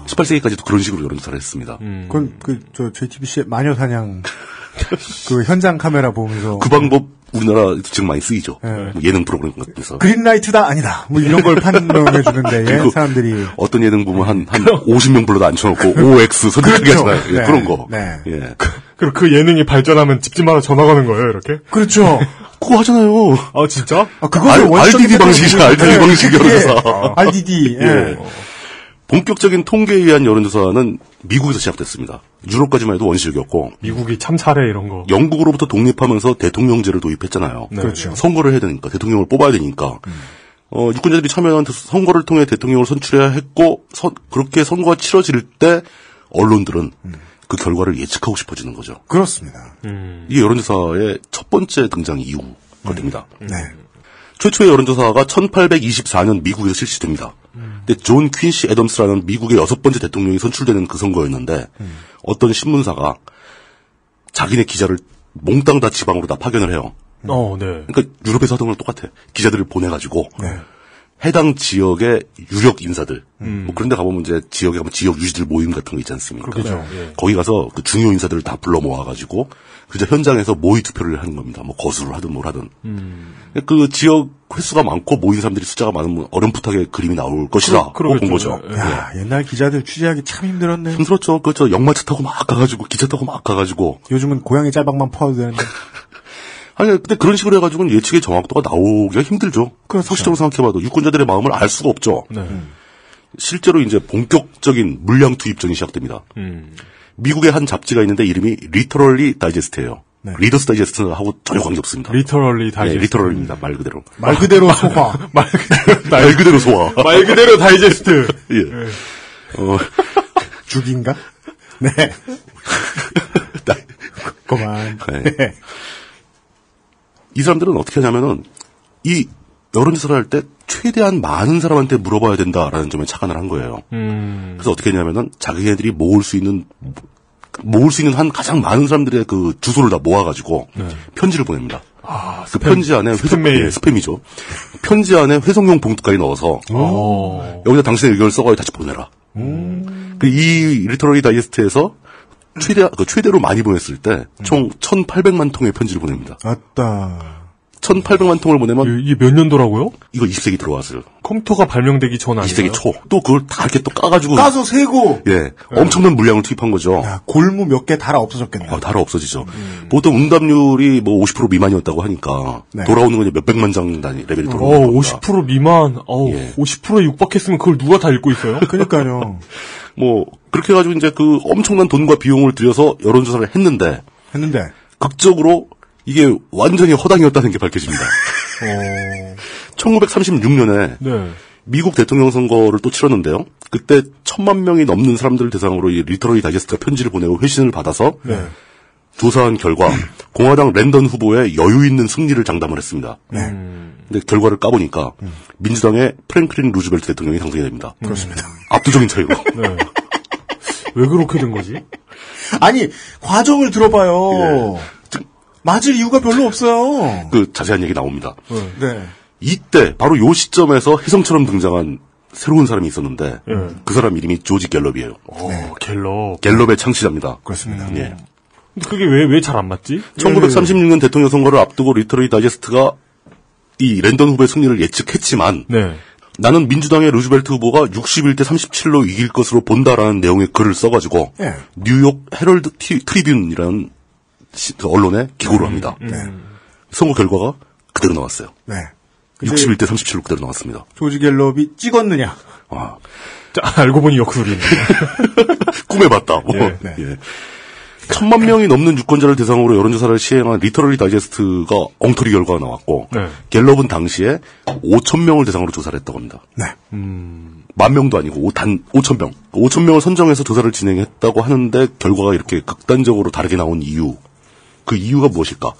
18세기까지도 그런 식으로 여론조사를 했습니다. 그건 JTBC의 마녀사냥 그 현장 카메라 보면서 그 방법 우리나라 지금 많이 쓰이죠. 뭐 예능 프로그램 같아서 그린라이트다 아니다 뭐 이런 걸 판명해 주는데 사람들이 어떤 예능 보면 한 50명 불러도 앉혀놓고 OX 선택하게 하잖아요. 그렇죠. 네. 그런 거. 네. 예. 그리고 그 예능이 발전하면 집집마다 전화 가는 거예요, 이렇게? 그렇죠. 그거 하잖아요. 아, 진짜? 그거는 RDD 방식이죠. RDD 방식 여론조사. RDD. 예. 본격적인 통계에 의한 여론조사는 미국에서 시작됐습니다. 유럽까지만 해도 원시적이었고. 미국이 참 잘해, 이런 거. 영국으로부터 독립하면서 대통령제를 도입했잖아요. 네. 그렇죠. 선거를 해야 되니까, 대통령을 뽑아야 되니까. 유권자들이 참여한 선거를 통해 대통령을 선출해야 했고, 그렇게 선거가 치러질 때, 언론들은 그 결과를 예측하고 싶어지는 거죠. 그렇습니다. 이게 여론조사의 첫 번째 등장 이유가 됩니다. 네. 최초의 여론조사가 1824년 미국에서 실시됩니다. 근데 존 퀸시 애덤스라는 미국의 6번째 대통령이 선출되는 그 선거였는데 어떤 신문사가 자기네 기자를 몽땅 다 지방으로 다 파견을 해요. 네. 그러니까 유럽에서 하던 거랑 똑같아. 기자들을 보내가지고 네. 해당 지역의 유력 인사들 뭐 그런 데 가보면 이제 지역에 가면 지역 유지들 모임 같은 거 있지 않습니까? 그렇죠. 거기 가서 그 중요 인사들을 다 불러 모아가지고 그저 현장에서 모의 투표를 하는 겁니다. 뭐 거수를 하든 뭘 하든. 그 지역 횟수가 많고 모인 사람들이 숫자가 많으면 어렴풋하게 그림이 나올 것이다. 본 거죠. 야, 옛날 기자들 취재하기 참 힘들었네. 힘들었죠. 그렇죠. 역마차 타고 막 가가지고 기차 타고 막 가가지고. 요즘은 고양이 짤방만 퍼도 되는데. 아니, 근데 그런 식으로 해가지고는 예측의 정확도가 나오기가 힘들죠. 그렇죠. 상식적으로 생각해봐도 유권자들의 마음을 알 수가 없죠. 네. 실제로 이제 본격적인 물량 투입전이 시작됩니다. 미국의 한 잡지가 있는데 이름이 리터럴리 다이제스트예요. 네. 리더스 다이제스트하고 전혀 관계없습니다. 리터럴리 다이제스트. 네, 리터럴입니다. 말 그대로. 말 그대로 소화. 말 그대로 소화. 말 그대로 다이제스트. 예. 죽인가? 네. 그만. 네. 이 사람들은 어떻게 하냐면은 이 여론조사를 할 때 최대한 많은 사람한테 물어봐야 된다라는 점에 착안을 한 거예요. 그래서 어떻게 했냐면은 자기네들이 모을 수 있는 한 가장 많은 사람들의 그 주소를 다 모아가지고 편지를 보냅니다. 그 편지 안에 스팸이죠. 편지 안에 회송용 봉투까지 넣어서 여기다 당신의 의견을 써가지고 다시 보내라. 이 리터러리 다이제스트에서 최대로 많이 보냈을 때 총 1,800만 통의 편지를 보냅니다. 아따. 1,800만 통을 보내면 이게 몇 년도라고요? 이거 20세기 들어왔어요. 컴퓨터가 발명되기 전 아니에요? 20세기 초. 또 그걸 다 이렇게 또 까가지고 까서 세고. 예, 엄청난 물량을 투입한 거죠. 야, 골무 몇 개 달아 없어졌겠네요. 달아 없어지죠. 보통 응답률이 뭐 50% 미만이었다고 하니까 돌아오는 건 몇백만 장 단위 레벨이 돌아오는 겁니다. 50% 미만. 50%에 육박했으면 그걸 누가 다 읽고 있어요? 그러니까요. 뭐 그렇게 해가지고 이제 그 엄청난 돈과 비용을 들여서 여론조사를 했는데 극적으로 이게 완전히 허당이었다는 게 밝혀집니다. 1936년에 미국 대통령 선거를 또 치렀는데요. 그때 1,000만 명이 넘는 사람들을 대상으로 이 리터러리 다이제스트가 편지를 보내고 회신을 받아서 조사한 결과 공화당 랜던 후보의 여유 있는 승리를 장담을 했습니다. 근데 결과를 까보니까 민주당의 프랭클린 루즈벨트 대통령이 당선이 됩니다. 그렇습니다. 압도적인 차이로. 왜 그렇게 된 거지? 아니, 과정을 들어봐요. 맞을 이유가 별로 없어요. 그 자세한 얘기 나옵니다. 네. 이때 바로 요 시점에서 혜성처럼 등장한 새로운 사람이 있었는데 그 사람 이름이 조지 갤럽이에요. 갤럽. 갤럽의 창시자입니다. 그렇습니다. 예. 근데 그게 왜 잘 안 맞지? 1936년 대통령 선거를 앞두고 리터러리 다이제스트가 이 랜던 후보의 승리를 예측했지만 나는 민주당의 루즈벨트 후보가 61대 37로 이길 것으로 본다라는 내용의 글을 써가지고 뉴욕 헤럴드 트리뷴이라는 언론에 기고를 합니다. 선거 결과가 그대로 나왔어요. 61대 37로 그대로 나왔습니다. 조지 갤럽이 찍었느냐? 알고 보니 역술이네. 꿈에 봤다. 예. 1,000만 명이 넘는 유권자를 대상으로 여론조사를 시행한 리터러리 다이제스트가 엉터리 결과가 나왔고 갤럽은 당시에 5,000명을 대상으로 조사를 했다고 합니다. 10,000명도 아니고 5,000명. 5,000명을 선정해서 조사를 진행했다고 하는데 결과가 이렇게 극단적으로 다르게 나온 이유. 그 이유가 무엇일까?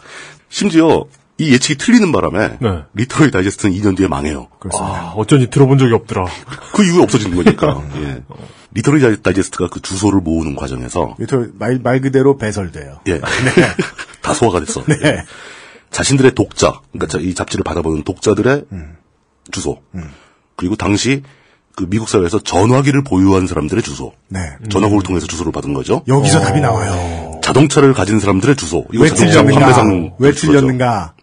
심지어 이 예측이 틀리는 바람에 리터러리 다이제스트는 2년 뒤에 망해요. 그렇습니다. 어쩐지 들어본 적이 없더라. 그 이후에 없어지는 거니까. 예. 리터러리 다이제스트가 그 주소를 모으는 과정에서 말 그대로 배설돼요. 예. 다 소화가 됐어. 자신들의 독자, 그러니까 이 잡지를 받아보는 독자들의 주소. 그리고 당시 그 미국 사회에서 전화기를 보유한 사람들의 주소. 전화기를 통해서 주소를 받은 거죠. 여기서 답이 나와요. 자동차를 가진 사람들의 주소. 이거 왜 틀렸는가? 왜 틀렸는가?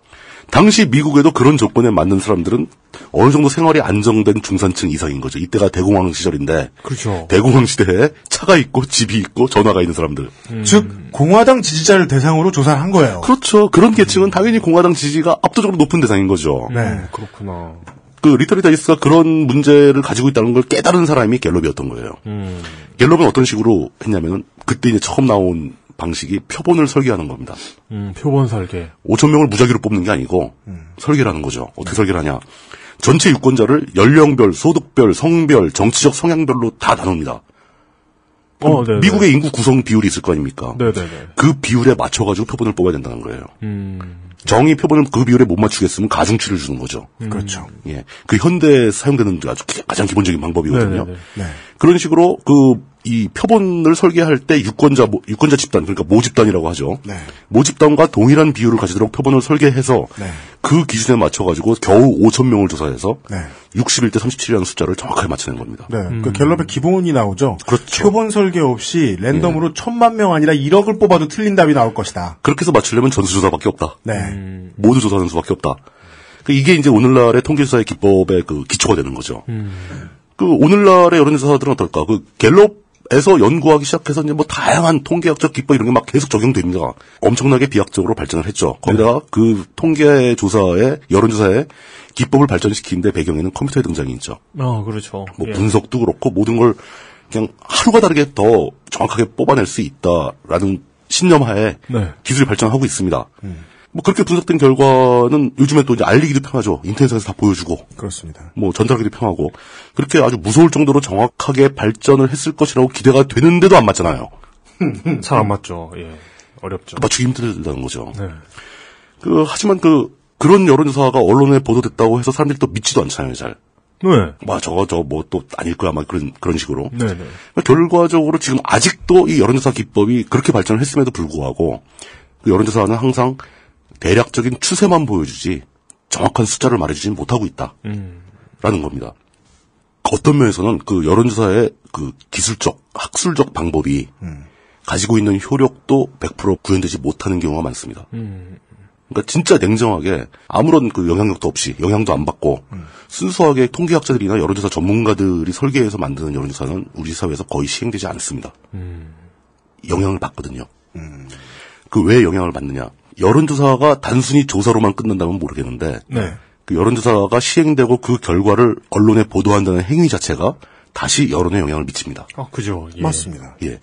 당시 미국에도 그런 조건에 맞는 사람들은 어느 정도 생활이 안정된 중산층 이상인 거죠. 이때가 대공황 시절인데. 그렇죠. 대공황 시대에 차가 있고 집이 있고 전화가 있는 사람들. 즉 공화당 지지자를 대상으로 조사를 한 거예요. 그렇죠. 그런 계층은 당연히 공화당 지지가 압도적으로 높은 대상인 거죠. 그렇구나. 그 리터러리 다이제스트가 그런 문제를 가지고 있다는 걸 깨달은 사람이 갤럽이었던 거예요. 갤럽은 어떤 식으로 했냐면은 그때 이제 처음 나온 방식이 표본을 설계하는 겁니다. 표본 설계. 5,000명을 무작위로 뽑는 게 아니고 설계라는 거죠. 어떻게 설계를 하냐. 전체 유권자를 연령별, 소득별, 성별, 정치적 성향별로 다 나눕니다. 미국의 인구 구성 비율이 있을 거 아닙니까? 그 비율에 맞춰가지고 표본을 뽑아야 된다는 거예요. 정의 표본을 그 비율에 못 맞추겠으면 가중치를 주는 거죠. 그렇죠. 예. 그 현대에 사용되는 아주 가장 기본적인 방법이거든요. 그런 식으로 이 표본을 설계할 때 유권자 집단, 그러니까 모집단이라고 하죠. 모집단과 동일한 비율을 가지도록 표본을 설계해서 그 기준에 맞춰가지고 겨우 5,000명을 조사해서 61대 37이라는 숫자를 정확하게 맞춰낸 겁니다. 그 갤럽의 기본이 나오죠. 그렇죠. 표본 설계 없이 랜덤으로 1,000만 명 아니라 1억을 뽑아도 틀린 답이 나올 것이다. 그렇게 해서 맞추려면 전수조사밖에 없다. 모두 조사하는 수밖에 없다. 이게 이제 오늘날의 통계조사의 기법의 그 기초가 되는 거죠. 그 오늘날의 여론조사들은 어떨까? 그 갤럽에서 연구하기 시작해서 이제 뭐 다양한 통계학적 기법 이런 게 막 계속 적용됩니다. 엄청나게 비약적으로 발전을 했죠. 거기다가 그 통계조사의 여론조사의 기법을 발전시키는데 배경에는 컴퓨터의 등장이 있죠. 그렇죠. 뭐 분석도 그렇고 모든 걸 그냥 하루가 다르게 더 정확하게 뽑아낼 수 있다라는 신념하에 기술이 발전하고 있습니다. 뭐 그렇게 분석된 결과는 요즘에 또 이제 알리기도 편하죠. 인터넷에서 다 보여주고. 그렇습니다. 뭐 전달하기도 편하고. 그렇게 아주 무서울 정도로 정확하게 발전을 했을 것이라고 기대가 되는데도 안 맞잖아요. 잘 안 맞죠. 예. 어렵죠. 맞추기 힘들다는 거죠. 네. 하지만 그런 여론조사가 언론에 보도됐다고 해서 사람들이 또 믿지도 않잖아요, 잘. 네. 저거 뭐 또 아닐 거야, 막 그런 식으로. 네네. 결과적으로 지금 아직도 이 여론조사 기법이 그렇게 발전을 했음에도 불구하고 그 여론조사는 항상 대략적인 추세만 보여주지 정확한 숫자를 말해주지는 못하고 있다. 라는 겁니다. 어떤 면에서는 그 여론조사의 그 기술적, 학술적 방법이 가지고 있는 효력도 100% 구현되지 못하는 경우가 많습니다. 그러니까 진짜 냉정하게 아무런 그 영향력도 없이 영향도 안 받고 순수하게 통계학자들이나 여론조사 전문가들이 설계해서 만드는 여론조사는 우리 사회에서 거의 시행되지 않습니다. 영향을 받거든요. 그 왜 영향을 받느냐? 여론조사가 단순히 조사로만 끝난다면 모르겠는데 네. 그 여론조사가 시행되고 그 결과를 언론에 보도한다는 행위 자체가 다시 여론에 영향을 미칩니다. 그죠. 예. 맞습니다. 예.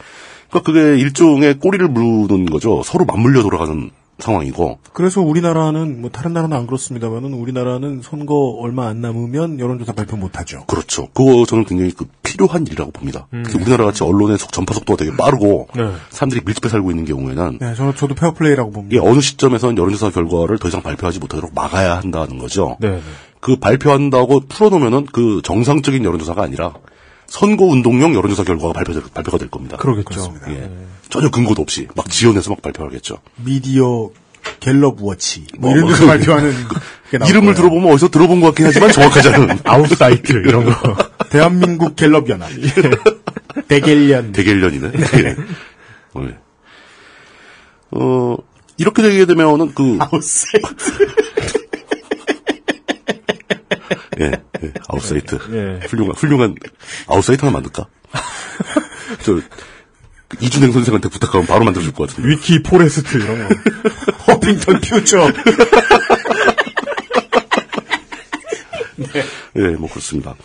그러니까 그게 일종의 꼬리를 무는 거죠. 서로 맞물려 돌아가는 상황이고. 그래서 우리나라는 뭐 다른 나라는 안 그렇습니다만은 우리나라는 선거 얼마 안 남으면 여론조사 발표 못하죠. 그렇죠. 그거 저는 굉장히 필요한 일이라고 봅니다. 우리나라 같이 언론의 전파 속도가 되게 빠르고 네. 사람들이 밀집해 살고 있는 경우에는 네, 저도 페어플레이라고 봅니다. 예, 어느 시점에서는 여론조사 결과를 더 이상 발표하지 못하도록 막아야 한다는 거죠. 네. 그 발표한다고 풀어놓으면은 그 정상적인 여론조사가 아니라 선거운동용 여론조사 결과가 발표가 될 겁니다. 그러겠죠. 예. 전혀 근거도 없이 막 지어내서 막 발표하겠죠. 미디어 갤럽 워치 뭐 이런 데서 발표하는 이름을 들어보면 어디서 들어본 것 같긴 하지만 정확하지 않은 아웃사이트 이런 거. 대한민국 갤럽 연합. 대갤련이네. 예. 이렇게 되게 되면은 아웃사이트. 예, 아웃사이트. 예. 훌륭한 아웃사이트 하나 만들까? 이준행 선생한테 부탁하면 바로 만들어줄 것 같은데. 위키 포레스트 이런 거. 허핑턴 퓨처. 네. 예, 뭐 그렇습니다.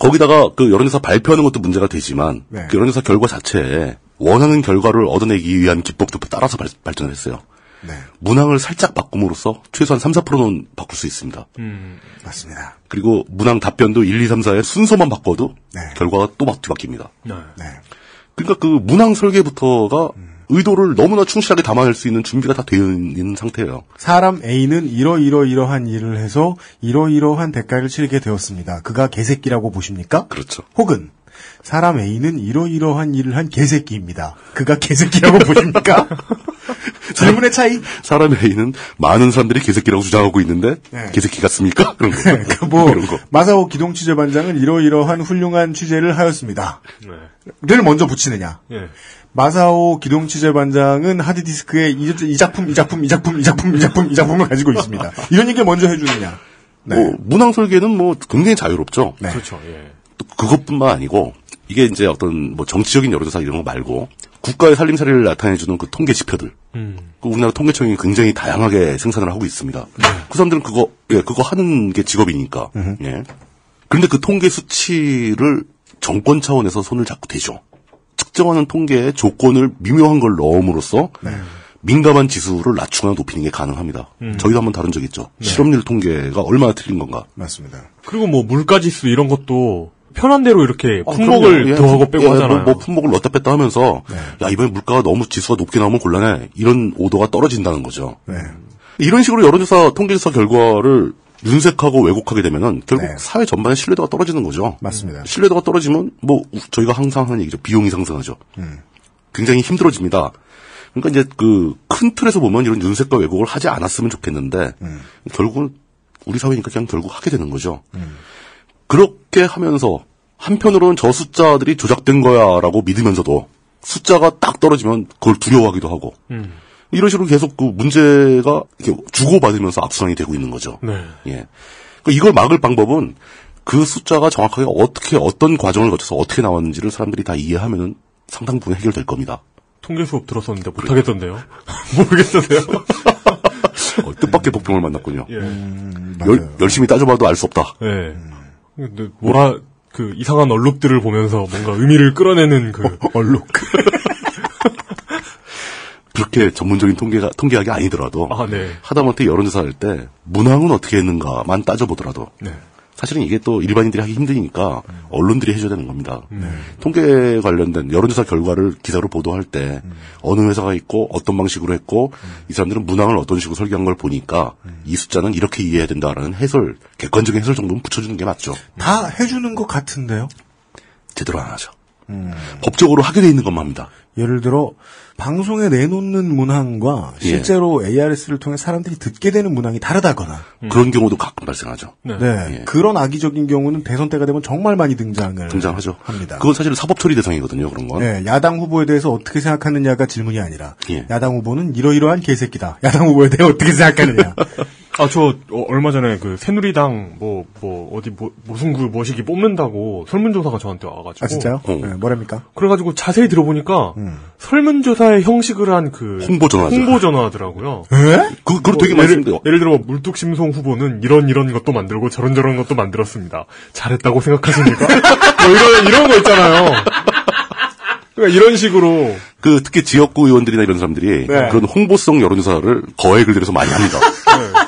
거기다가 그 여론조사 발표하는 것도 문제가 되지만 네. 그 여론조사 결과 자체에 원하는 결과를 얻어내기 위한 기법도 따라서 발전을 했어요. 네. 문항을 살짝 바꿈으로써 최소한 3, 4%는 바꿀 수 있습니다. 맞습니다. 그리고 문항 답변도 1, 2, 3, 4의 순서만 바꿔도 네. 결과가 또 뒤바뀝니다. 네. 그러니까 그 문항 설계부터가 의도를 너무나 충실하게 담아낼 수 있는 준비가 다 되어 있는 상태예요. 사람 A는 이러이러한 일을 해서 이러이러한 대가를 치르게 되었습니다. 그가 개새끼라고 보십니까? 그렇죠. 혹은 사람 A는 이러이러한 일을 한 개새끼입니다. 그가 개새끼라고 보십니까? 질문의 차이? 사람 A는 많은 사람들이 개새끼라고 주장하고 있는데 네. 개새끼 같습니까? 그런 거. 이런 거. 마사오 기동취재반장은 이러이러한 훌륭한 취재를 하였습니다. 를 먼저 붙이느냐. 예. 마사오 기동취재반장은 하드디스크에 이 작품을 가지고 있습니다. 이런 얘기를 먼저 해주느냐. 네. 문항 설계는 뭐 굉장히 자유롭죠. 네. 그렇죠. 예. 또 그것뿐만 아니고 이게 이제 어떤 뭐 정치적인 여론조사 이런 거 말고 국가의 살림살이를 나타내주는 그 통계 지표들. 그 우리나라 통계청이 굉장히 다양하게 생산을 하고 있습니다. 그 사람들은 그거 하는 게 직업이니까. 예. 그런데 그 통계 수치를 정권 차원에서 손을 잡고 대죠. 측정하는 통계의 조건을 미묘한 걸 넣음으로써 민감한 지수를 낮추거나 높이는 게 가능합니다. 저희도 한번 다룬 적 있죠. 실업률 통계가 얼마나 틀린 건가. 맞습니다. 그리고 뭐 물가지수 이런 것도 편한 대로 이렇게 품목을 더하고 빼고 하잖아요. 뭐 품목을 넣었다 뺐다 하면서 야 이번에 물가가 너무 지수가 높게 나오면 곤란해. 이런 오도가 떨어진다는 거죠. 이런 식으로 여론조사 통계조사 결과를 윤색하고 왜곡하게 되면은 결국 사회 전반의 신뢰도가 떨어지는 거죠. 맞습니다. 신뢰도가 떨어지면 뭐 저희가 항상 하는 얘기죠. 비용이 상승하죠. 굉장히 힘들어집니다. 그러니까 이제 그 큰 틀에서 보면 이런 윤색과 왜곡을 하지 않았으면 좋겠는데 결국은 우리 사회니까 그냥 결국 하게 되는 거죠. 그렇게 하면서 한편으로는 저 숫자들이 조작된 거야라고 믿으면서도 숫자가 딱 떨어지면 그걸 두려워하기도 하고 이런 식으로 계속 그 문제가 이렇게 주고받으면서 악순환이 되고 있는 거죠. 네. 예. 그러니까 이걸 막을 방법은 그 숫자가 정확하게 어떤 과정을 거쳐서 어떻게 나왔는지를 사람들이 다 이해하면은 상당 부분 해결될 겁니다. 통계 수업 들었었는데 못하겠던데요? 모르겠던데요? 뜻밖의 복병을 만났군요. 예. 열심히 따져봐도 알 수 없다. 예. 근데 그 이상한 얼룩들을 보면서 뭔가 의미를 끌어내는 그 얼룩. 그렇게 전문적인 통계학이 아니더라도 네. 하다못해 여론조사할 때 문항은 어떻게 했는가만 따져보더라도 사실은 이게 또 일반인들이 하기 힘드니까 언론들이 해줘야 되는 겁니다. 통계 관련된 여론조사 결과를 기사로 보도할 때 어느 회사가 있고 어떤 방식으로 했고 이 사람들은 문항을 어떤 식으로 설계한 걸 보니까 이 숫자는 이렇게 이해해야 된다라는 해설, 객관적인 해설 정도는 붙여주는 게 맞죠. 다 해주는 것 같은데요? 제대로 안 하죠. 법적으로 하게 돼 있는 것만 합니다. 예를 들어 방송에 내놓는 문항과 실제로 ARS를 통해 사람들이 듣게 되는 문항이 다르다거나 그런 경우도 가끔 발생하죠. 네. 그런 악의적인 경우는 대선 때가 되면 정말 많이 등장하죠. 합니다. 그건 사실은 사법 처리 대상이거든요. 그런 건. 네, 야당 후보에 대해서 어떻게 생각하느냐가 질문이 아니라 야당 후보는 이러이러한 개새끼다. 야당 후보에 대해 어떻게 생각하느냐. 얼마 전에 새누리당 무슨 모시기 뽑는다고 설문조사가 저한테 와가지고. 아, 진짜요? 네, 뭐랍니까? 그래가지고 자세히 들어보니까 설문조사의 형식을 한 홍보전화더라고요. 에? 그거 되게 많습니다. 예를 들어 물뚝심송 후보는 이런 것도 만들고 저런 것도 만들었습니다. 잘했다고 생각하십니까? 이런 거 있잖아요. 그러니까 이런 식으로 특히 지역구 의원들이나 이런 사람들이 그런 홍보성 여론조사를 거액을 들여서 많이 합니다.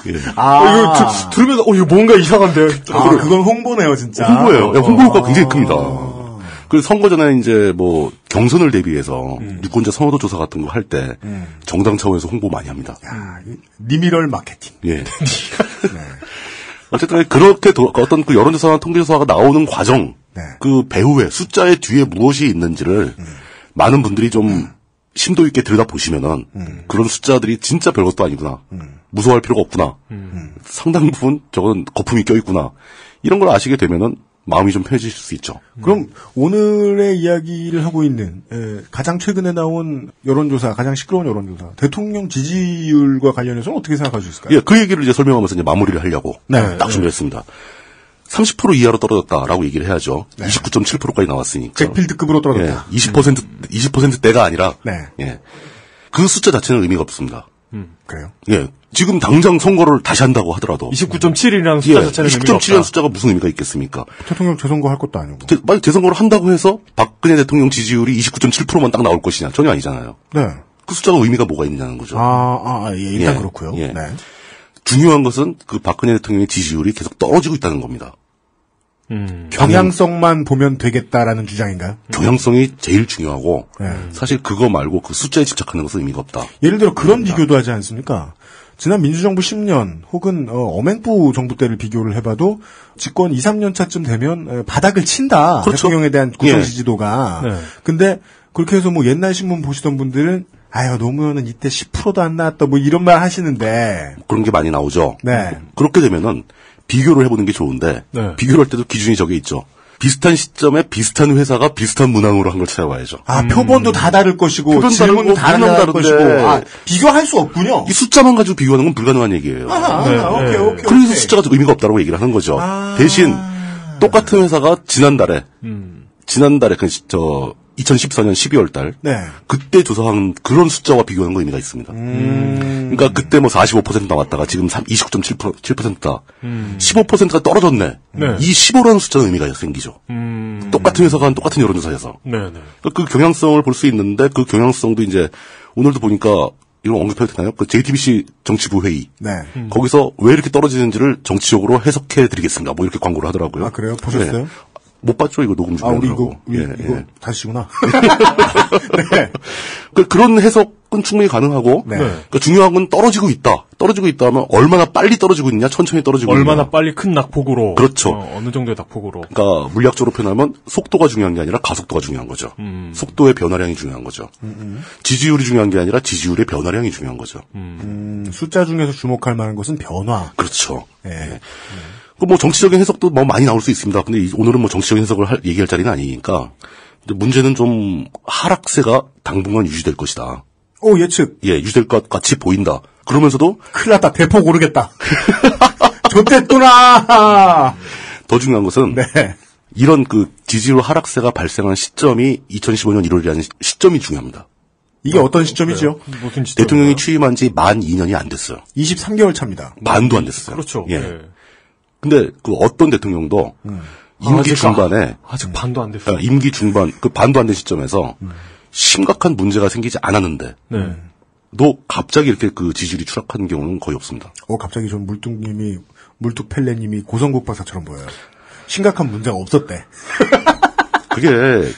이거 들으면 이거 뭔가 이상한데. 그건 홍보네요, 진짜. 홍보예요. 홍보 효과가 굉장히 큽니다. 그리고 선거 전에 이제 경선을 대비해서 유권자 선호도 조사 같은 거 할 때 정당 차원에서 홍보 많이 합니다. 리미럴 마케팅. 예. 어쨌든 그렇게 어떤 여론조사나 통계조사가 나오는 과정, 그 배후에 숫자의 뒤에 무엇이 있는지를 많은 분들이 좀 심도 있게 들여다보시면은 그런 숫자들이 진짜 별것도 아니구나. 무서워할 필요가 없구나. 상당 부분 저건 거품이 껴있구나. 이런 걸 아시게 되면은 마음이 좀 편해질 수 있죠. 그럼 오늘의 이야기를 하고 있는 가장 최근에 나온 여론조사, 가장 시끄러운 여론조사, 대통령 지지율과 관련해서는 어떻게 생각할 수 있을까요? 예, 그 얘기를 이제 설명하면서 이제 마무리를 하려고 딱 준비했습니다. 30% 이하로 떨어졌다라고 얘기를 해야죠. 29.7%까지 나왔으니까. 잭필드급으로 떨어졌다. 예, 20%대가 아니라 예, 그 숫자 자체는 의미가 없습니다. 그래요? 예. 지금 당장 선거를 다시 한다고 하더라도 29.7이라는 숫자 자체는 의미가 없다. 29.7이라는 숫자가 무슨 의미가 있겠습니까? 대통령 재선거 할 것도 아니고. 만약 재선거를 한다고 해서 박근혜 대통령 지지율이 29.7%만 딱 나올 것이냐? 전혀 아니잖아요. 네. 그 숫자가 의미가 뭐가 있냐는 거죠. 일단 그렇고요. 예. 네. 중요한 것은 그 박근혜 대통령의 지지율이 계속 떨어지고 있다는 겁니다. 경향성만 보면 되겠다라는 주장인가요? 경향성이 제일 중요하고 사실 그거 말고 그 숫자에 집착하는 것은 의미가 없다. 예를 들어 그런 비교도 하지 않습니까? 지난 민주정부 10년 혹은 어맹부 정부 때를 비교를 해봐도 집권 2, 3년 차쯤 되면 바닥을 친다. 그렇죠. 대통령에 대한 국정 지지도가. 근데 그렇게 해서 옛날 신문 보시던 분들은 노무현은 이때 10%도 안 나왔다 이런 말 하시는데 그런 게 많이 나오죠. 네. 그렇게 되면은 비교를 해보는 게 좋은데 비교를 할 때도 기준이 저게 있죠. 비슷한 시점에 비슷한 회사가 비슷한 문항으로 한 걸 찾아와야죠. 표본도 다 다를 것이고 질문도 다를 것이고 비교할 수 없군요. 이 숫자만 가지고 비교하는 건 불가능한 얘기예요. 오케이. 그래서 숫자가 의미가 없다고 얘기를 하는 거죠. 대신 똑같은 회사가 지난달에 2014년 12월 달. 그때 조사한 그런 숫자와 비교하는 거 의미가 있습니다. 그러니까 그때 45% 나왔다가 지금 29.7%다. 15%가 떨어졌네. 이 15라는 숫자는 의미가 생기죠. 똑같은 회사가 한 똑같은 여론조사에서. 그러니까 그 경향성을 볼 수 있는데 그 경향성도 이제 오늘도 보니까 이거 언급해도 되나요? 그 JTBC 정치부 회의. 거기서 왜 이렇게 떨어지는지를 정치적으로 해석해 드리겠습니다. 이렇게 광고를 하더라고요. 아, 그래요? 보셨어요? 못 봤죠, 이거 녹음 중에. 우리 이거 다시구나. 그런 해석은 충분히 가능하고, 그러니까 중요한 건 떨어지고 있다. 떨어지고 있다 하면 얼마나 빨리 떨어지고 있냐, 천천히 떨어지고 있냐. 얼마나 빨리 큰 낙폭으로. 그렇죠. 어느 정도의 낙폭으로. 그러니까 물리학적으로 표현하면 속도가 중요한 게 아니라 가속도가 중요한 거죠. 속도의 변화량이 중요한 거죠. 지지율이 중요한 게 아니라 지지율의 변화량이 중요한 거죠. 숫자 중에서 주목할 만한 것은 변화. 그렇죠. 정치적인 해석도 많이 나올 수 있습니다. 근데 오늘은 정치적인 해석을 얘기할 자리는 아니니까. 근데 문제는 좀 하락세가 당분간 유지될 것이다. 예측. 예, 유지될 것 같이 보인다. 그러면서도 큰일 났다. 대폭 오르겠다. 좋댔구나. 더 중요한 것은 이런 지지율 하락세가 발생한 시점이 2015년 1월이라는 시점이 중요합니다. 이게 어떤 시점이죠? 무슨 시점이요? 대통령이 취임한 지 만 2년이 안 됐어요. 23개월 차입니다. 반도 안 됐어요. 그렇죠. 근데 어떤 대통령도 임기 중반에 아직 반도 안 됐어요. 임기 중반 반도 안 된 시점에서 심각한 문제가 생기지 않았는데 갑자기 이렇게 지지율이 추락하는 경우는 거의 없습니다. 갑자기 전 물뚱님이 물뚝펠레님이 고성국 박사처럼 보여요. 심각한 문제가 없었대. 그게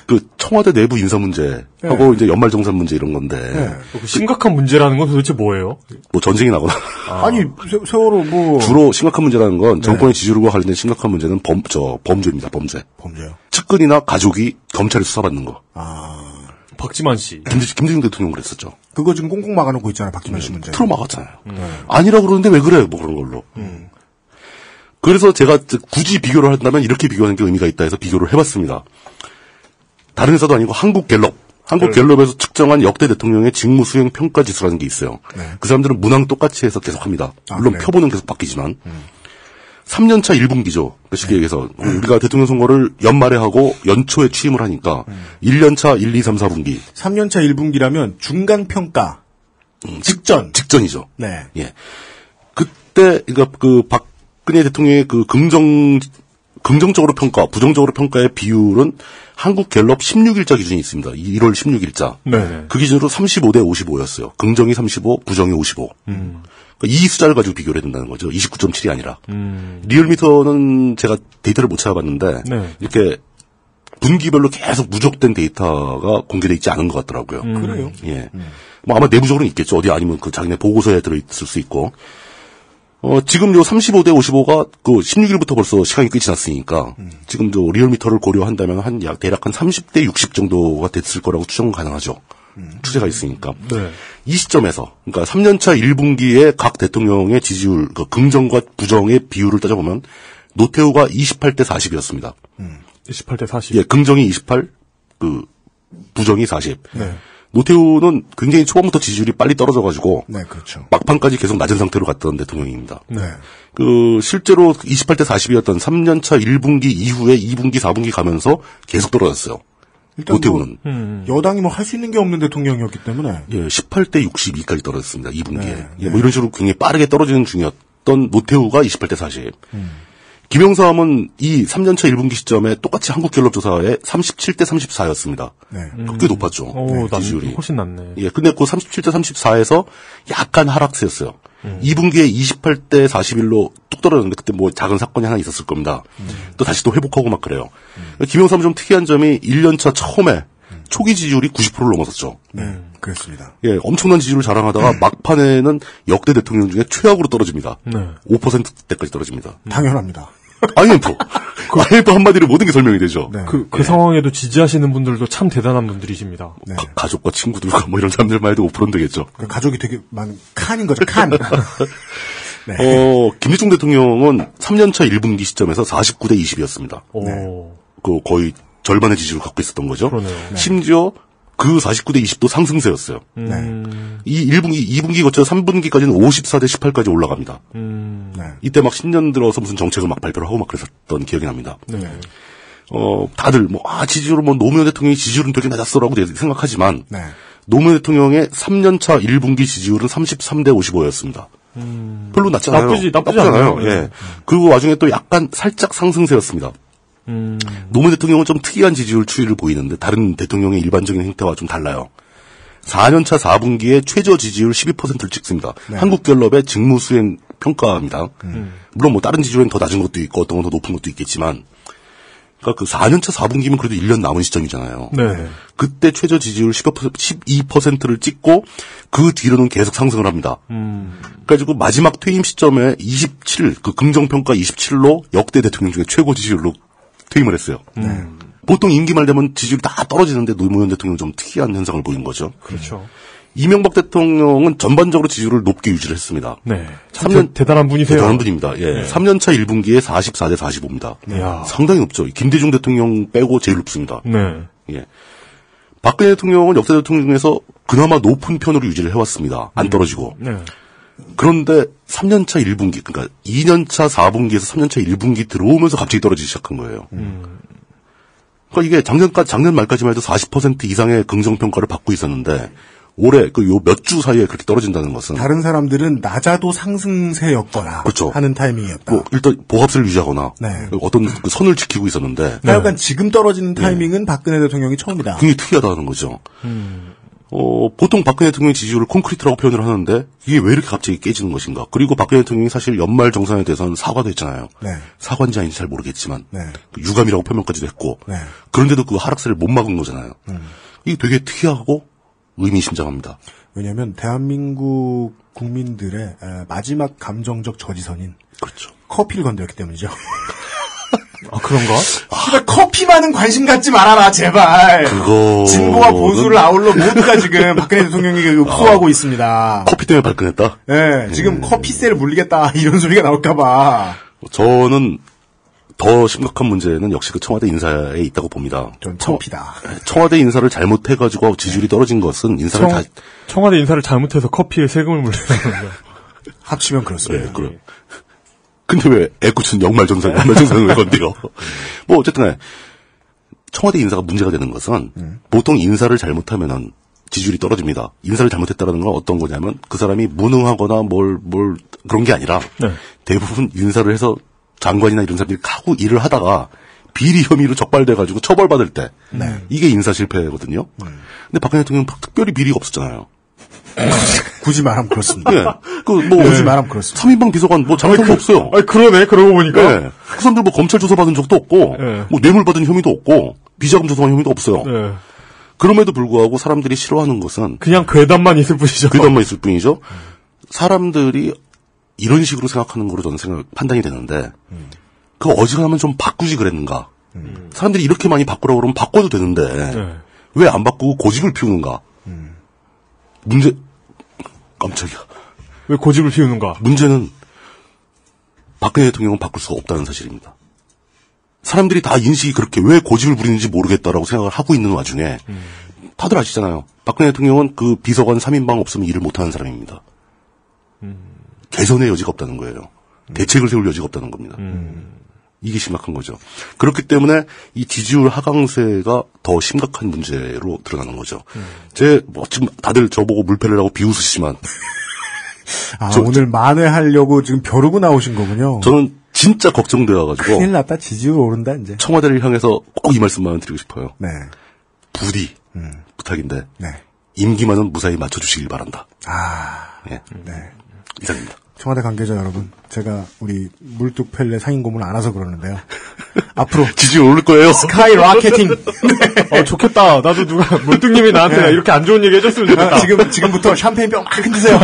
그 청와대 내부 인사 문제하고 이제 연말정산 문제 이런 건데 심각한 문제라는 건 도대체 뭐예요? 뭐 전쟁이 나거나 아니 세월호 뭐 주로 심각한 문제라는 건 정권의 지지율과 관련된 심각한 문제는 범죄입니다. 범죄요. 측근이나 가족이 검찰에 수사받는 거. 박지만 씨. 김대중 대통령 그랬었죠. 그거 지금 꽁꽁 막아놓고 있잖아요. 박지만 씨 문제. 틀어 막았잖아요. 아니라고 그러는데 왜 그래? 뭐 그런 걸로. 그래서 제가 굳이 비교를 한다면 이렇게 비교하는 게 의미가 있다 해서 비교를 해봤습니다. 다른 회사도 아니고 한국갤럽에서 측정한 역대 대통령의 직무 수행 평가 지수라는 게 있어요. 그 사람들은 문항 똑같이 해서 계속 합니다. 물론 표본은 계속 바뀌지만 3년차 1분기죠. 그 쉽게 얘기해서 우리가 대통령 선거를 연말에 하고 연초에 취임을 하니까 1년차 1, 2, 3, 4분기 3년차 1분기라면 중간 평가 직전이죠. 네. 예. 그때 그러니까 그 박근혜 대통령의 그 긍정적으로 평가, 부정적으로 평가의 비율은 한국갤럽 16일자 기준이 있습니다. 1월 16일자. 네. 그 기준으로 35대 55였어요. 긍정이 35, 부정이 55. 그러니까 이 숫자를 가지고 비교를 해야 된다는 거죠. 29.7이 아니라. 리얼미터는 제가 데이터를 못 찾아봤는데 이렇게 분기별로 계속 누적된 데이터가 공개돼 있지 않은 것 같더라고요. 그래요? 예. 뭐 아마 내부적으로는 있겠죠. 어디 아니면 그 자기네 보고서에 들어있을 수 있고. 지금 요 35대 55가 그 16일부터 벌써 시간이 꽤 지났으니까 지금 저 리얼미터를 고려한다면 대략 한 30대 60 정도가 됐을 거라고 추정 가능하죠. 추세가 있으니까. 네. 이 시점에서 그러니까 3년차 1분기에 각 대통령의 지지율, 그 긍정과 부정의 비율을 따져보면 노태우가 28대 40이었습니다. 28대 40. 예, 긍정이 28, 그 부정이 40. 네. 노태우는 굉장히 초반부터 지지율이 빨리 떨어져가지고 네, 그렇죠. 막판까지 계속 낮은 상태로 갔던 대통령입니다. 네. 그 실제로 28대 40이었던 3년차 1분기 이후에 2분기, 4분기 가면서 계속 떨어졌어요. 노태우는 여당이 뭐 할 수 있는 게 없는 대통령이었기 때문에 예, 18대 62까지 떨어졌습니다. 2분기에. 예, 뭐 이런 식으로 굉장히 빠르게 떨어지는 중이었던 노태우가 28대 40. 김영삼은 이 3년차 1분기 시점에 똑같이 한국갤럽 조사에 37대 34였습니다. 꽤 높았죠. 지지율이. 훨씬 낮네. 예, 근데 그 37대 34에서 약간 하락세였어요. 2분기에 28대 41로 뚝 떨어졌는데 그때 뭐 작은 사건이 하나 있었을 겁니다. 또 다시 또 회복하고 막 그래요. 김영삼은 좀 특이한 점이 1년차 처음에 초기 지지율이 90%를 넘었었죠. 그렇습니다. 예, 엄청난 지지율을 자랑하다가 막판에는 역대 대통령 중에 최악으로 떨어집니다. 5%대까지 떨어집니다. 당연합니다. IMF. IMF 한마디로 모든 게 설명이 되죠. 그 상황에도 지지하시는 분들도 참 대단한 분들이십니다. 가족과 친구들과 뭐 이런 사람들만 해도 5%는 되겠죠. 가족이 되게 많은 칸인 거죠, 칸. 네. 김대중 대통령은 3년차 1분기 시점에서 49대 20이었습니다. 그 거의 절반의 지지를 갖고 있었던 거죠. 심지어 그 49대 20도 상승세였어요. 이 1분기, 2분기 거쳐 3분기까지는 54대 18까지 올라갑니다. 이때 막 신년 들어서 무슨 정책을 막 발표를 하고 막 그랬었던 기억이 납니다. 다들 지지율은 노무현 대통령의 지지율은 되게 낮았어라고 생각하지만 노무현 대통령의 3년차 1분기 지지율은 33대 55였습니다. 별로 낮지 않아요. 나쁘지 않아요. 예. 그 와중에 또 약간 살짝 상승세였습니다. 노무현 대통령은 좀 특이한 지지율 추이를 보이는데 다른 대통령의 일반적인 행태와 좀 달라요. 4년차 4분기에 최저 지지율 12%를 찍습니다. 한국갤럽의 직무수행 평가입니다. 물론 뭐 다른 지지율은 더 낮은 것도 있고 어떤 건 더 높은 것도 있겠지만 그러니까 그 4년차 4분기면 그래도 1년 남은 시점이잖아요. 그때 최저 지지율 12%를 찍고 그 뒤로는 계속 상승을 합니다. 그래가지고 마지막 퇴임 시점에 27, 그 긍정평가 27로 역대 대통령 중에 최고 지지율로 퇴임을 했어요. 보통 임기 말 되면 지지율이 다 떨어지는데 노무현 대통령은 좀 특이한 현상을 보인 거죠. 그렇죠. 이명박 대통령은 전반적으로 지지율을 높게 유지를 했습니다. 참 3년, 대단한 분이세요. 대단한 분입니다. 예. 3년차 1분기에 44대 45입니다. 상당히 높죠. 김대중 대통령 빼고 제일 높습니다. 예. 박근혜 대통령은 역대 대통령 중에서 그나마 높은 편으로 유지를 해왔습니다. 안 떨어지고. 그런데 3년차 1분기, 그러니까 2년차 4분기에서 3년차 1분기 들어오면서 갑자기 떨어지기 시작한 거예요. 그러니까 이게 작년 말까지만 해도 40% 이상의 긍정평가를 받고 있었는데, 올해 요 몇 주 사이에 그렇게 떨어진다는 것은. 다른 사람들은 낮아도 상승세였거나. 그렇죠. 하는 타이밍이었다. 뭐 일단 보합세를 유지하거나. 어떤 그 선을 지키고 있었는데. 하여간 지금 떨어지는 타이밍은 박근혜 대통령이 처음이다. 굉장히 특이하다는 거죠. 보통 박근혜 대통령 지지율을 콘크리트라고 표현을 하는데 이게 왜 이렇게 갑자기 깨지는 것인가. 그리고 박근혜 대통령이 사실 연말 정산에 대해서는 사과도 했잖아요. 네. 사과인지 아닌지 잘 모르겠지만 네. 유감이라고 표명까지도 했고 네. 그런데도 그 하락세를 못 막은 거잖아요. 이게 되게 특이하고 의미심장합니다. 왜냐하면 대한민국 국민들의 마지막 감정적 저지선인 그렇죠. 커피를 건드렸기 때문이죠. 아, 그런가? 씨발, 커피만은 관심 갖지 말아라, 제발. 진보와 보수를 아울러 모두가 지금 박근혜 대통령에게 흡수하고 있습니다. 커피 때문에 발끈했다? 네, 지금 커피세를 물리겠다, 이런 소리가 나올까봐. 저는 더 심각한 문제는 역시 그 청와대 인사에 있다고 봅니다. 전 커피다. 청와대 인사를 잘못해가지고 지지율이 떨어진 것은 청와대 인사를 잘못해서 커피에 세금을 물리는 거예요. 합치면 그렇습니다. 네, 그럼. 근데 왜 애꿎은 연말정산을 왜 건드려? 뭐 어쨌든 청와대 인사가 문제가 되는 것은 보통 인사를 잘못하면은 지지율이 떨어집니다. 인사를 잘못했다라는 건 어떤 거냐면 그 사람이 무능하거나 뭘 그런 게 아니라 네. 대부분 인사를 해서 장관이나 이런 사람들이 하고 일을 하다가 비리 혐의로 적발돼가지고 처벌받을 때 이게 인사 실패거든요. 근데 박근혜 대통령은 특별히 비리가 없었잖아요. 굳이 말하면 그렇습니다. 네. 굳이 말하면 그렇습니다. 3인방 비서관 잘못한 거 없어요. 그러네. 그러고 보니까. 네. 그 사람들 검찰 조사 받은 적도 없고, 뇌물 받은 혐의도 없고, 비자금 조사한 혐의도 없어요. 네. 그럼에도 불구하고 사람들이 싫어하는 것은 그냥 괴담만 있을 뿐이죠. 괴담만 있을 뿐이죠. 사람들이 이런 식으로 생각하는 거로 저는 판단이 되는데, 그 어지간하면 좀 바꾸지 그랬는가. 사람들이 이렇게 많이 바꾸라고 그러면 바꿔도 되는데, 왜 안 바꾸고 고집을 피우는가. 깜짝이야. 왜 고집을 피우는가? 문제는 박근혜 대통령은 바꿀 수가 없다는 사실입니다. 사람들이 다 인식이 그렇게 왜 고집을 부리는지 모르겠다라고 생각을 하고 있는 와중에 다들 아시잖아요. 박근혜 대통령은 그 비서관 3인방 없으면 일을 못하는 사람입니다. 개선의 여지가 없다는 거예요. 대책을 세울 여지가 없다는 겁니다. 이게 심각한 거죠. 그렇기 때문에 이 지지율 하강세가 더 심각한 문제로 드러나는 거죠. 지금 다들 저보고 물패를 비웃으시지만. 오늘 만회하려고 지금 벼르고 나오신 거군요. 저는 진짜 걱정되어가지고. 큰일 났다. 지지율 오른다, 이제. 청와대를 향해서 꼭 이 말씀만 드리고 싶어요. 네. 부디, 부탁인데. 네. 임기만은 무사히 맞춰주시길 바란다. 네. 이상입니다. 청와대 관계자 여러분, 제가 우리 물뚝펠레 상인 고문 안 와서 그러는데요. 앞으로 지지율 오를 거예요. 스카이 라케팅. 네. 좋겠다. 나도 누가 물뚝님이 나한테 이렇게 안 좋은 얘기 해줬으면 좋겠다. 지금부터 샴페인병 막 흔드세요.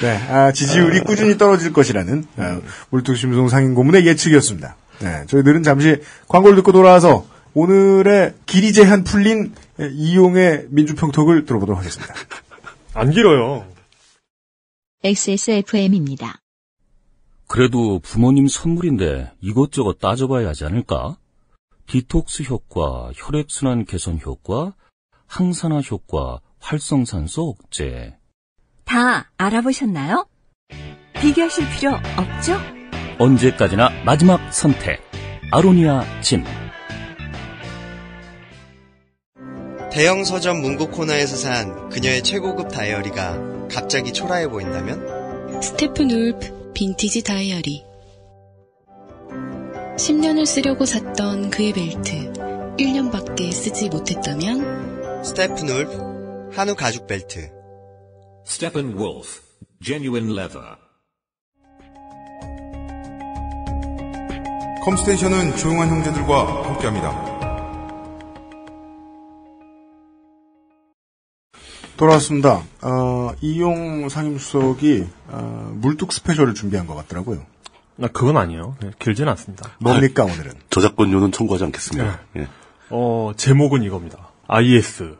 네, 지지율이 꾸준히 떨어질 것이라는 물뚝심송 상인 고문의 예측이었습니다. 네, 저희들은 잠시 광고를 듣고 돌아와서 오늘의 길이 제한 풀린 이용의 민주평톡을 들어보도록 하겠습니다. 안 길어요. XSFM입니다. 그래도 부모님 선물인데 이것저것 따져봐야 하지 않을까? 디톡스 효과, 혈액순환 개선 효과, 항산화 효과, 활성산소 억제. 다 알아보셨나요? 비교하실 필요 없죠? 언제까지나 마지막 선택. 아로니아 진. 대형 서점 문고 코너에서 산 그녀의 최고급 다이어리가 갑자기 초라해 보인다면? 스테픈 울프 빈티지 다이어리. 10년을 쓰려고 샀던 그의 벨트 1년밖에 쓰지 못했다면? 스테픈 울프 한우 가죽 벨트. Steppenwolf Genuine Leather. 컴스테이션은 조용한 형제들과 함께합니다. 돌아왔습니다. 이용 상임수석이 물뚝 스페셜을 준비한 것 같더라고요. 그건 아니에요. 길지는 않습니다. 뭡니까 오늘은? 저작권료는 청구하지 않겠습니다. 네. 예. 제목은 이겁니다. IS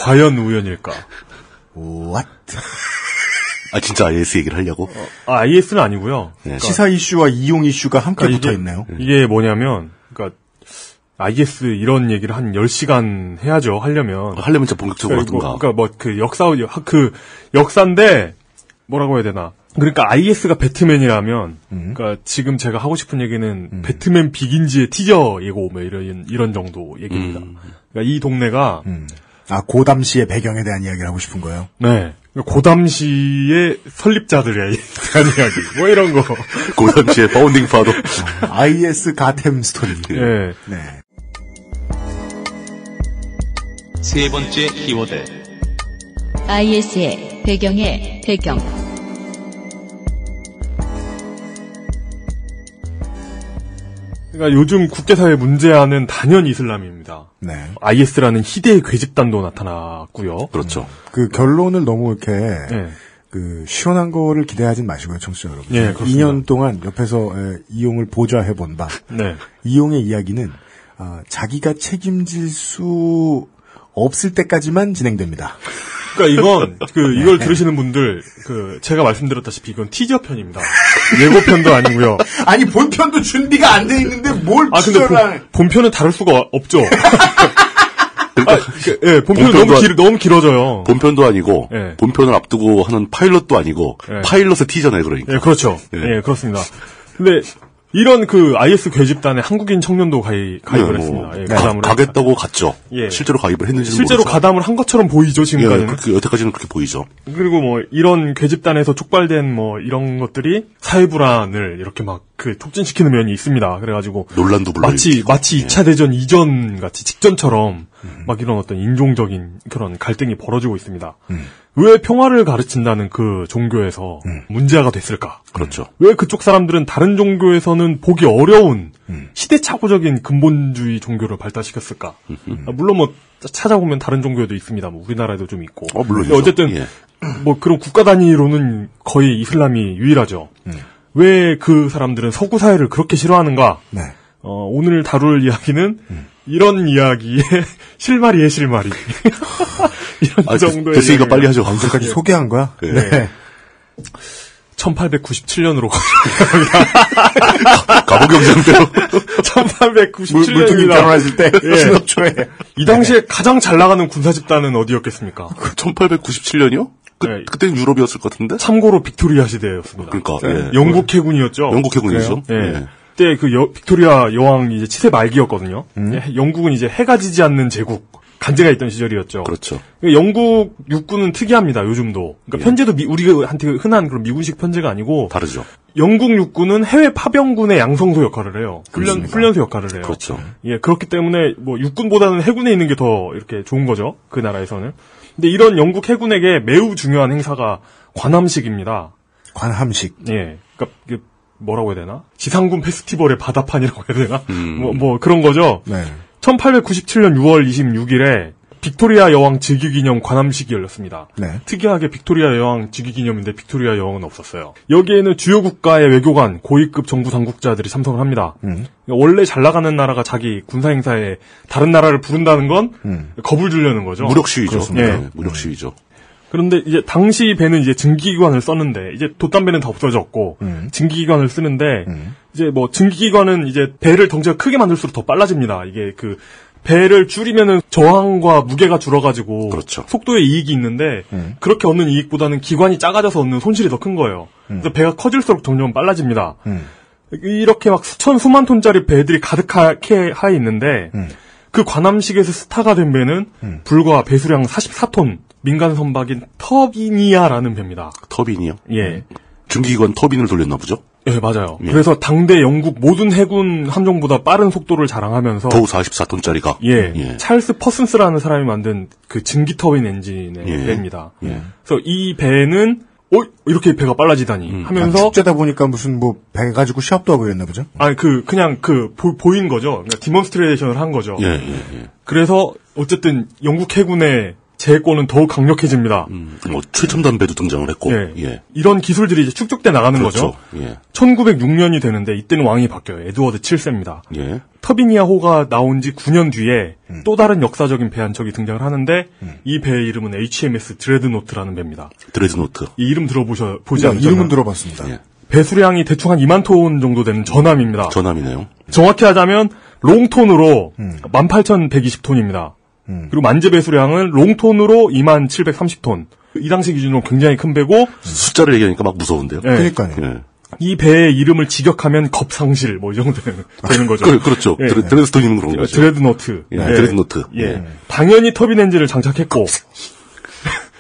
과연 우연일까? What? 진짜 IS 얘기를 하려고? IS는 아니고요. 네. 그러니까 시사 이슈와 이용 이슈가 함께 붙어 있네요. 이게 뭐냐면, IS 이런 얘기를 한 10시간 해야죠, 하려면 진짜 본격적으로 하든가. 역사인데, 뭐라고 해야 되나. 그러니까 IS가 배트맨이라면, 그러니까 지금 제가 하고 싶은 얘기는 배트맨 비긴즈의 티저 예고, 이런 정도 얘기입니다. 그러니까 이 동네가, 고 당시의 배경에 대한 이야기를 하고 싶은 거예요? 네. 고 당시의 설립자들에 대한 이야기. 이런 거. 고 당시의 파운딩 파더. IS 가템 스토리. 네. 네. 세 번째 키워드. IS의 배경의 배경. 그러니까 요즘 국제사회 문제아는 단연 이슬람입니다. 네. IS라는 희대의 괴집단도 나타났고요. 그렇죠. 그 결론을 너무 이렇게 그 시원한 거를 기대하진 마시고요, 청취자 여러분. 네, 2년 동안 옆에서 이용을 보좌해본 바. 네. 이용의 이야기는 자기가 책임질 수 없을 때까지만 진행됩니다. 그러니까 이건 이걸 들으시는 분들 제가 말씀드렸다시피 이건 티저 편입니다. 예고편도 아니고요. 아니 본편도 준비가 안 돼 있는데 뭘 근데 본편은 다룰 수가 없죠. 본편은 너무 길어져요. 본편도 아니고 본편을 앞두고 하는 파일럿도 아니고 파일럿의 티저네 그러니까. 예, 그렇죠. 예, 그렇습니다. 근데 이런 IS 괴집단에 한국인 청년도 가입을 했습니다. 예, 가겠다고 갔죠. 예. 실제로 가입을 했는지는 실제로 모르죠. 가담을 한 것처럼 보이죠, 지금까지는. 여태까지는 그렇게 보이죠. 그리고 이런 괴집단에서 촉발된 이런 것들이 사회불안을 이렇게 촉진시키는 면이 있습니다. 그래가지고. 논란도 마치 2차 대전 이전 같이 직전처럼 이런 어떤 인종적인 그런 갈등이 벌어지고 있습니다. 왜 평화를 가르친다는 그 종교에서 문제가 됐을까? 그렇죠. 왜 그쪽 사람들은 다른 종교에서는 보기 어려운 시대착오적인 근본주의 종교를 발달시켰을까? 물론 찾아보면 다른 종교도 있습니다. 우리나라에도 좀 있고. 물론이죠. 어쨌든 그런 국가 단위로는 거의 이슬람이 유일하죠. 왜 그 사람들은 서구 사회를 그렇게 싫어하는가? 네. 오늘 다룰 이야기는 이런 이야기의 실마리의 실마리. 이런 정도의. 됐으니까 빨리 하죠. 언제까지 소개한 거야? 네. 1897년으로 가보경쟁대로 1897년입니다. 물뚱이 결혼하실 때 신업초에 이 당시에 가장 잘 나가는 군사 집단은 어디였겠습니까? 1897년이요? 그때는 유럽이었을 것 같은데? 참고로 빅토리아 시대였습니다. 그러니까 영국 해군이었죠. 영국 해군이죠. 그때 빅토리아 여왕 이제 치세 말기였거든요. 영국은 이제 해가 지지 않는 제국 간제가 있던 시절이었죠. 그렇죠. 영국 육군은 특이합니다. 요즘도. 그러니까 편제도 우리한테 흔한 그런 미군식 편제가 아니고 다르죠. 영국 육군은 해외 파병군의 양성소 역할을 해요. 훈련소 역할을 해요. 그렇죠. 예, 그렇기 때문에 육군보다는 해군에 있는 게 더 이렇게 좋은 거죠. 그 나라에서는. 근데 이런 영국 해군에게 매우 중요한 행사가 관함식입니다. 관함식. 예. 그러니까 이게 뭐라고 해야 되나? 지상군 페스티벌의 바다판이라고 해야 되나? 그런 거죠. 네. 1897년 6월 26일에 빅토리아 여왕 즉위기념 관함식이 열렸습니다. 네. 특이하게 빅토리아 여왕 즉위기념인데 빅토리아 여왕은 없었어요. 여기에는 주요 국가의 외교관, 고위급 정부 당국자들이 참석을 합니다. 원래 잘 나가는 나라가 자기 군사 행사에 다른 나라를 부른다는 건 겁을 주려는 거죠. 무력 시위죠. 예. 무력 시위죠. 그런데 이제 당시 배는 이제 증기기관을 썼는데 이제 돛담배는 다 없어졌고 증기기관을 쓰는데 이제 증기기관은 이제 배를 덩치가 크게 만들수록 더 빨라집니다. 이게 배를 줄이면은 저항과 무게가 줄어가지고 그렇죠. 속도에 이익이 있는데 그렇게 얻는 이익보다는 기관이 작아져서 얻는 손실이 더 큰 거예요. 그래서 배가 커질수록 점점 빨라집니다. 이렇게 수천 수만 톤짜리 배들이 가득하게 하에 있는데 그 관함식에서 스타가 된 배는 불과 배수량 44톤 민간 선박인 터비니아라는 배입니다. 터빈이요? 예. 증기기관 터빈을 돌렸나 보죠? 예, 맞아요. 예. 그래서 당대 영국 모든 해군 함정보다 빠른 속도를 자랑하면서 겨우 44톤짜리가 예. 찰스 퍼슨스라는 사람이 만든 그 증기 터빈 엔진의 배입니다. 그래서 이 배는 이렇게 배가 빨라지다니 하면서 축제다 보니까 무슨 배 가지고 시합도 하고 그랬나 보죠? 아니 그냥 보인 거죠. 그러니까 디몬스트레이션을 한 거죠. 예. 그래서 어쨌든 영국 해군의 제해권은 더욱 강력해집니다. 최첨단 배도 등장을 했고. 예. 이런 기술들이 이제 축적돼 나가는 그렇죠. 거죠. 예. 1906년이 되는데 이때는 왕이 바뀌어요. 에드워드 7세입니다. 예. 터비니아호가 나온 지 9년 뒤에 또 다른 역사적인 배 한 척이 등장을 하는데 이 배의 이름은 HMS 드레드노트라는 배입니다. 드레드노트. 이 이름 보지 않으셨나요? 이름은 들어봤습니다. 예. 배수량이 대충 한 2만 톤 정도 되는 전함입니다. 전함이네요. 정확히 하자면 롱톤으로 18,120톤입니다. 그리고 만재 배수량은 롱톤으로 2730톤. 이 당시 기준으로 굉장히 큰 배고 숫자를 얘기하니까 막 무서운데요. 예. 그러니까요. 예. 이 배의 이름을 직역하면 겁상실 이 정도 되는 거죠. 그렇죠. 예. 드레드스톤이면 그런 거죠. 드레드노트. 예. 드레드노트. 예. 당연히 터빈 엔진을 장착했고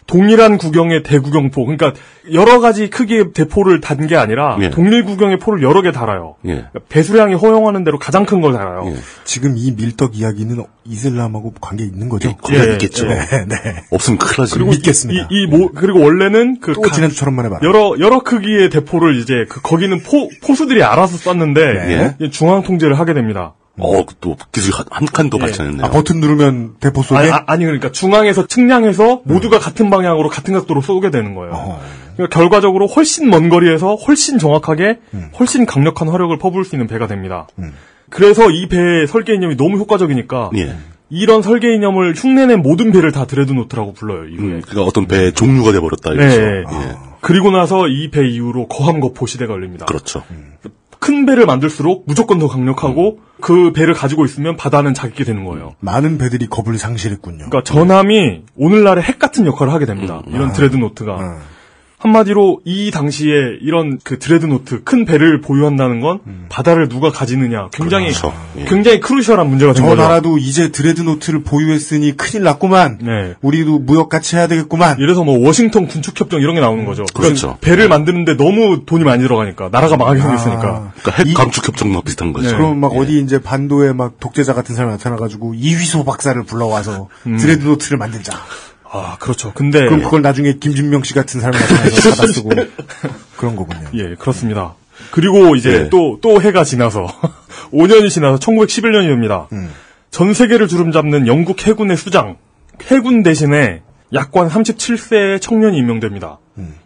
동일한 구경의 대구경포, 그러니까 여러 가지 크기의 대포를 단 게 아니라 예. 동일 구경의 포를 여러 개 달아요. 예. 그러니까 배수량이 허용하는 대로 가장 큰 걸 달아요. 예. 지금 이 밀떡 이야기는 이슬람하고 관계 있는 거죠? 관계 있겠죠. 네. 없으면 큰일 나지. 그리고 믿겠습니다. 그리고 원래는 그 또 지난주처럼만 해봐. 여러 크기의 대포를 이제 거기는 포수들이 알아서 쐈는데 중앙 통제를 하게 됩니다. 또 기술이 한 칸 더 발전했네요. 버튼 누르면 대포 쏘게? 아니 그러니까 중앙에서 측량해서 모두가 같은 방향으로 같은 각도로 쏘게 되는 거예요. 그러니까 결과적으로 훨씬 먼 거리에서 훨씬 정확하게 훨씬 강력한 화력을 퍼부을 수 있는 배가 됩니다. 그래서 이 배의 설계 이념이 너무 효과적이니까 이런 설계 이념을 흉내낸 모든 배를 다 드레드노트라고 불러요. 이후에. 그러니까 어떤 배의 종류가 돼버렸다 이거죠. 네. 그리고 나서 이 배 이후로 거함거포 시대가 열립니다. 그렇죠. 큰 배를 만들수록 무조건 더 강력하고 그 배를 가지고 있으면 바다는 자기게 되는 거예요. 많은 배들이 겁을 상실했군요. 그러니까 전함이 오늘날의 핵 같은 역할을 하게 됩니다. 이런 드레드노트가. 한마디로 이 당시에 이런 그 드레드노트 큰 배를 보유한다는 건 바다를 누가 가지느냐 굉장히 굉장히 크루셜한 문제가 된 저 거죠. 나라도 이제 드레드노트를 보유했으니 큰일 났구만. 우리도 무역 같이 해야 되겠구만. 이래서 뭐 워싱턴 군축협정 이런 게 나오는 거죠. 그렇죠. 배를 만드는데 너무 돈이 많이 들어가니까 나라가 망하게 생겼으니까. 그러니까 핵 감축협정과 비슷한 거죠. 그럼 막 어디 이제 반도에 막 독재자 같은 사람이 나타나가지고 이휘소 박사를 불러와서 드레드노트를 만들자. 그렇죠. 근데 그럼 그걸 나중에 김준명 씨 같은 사람이 나타나서 받아 쓰고 그런 거군요. 예, 그렇습니다. 그리고 이제 또 해가 지나서 5년이 지나서 1911년이 됩니다. 전 세계를 주름잡는 영국 해군의 수장, 해군 대신에 약관 37세의 청년이 임명됩니다.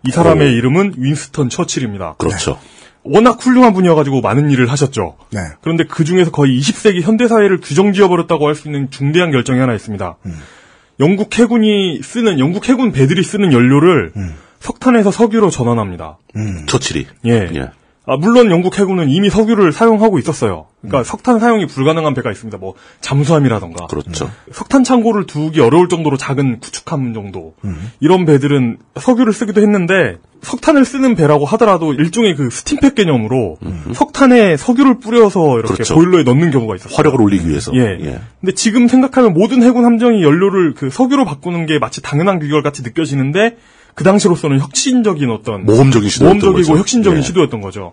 이 사람의 이름은 윈스턴 처칠입니다. 그렇죠. 워낙 훌륭한 분이어가지고 많은 일을 하셨죠. 그런데 그 중에서 거의 20세기 현대사회를 규정지어버렸다고 할 수 있는 중대한 결정이 하나 있습니다. 영국 해군 배들이 쓰는 연료를 석탄에서 석유로 전환합니다. 처칠이. 예. 물론 영국 해군은 이미 석유를 사용하고 있었어요. 그러니까 석탄 사용이 불가능한 배가 있습니다. 뭐 잠수함이라던가. 그렇죠. 석탄 창고를 두기 어려울 정도로 작은 구축함 정도. 이런 배들은 석유를 쓰기도 했는데 석탄을 쓰는 배라고 하더라도 일종의 그 스팀팩 개념으로 석탄에 석유를 뿌려서 이렇게 그렇죠. 보일러에 넣는 경우가 있었어요. 화력을 올리기 위해서. 예. 근데 지금 생각하면 모든 해군 함정이 연료를 그 석유로 바꾸는 게 마치 당연한 규결 같이 느껴지는데 그 당시로서는 혁신적인 어떤 모험적인 시도였던 모험적이고 거죠. 혁신적인 시도였던 거죠.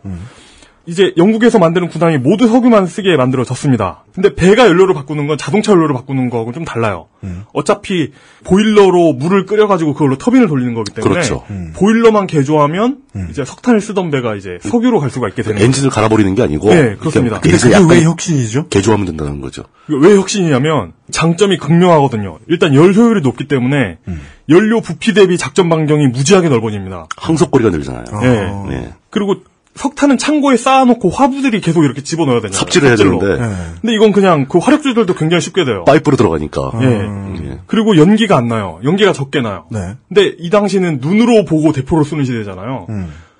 이제 영국에서 만드는 군함이 모두 석유만 쓰게 만들어졌습니다. 근데 배가 연료를 바꾸는 건 자동차 연료를 바꾸는 거하고는 좀 달라요. 어차피 보일러로 물을 끓여가지고 그걸로 터빈을 돌리는 거기 때문에 그렇죠. 보일러만 개조하면 이제 석탄을 쓰던 배가 이제 석유로 갈 수가 있게 되는 엔진을 갈아버리는 게 아니고. 네, 그렇습니다. 근데 그게 왜 혁신이죠? 개조하면 된다는 거죠. 왜 혁신이냐면 장점이 극명하거든요. 일단 열 효율이 높기 때문에 연료 부피 대비 작전 반경이 무지하게 넓어집니다. 항속거리가 늘잖아요. 네. 그리고 석탄은 창고에 쌓아놓고 화부들이 계속 이렇게 집어넣어야 되잖아요. 삽질을 해야 되는데. 근데 이건 그냥 그 화력 조절도 굉장히 쉽게 돼요. 파이프로 들어가니까. 그리고 연기가 안 나요. 연기가 적게 나요. 근데 이 당시는 눈으로 보고 대포를 쏘는 시대잖아요.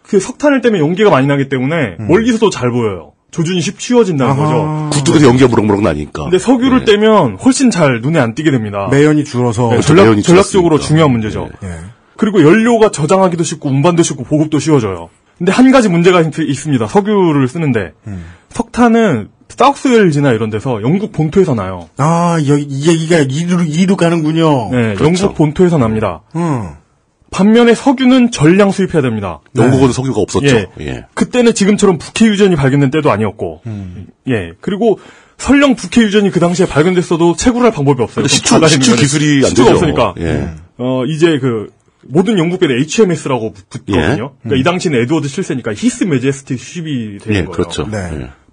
그 석탄을 떼면 연기가 많이 나기 때문에 멀리서도 잘 보여요. 조준이 쉬워진다는 거죠. 굴뚝에서 연기가 무럭무럭 나니까. 근데 석유를 떼면 훨씬 잘 눈에 안 띄게 됩니다. 매연이 줄어서. 전략적으로 중요한 문제죠. 그리고 연료가 저장하기도 쉽고 운반도 쉽고 보급도 쉬워져요. 근데 한 가지 문제가 있습니다. 석유를 쓰는데 석탄은 사우스웨일즈나 이런 데서 영국 본토에서 나요. 이 얘기가 이리로 가는군요. 네, 그렇죠. 영국 본토에서 납니다. 반면에 석유는 전량 수입해야 됩니다. 영국은 석유가 없었죠. 그때는 지금처럼 북해 유전이 발견된 때도 아니었고, 그리고 설령 북해 유전이 그 당시에 발견됐어도 채굴할 방법이 없어요. 시추 기술이 안 되죠. 없으니까. 이제 모든 영국 배는 HMS라고 붙거든요. 그러니까 이 당시는 에드워드 7세니까 히스 매제스티 쉽이 되는 거예요. 그렇죠.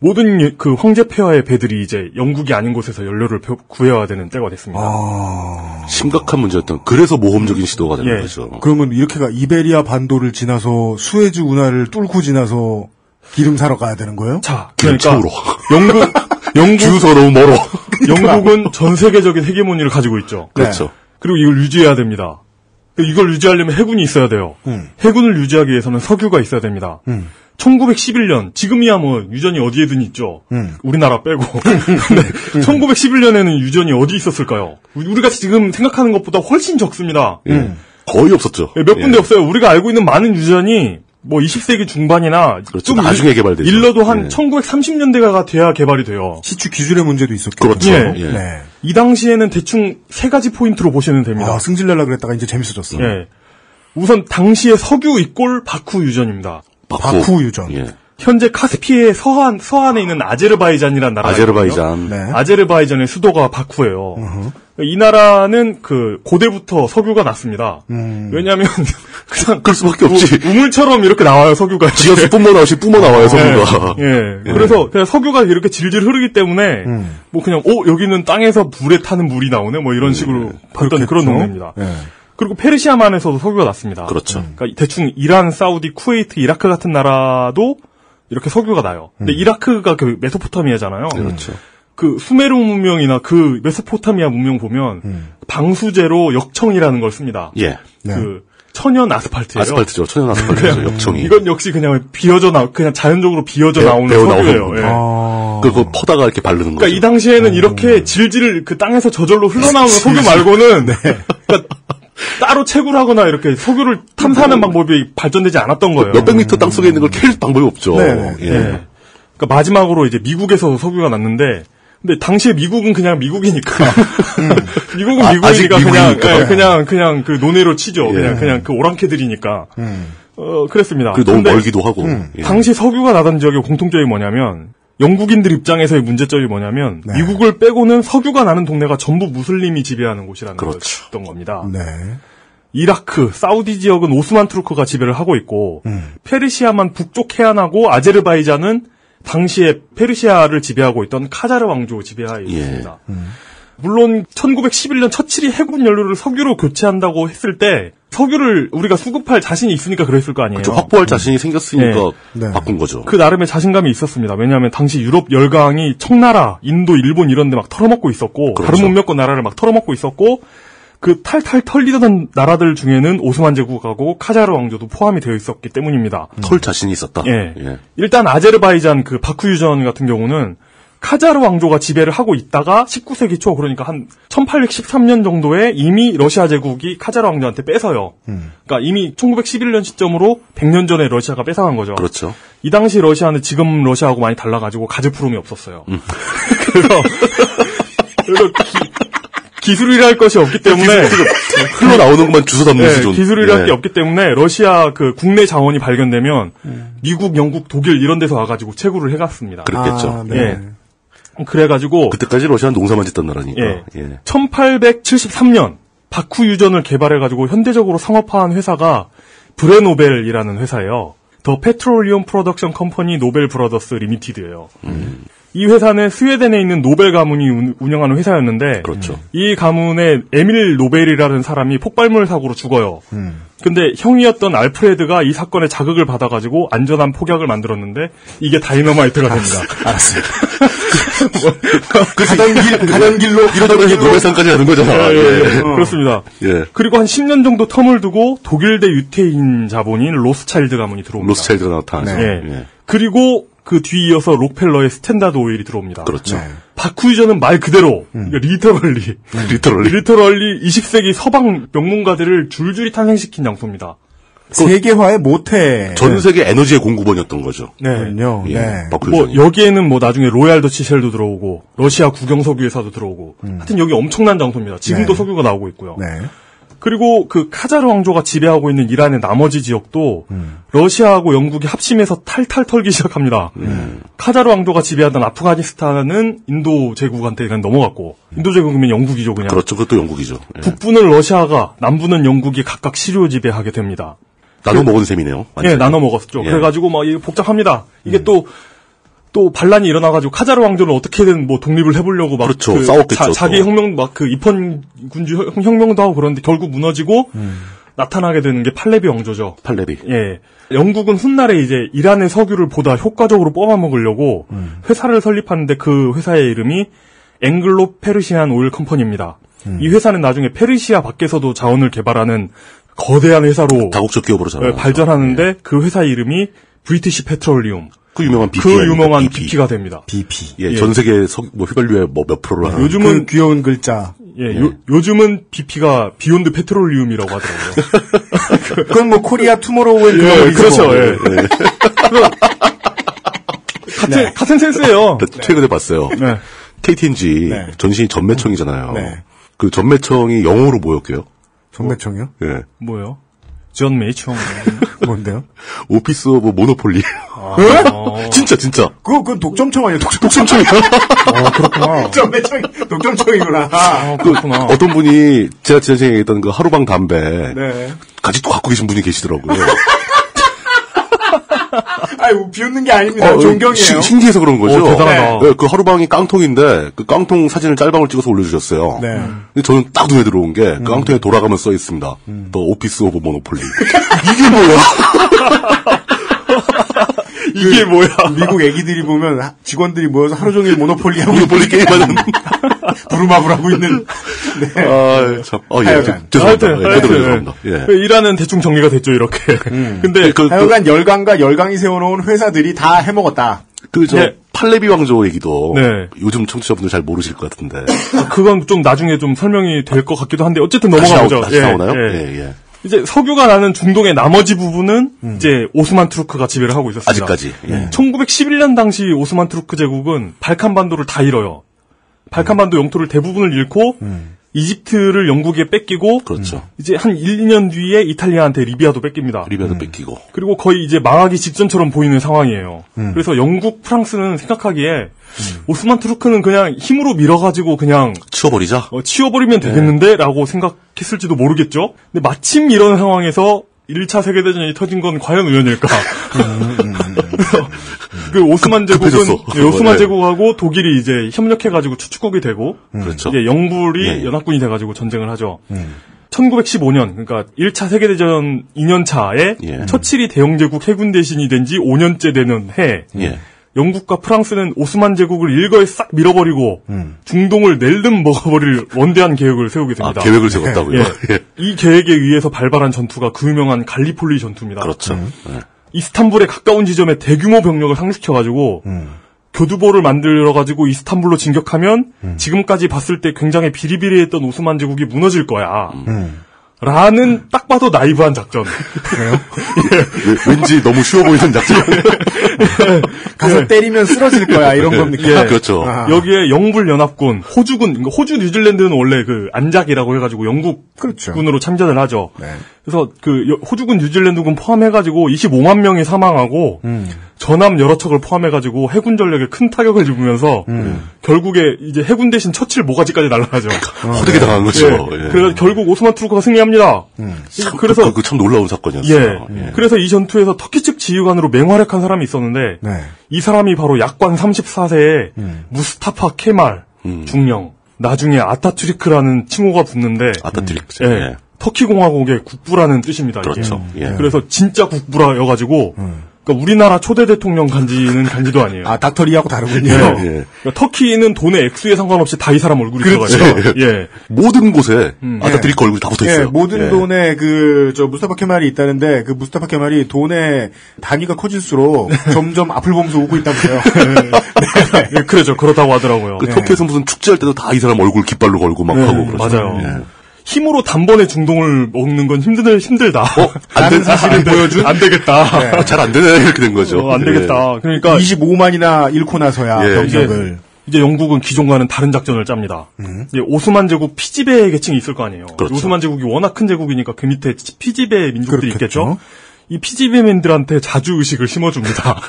모든 그 황제 폐하의 배들이 이제 영국이 아닌 곳에서 연료를 구해와야 되는 때가 됐습니다. 심각한 문제였던. 그래서 모험적인 시도가 되는 거죠. 그러면 이렇게가 이베리아 반도를 지나서 수에즈 운하를 뚫고 지나서 기름 사러 가야 되는 거예요? 자, 그러니까 영국 주소가 너무 멀어. 영국은 전 세계적인 헤게모니를 가지고 있죠. 그렇죠. 그리고 이걸 유지해야 됩니다. 이걸 유지하려면 해군이 있어야 돼요. 해군을 유지하기 위해서는 석유가 있어야 됩니다. 1911년, 지금이야 뭐 유전이 어디에든 있죠. 우리나라 빼고. 근데 1911년에는 유전이 어디 있었을까요? 우리가 지금 생각하는 것보다 훨씬 적습니다. 거의 없었죠. 몇 군데 없어요. 우리가 알고 있는 많은 유전이 뭐 20세기 중반이나 그렇죠. 좀 나중에 개발되죠. 일러도 한 1930년대가 돼야 개발이 돼요. 시추 기술의 문제도 있었겠죠. 그렇죠. 예. 네. 이 당시에는 대충 세 가지 포인트로 보시면 됩니다. 승질내려고 그랬다가 이제 재밌어졌어. 예. 우선 당시의 석유 이꼴 바쿠 유전입니다. 바쿠 유전. 예. 현재 카스피의 서한에 있는 아제르바이잔이라는 나라가 아제르바이잔. 있거든요. 네. 아제르바이잔의 수도가 바쿠예요. 이 나라는 그 고대부터 석유가 났습니다. 왜냐하면 그냥 그럴 수밖에 없지. 우물처럼 이렇게 나와요 석유가. 지어서 뿜어 나와요 석유가. 예. 그래서 그냥 석유가 이렇게 질질 흐르기 때문에 뭐 그냥 여기는 땅에서 물에 타는 물이 나오네 뭐 이런 식으로 봤던 그런 동네입니다. 그리고 페르시아만에서도 석유가 났습니다. 그렇죠. 그러니까 대충 이란, 사우디, 쿠웨이트, 이라크 같은 나라도 이렇게 석유가 나요. 근데 이라크가 그 메소포타미아잖아요. 그렇죠. 그 수메르 문명이나 그 메소포타미아 문명 보면 방수제로 역청이라는 걸 씁니다. 예. 그 천연 아스팔트예요. 아스팔트죠. 천연 아스팔트죠. 역청이. 이건 역시 그냥 그냥 자연적으로 비어져 나오는 석유예요. 예. 그거 퍼다가 이렇게 바르는 거죠. 그러니까 이 당시에는 이렇게 질질 그 땅에서 저절로 흘러나오는 석유 말고는 그러니까 따로 채굴 하거나 이렇게 석유를 탐사하는 방법이 발전되지 않았던 거예요. 몇백 미터 땅 속에 있는 걸 캘 방법이 없죠. 네. 예. 그러니까 마지막으로 이제 미국에서 석유가 났는데, 근데 당시에 미국은 그냥 미국이니까. 미국은 미국이니까 그냥 그 논외로 치죠. 그냥 그 오랑캐들이니까. 그랬습니다. 그리고 너무 멀기도 하고. 당시 석유가 나던 지역의 공통점이 뭐냐면, 영국인들 입장에서의 문제점이 뭐냐면 미국을 빼고는 석유가 나는 동네가 전부 무슬림이 지배하는 곳이라는 거였던 겁니다. 네. 이라크, 사우디 지역은 오스만 투르크가 지배를 하고 있고 페르시아만 북쪽 해안하고 아제르바이잔은 당시에 페르시아를 지배하고 있던 카자르 왕조 지배하에 있습니다. 물론 1911년 처칠이 해군 연료를 석유로 교체한다고 했을 때 석유를 우리가 수급할 자신이 있으니까 그랬을 거 아니에요. 그렇죠. 확보할 자신이 생겼으니까 바꾼 거죠. 그 나름의 자신감이 있었습니다. 왜냐하면 당시 유럽 열강이 청나라, 인도, 일본 이런 데 막 털어먹고 있었고 다른 문명권 나라를 막 털어먹고 있었고 그 탈탈 털리던 나라들 중에는 오스만 제국하고 카자르 왕조도 포함이 되어 있었기 때문입니다. 털 자신이 있었다. 예. 일단 아제르바이잔 그 바쿠 유전 같은 경우는 카자르 왕조가 지배를 하고 있다가 19세기 초 그러니까 한 1813년 정도에 이미 러시아 제국이 카자르 왕조한테 뺏어요. 그러니까 이미 1911년 시점으로 100년 전에 러시아가 뺏어간 거죠. 그렇죠. 이 당시 러시아는 지금 러시아하고 많이 달라가지고 가즈프롬이 없었어요. 그래서 기술이랄 것이 없기 때문에 흘러나오는 것만 주워 담는 수준. 기술이랄 게 없기 때문에 러시아 그 국내 자원이 발견되면 미국, 영국, 독일 이런 데서 와가지고 채굴을 해갔습니다. 그랬겠죠. 예. 그래가지고 그때까지 러시아는 농사만 짓던 나라니까. 1873년 바쿠 유전을 개발해가지고 현대적으로 상업화한 회사가 브레노벨이라는 회사예요. 더 페트롤리움 프로덕션 컴퍼니 노벨 브라더스 리미티드예요. 이 회사는 스웨덴에 있는 노벨 가문이 운영하는 회사였는데 그렇죠. 이 가문의 에밀 노벨이라는 사람이 폭발물 사고로 죽어요. 근데 형이었던 알프레드가 이 사건에 자극을 받아가지고 안전한 폭약을 만들었는데 이게 다이너마이트가 됩니다. 알았어요. 가던 길로 이러다가 이제 노벨상까지 가는 거잖아. 그렇습니다. 그리고 한 10년 정도 텀을 두고 독일대 유태인 자본인 로스차일드 가문이 들어옵니다. 로스차일드가 나타나죠. 그리고 그 뒤이어서 록펠러의 스탠다드 오일이 들어옵니다. 그렇죠. 바쿠 유전은 말 그대로 리터럴리 20세기 서방 명문가들을 줄줄이 탄생시킨 장소입니다. 세계화의 모태. 전 세계 에너지의 공급원이었던 거죠. 그렇군요. 뭐 여기에는 뭐 나중에 로얄 더치 쉘도 들어오고 러시아 국영 석유 회사도 들어오고 하여튼 여기 엄청난 장소입니다. 지금도 석유가 나오고 있고요. 그리고 그 카자르 왕조가 지배하고 있는 이란의 나머지 지역도 러시아하고 영국이 합심해서 탈탈 털기 시작합니다. 카자르 왕조가 지배하던 아프가니스탄은 인도 제국한테 그냥 넘어갔고 인도 제국이면 영국이죠 그냥. 그렇죠. 그것도 영국이죠. 북부는 러시아가 남부는 영국이 각각 시료 지배하게 됩니다. 나눠 먹은 셈이네요. 네, 나눠 먹었죠. 그래가지고 막 이게 복잡합니다. 이게 또 반란이 일어나가지고 카자르 왕조를 어떻게든 뭐 독립을 해보려고 막 그렇죠. 싸웠겠죠. 자기 혁명 막 그 입헌 군주 혁명도 하고 그런데 결국 무너지고 나타나게 되는 게 팔레비 왕조죠. 팔레비. 예. 영국은 훗날에 이제 이란의 석유를 보다 효과적으로 뽑아먹으려고 회사를 설립하는데 그 회사의 이름이 앵글로 페르시안 오일 컴퍼니입니다. 이 회사는 나중에 페르시아 밖에서도 자원을 개발하는 거대한 회사로 다국적 기업으로 발전하는데 그 회사 이름이 브리티시 페트롤리움. 그 유명한 BP. 그 유명한 BP가 됩니다. BP. 전 세계 휘발유의 몇 프로를 하는. 요즘은 그 귀여운 글자. 예, 요즘은 BP가 비욘드 페트롤리움이라고 하더라고요. 그건 뭐 코리아 투모로우의 예, 그렇죠. 예. 같은 센스예요. 최근에 봤어요. 네. KTNG 네. 전신이 전매청이잖아요. 네. 그 전매청이 영어로 뭐였게요? 전매청이요? 예. 뭐요? 전매청. 뭔데요? 오피스 오브 모노폴리. 진짜. 그건 독점청 아니에요? 독점청이야. 그렇구나. 독점청이구나. 그렇구나. 어떤 분이 제가 지난주에 얘기했던 그 하루방 담배. 네. 아직도 갖고 계신 분이 계시더라고요. 아유, 비웃는 게 아닙니다. 존경이에요. 신기해서 그런 거죠. 대단하다. 네, 그 하루방이 깡통인데 그 깡통 사진을 짤방을 찍어서 올려주셨어요. 네. 근데 저는 딱 눈에 들어온 게 그 깡통에 돌아가면 써 있습니다. The Office of Monopoly. 이게 뭐야? 이게 뭐야? 미국 애기들이 보면 직원들이 모여서 하루 종일 모노폴리 게임하는 부루마블 하고 있는. 네. 아, 참. 죄송합니다. 예. 일하는 대충 정리가 됐죠, 이렇게. 근데 하여간 열강과 열강이 세워놓은 회사들이 다 해먹었다. 팔레비 왕조 얘기도 네. 요즘 청취자분들 잘 모르실 것 같은데. 그건 좀 나중에 좀 설명이 될 것 같기도 한데 어쨌든 넘어가보죠. 다시 나오나요? 예. 이제 석유가 나는 중동의 나머지 부분은 이제 오스만 투르크가 지배를 하고 있었습니다. 아직까지. 예. 1911년 당시 오스만 투르크 제국은 발칸반도를 다 잃어요. 발칸반도 영토를 대부분을 잃고 이집트를 영국에 뺏기고 그렇죠. 이제 한 1, 2년 뒤에 이탈리아한테 리비아도 뺏깁니다. 리비아도 뺏기고. 그리고 거의 이제 망하기 직전처럼 보이는 상황이에요. 그래서 영국, 프랑스는 생각하기에 오스만 투르크는 그냥 힘으로 밀어가지고 그냥 치워버리자. 치워버리면 되겠는데? 라고 생각했을지도 모르겠죠. 근데 마침 이런 상황에서 1차 세계대전이 터진 건 과연 우연일까? 그 오스만 제국하고 독일이 이제 협력해가지고 추축국이 되고, 그렇죠. 이제 영불이 연합군이 돼가지고 전쟁을 하죠. 1915년, 그러니까 1차 세계대전 2년차에 처칠이 대영제국 해군 대신이 된 지 5년째 되는 해, 영국과 프랑스는 오스만 제국을 일거에 싹 밀어버리고 중동을 낼름 먹어버릴 원대한 계획을 세우게 됩니다. 계획을 세웠다고요? 이 계획에 의해서 발발한 전투가 그 유명한 갈리폴리 전투입니다. 그렇죠. 이스탄불에 가까운 지점에 대규모 병력을 상륙시켜가지고 교두보를 만들어가지고 이스탄불로 진격하면 지금까지 봤을 때 굉장히 비리비리했던 오스만 제국이 무너질 거야. 라는 딱 봐도 나이브한 작전. 그래요? 왠지 너무 쉬워 보이는 작전. 가서 때리면 쓰러질 거야 이런 겁니까? 그렇죠. 여기에 영불 연합군, 호주군, 호주 뉴질랜드는 원래 그 안작이라고 해가지고 영국군으로 참전을 하죠. 그래서 그 호주군 뉴질랜드군 포함해가지고 25만 명이 사망하고 전함 여러 척을 포함해가지고 해군 전력에 큰 타격을 입으면서 결국에 이제 해군 대신 처칠 모가지까지 날라가죠. 호되게 당한 거죠. 그래서 결국 오스만 투르크가 승리합니다. 그래서 참 놀라운 사건이었어요. 그래서 이 전투에서 터키 측 지휘관으로 맹활약한 사람이 있었는데 이 사람이 바로 약관 34세의 무스타파 케말 중령. 나중에 아타투리크라는 칭호가 붙는데 아타투리크. 터키 공화국의 국부라는 뜻입니다. 그렇죠. 그래서 진짜 국부라여가지고 그러니까 우리나라 초대 대통령 간지도 아니에요. 아, 닥터리하고 다르군요. 그러니까 터키는 돈의 액수에 상관없이 다 이 사람 얼굴이 들어가죠. 모든 곳에 아타투리크 얼굴이 다 붙어 있어요. 모든 돈에 무스타파 케말이 있다는데 그 무스타파 케말이 돈의 단위가 커질수록 점점 앞을 보면서 웃고 있다고요. 그렇죠. 그렇다고 하더라고요. 터키에서 무슨 축제할 때도 다 이 사람 얼굴 깃발로 걸고 막 하고 그러죠. 맞아요. 힘으로 단번에 중동을 먹는 건 힘들다. 라는 사실을 보여준? 안 되겠다. 잘 안 되네, 이렇게 된 거죠. 안 되겠다. 그러니까. 25만이나 잃고 나서야 병력을. 이제 영국은 기존과는 다른 작전을 짭니다. 이제 오스만 제국 피지배 계층이 있을 거 아니에요. 그렇죠. 오스만 제국이 워낙 큰 제국이니까 그 밑에 피지배 민족들이 있겠죠. 이 피지배민들한테 자주의식을 심어줍니다.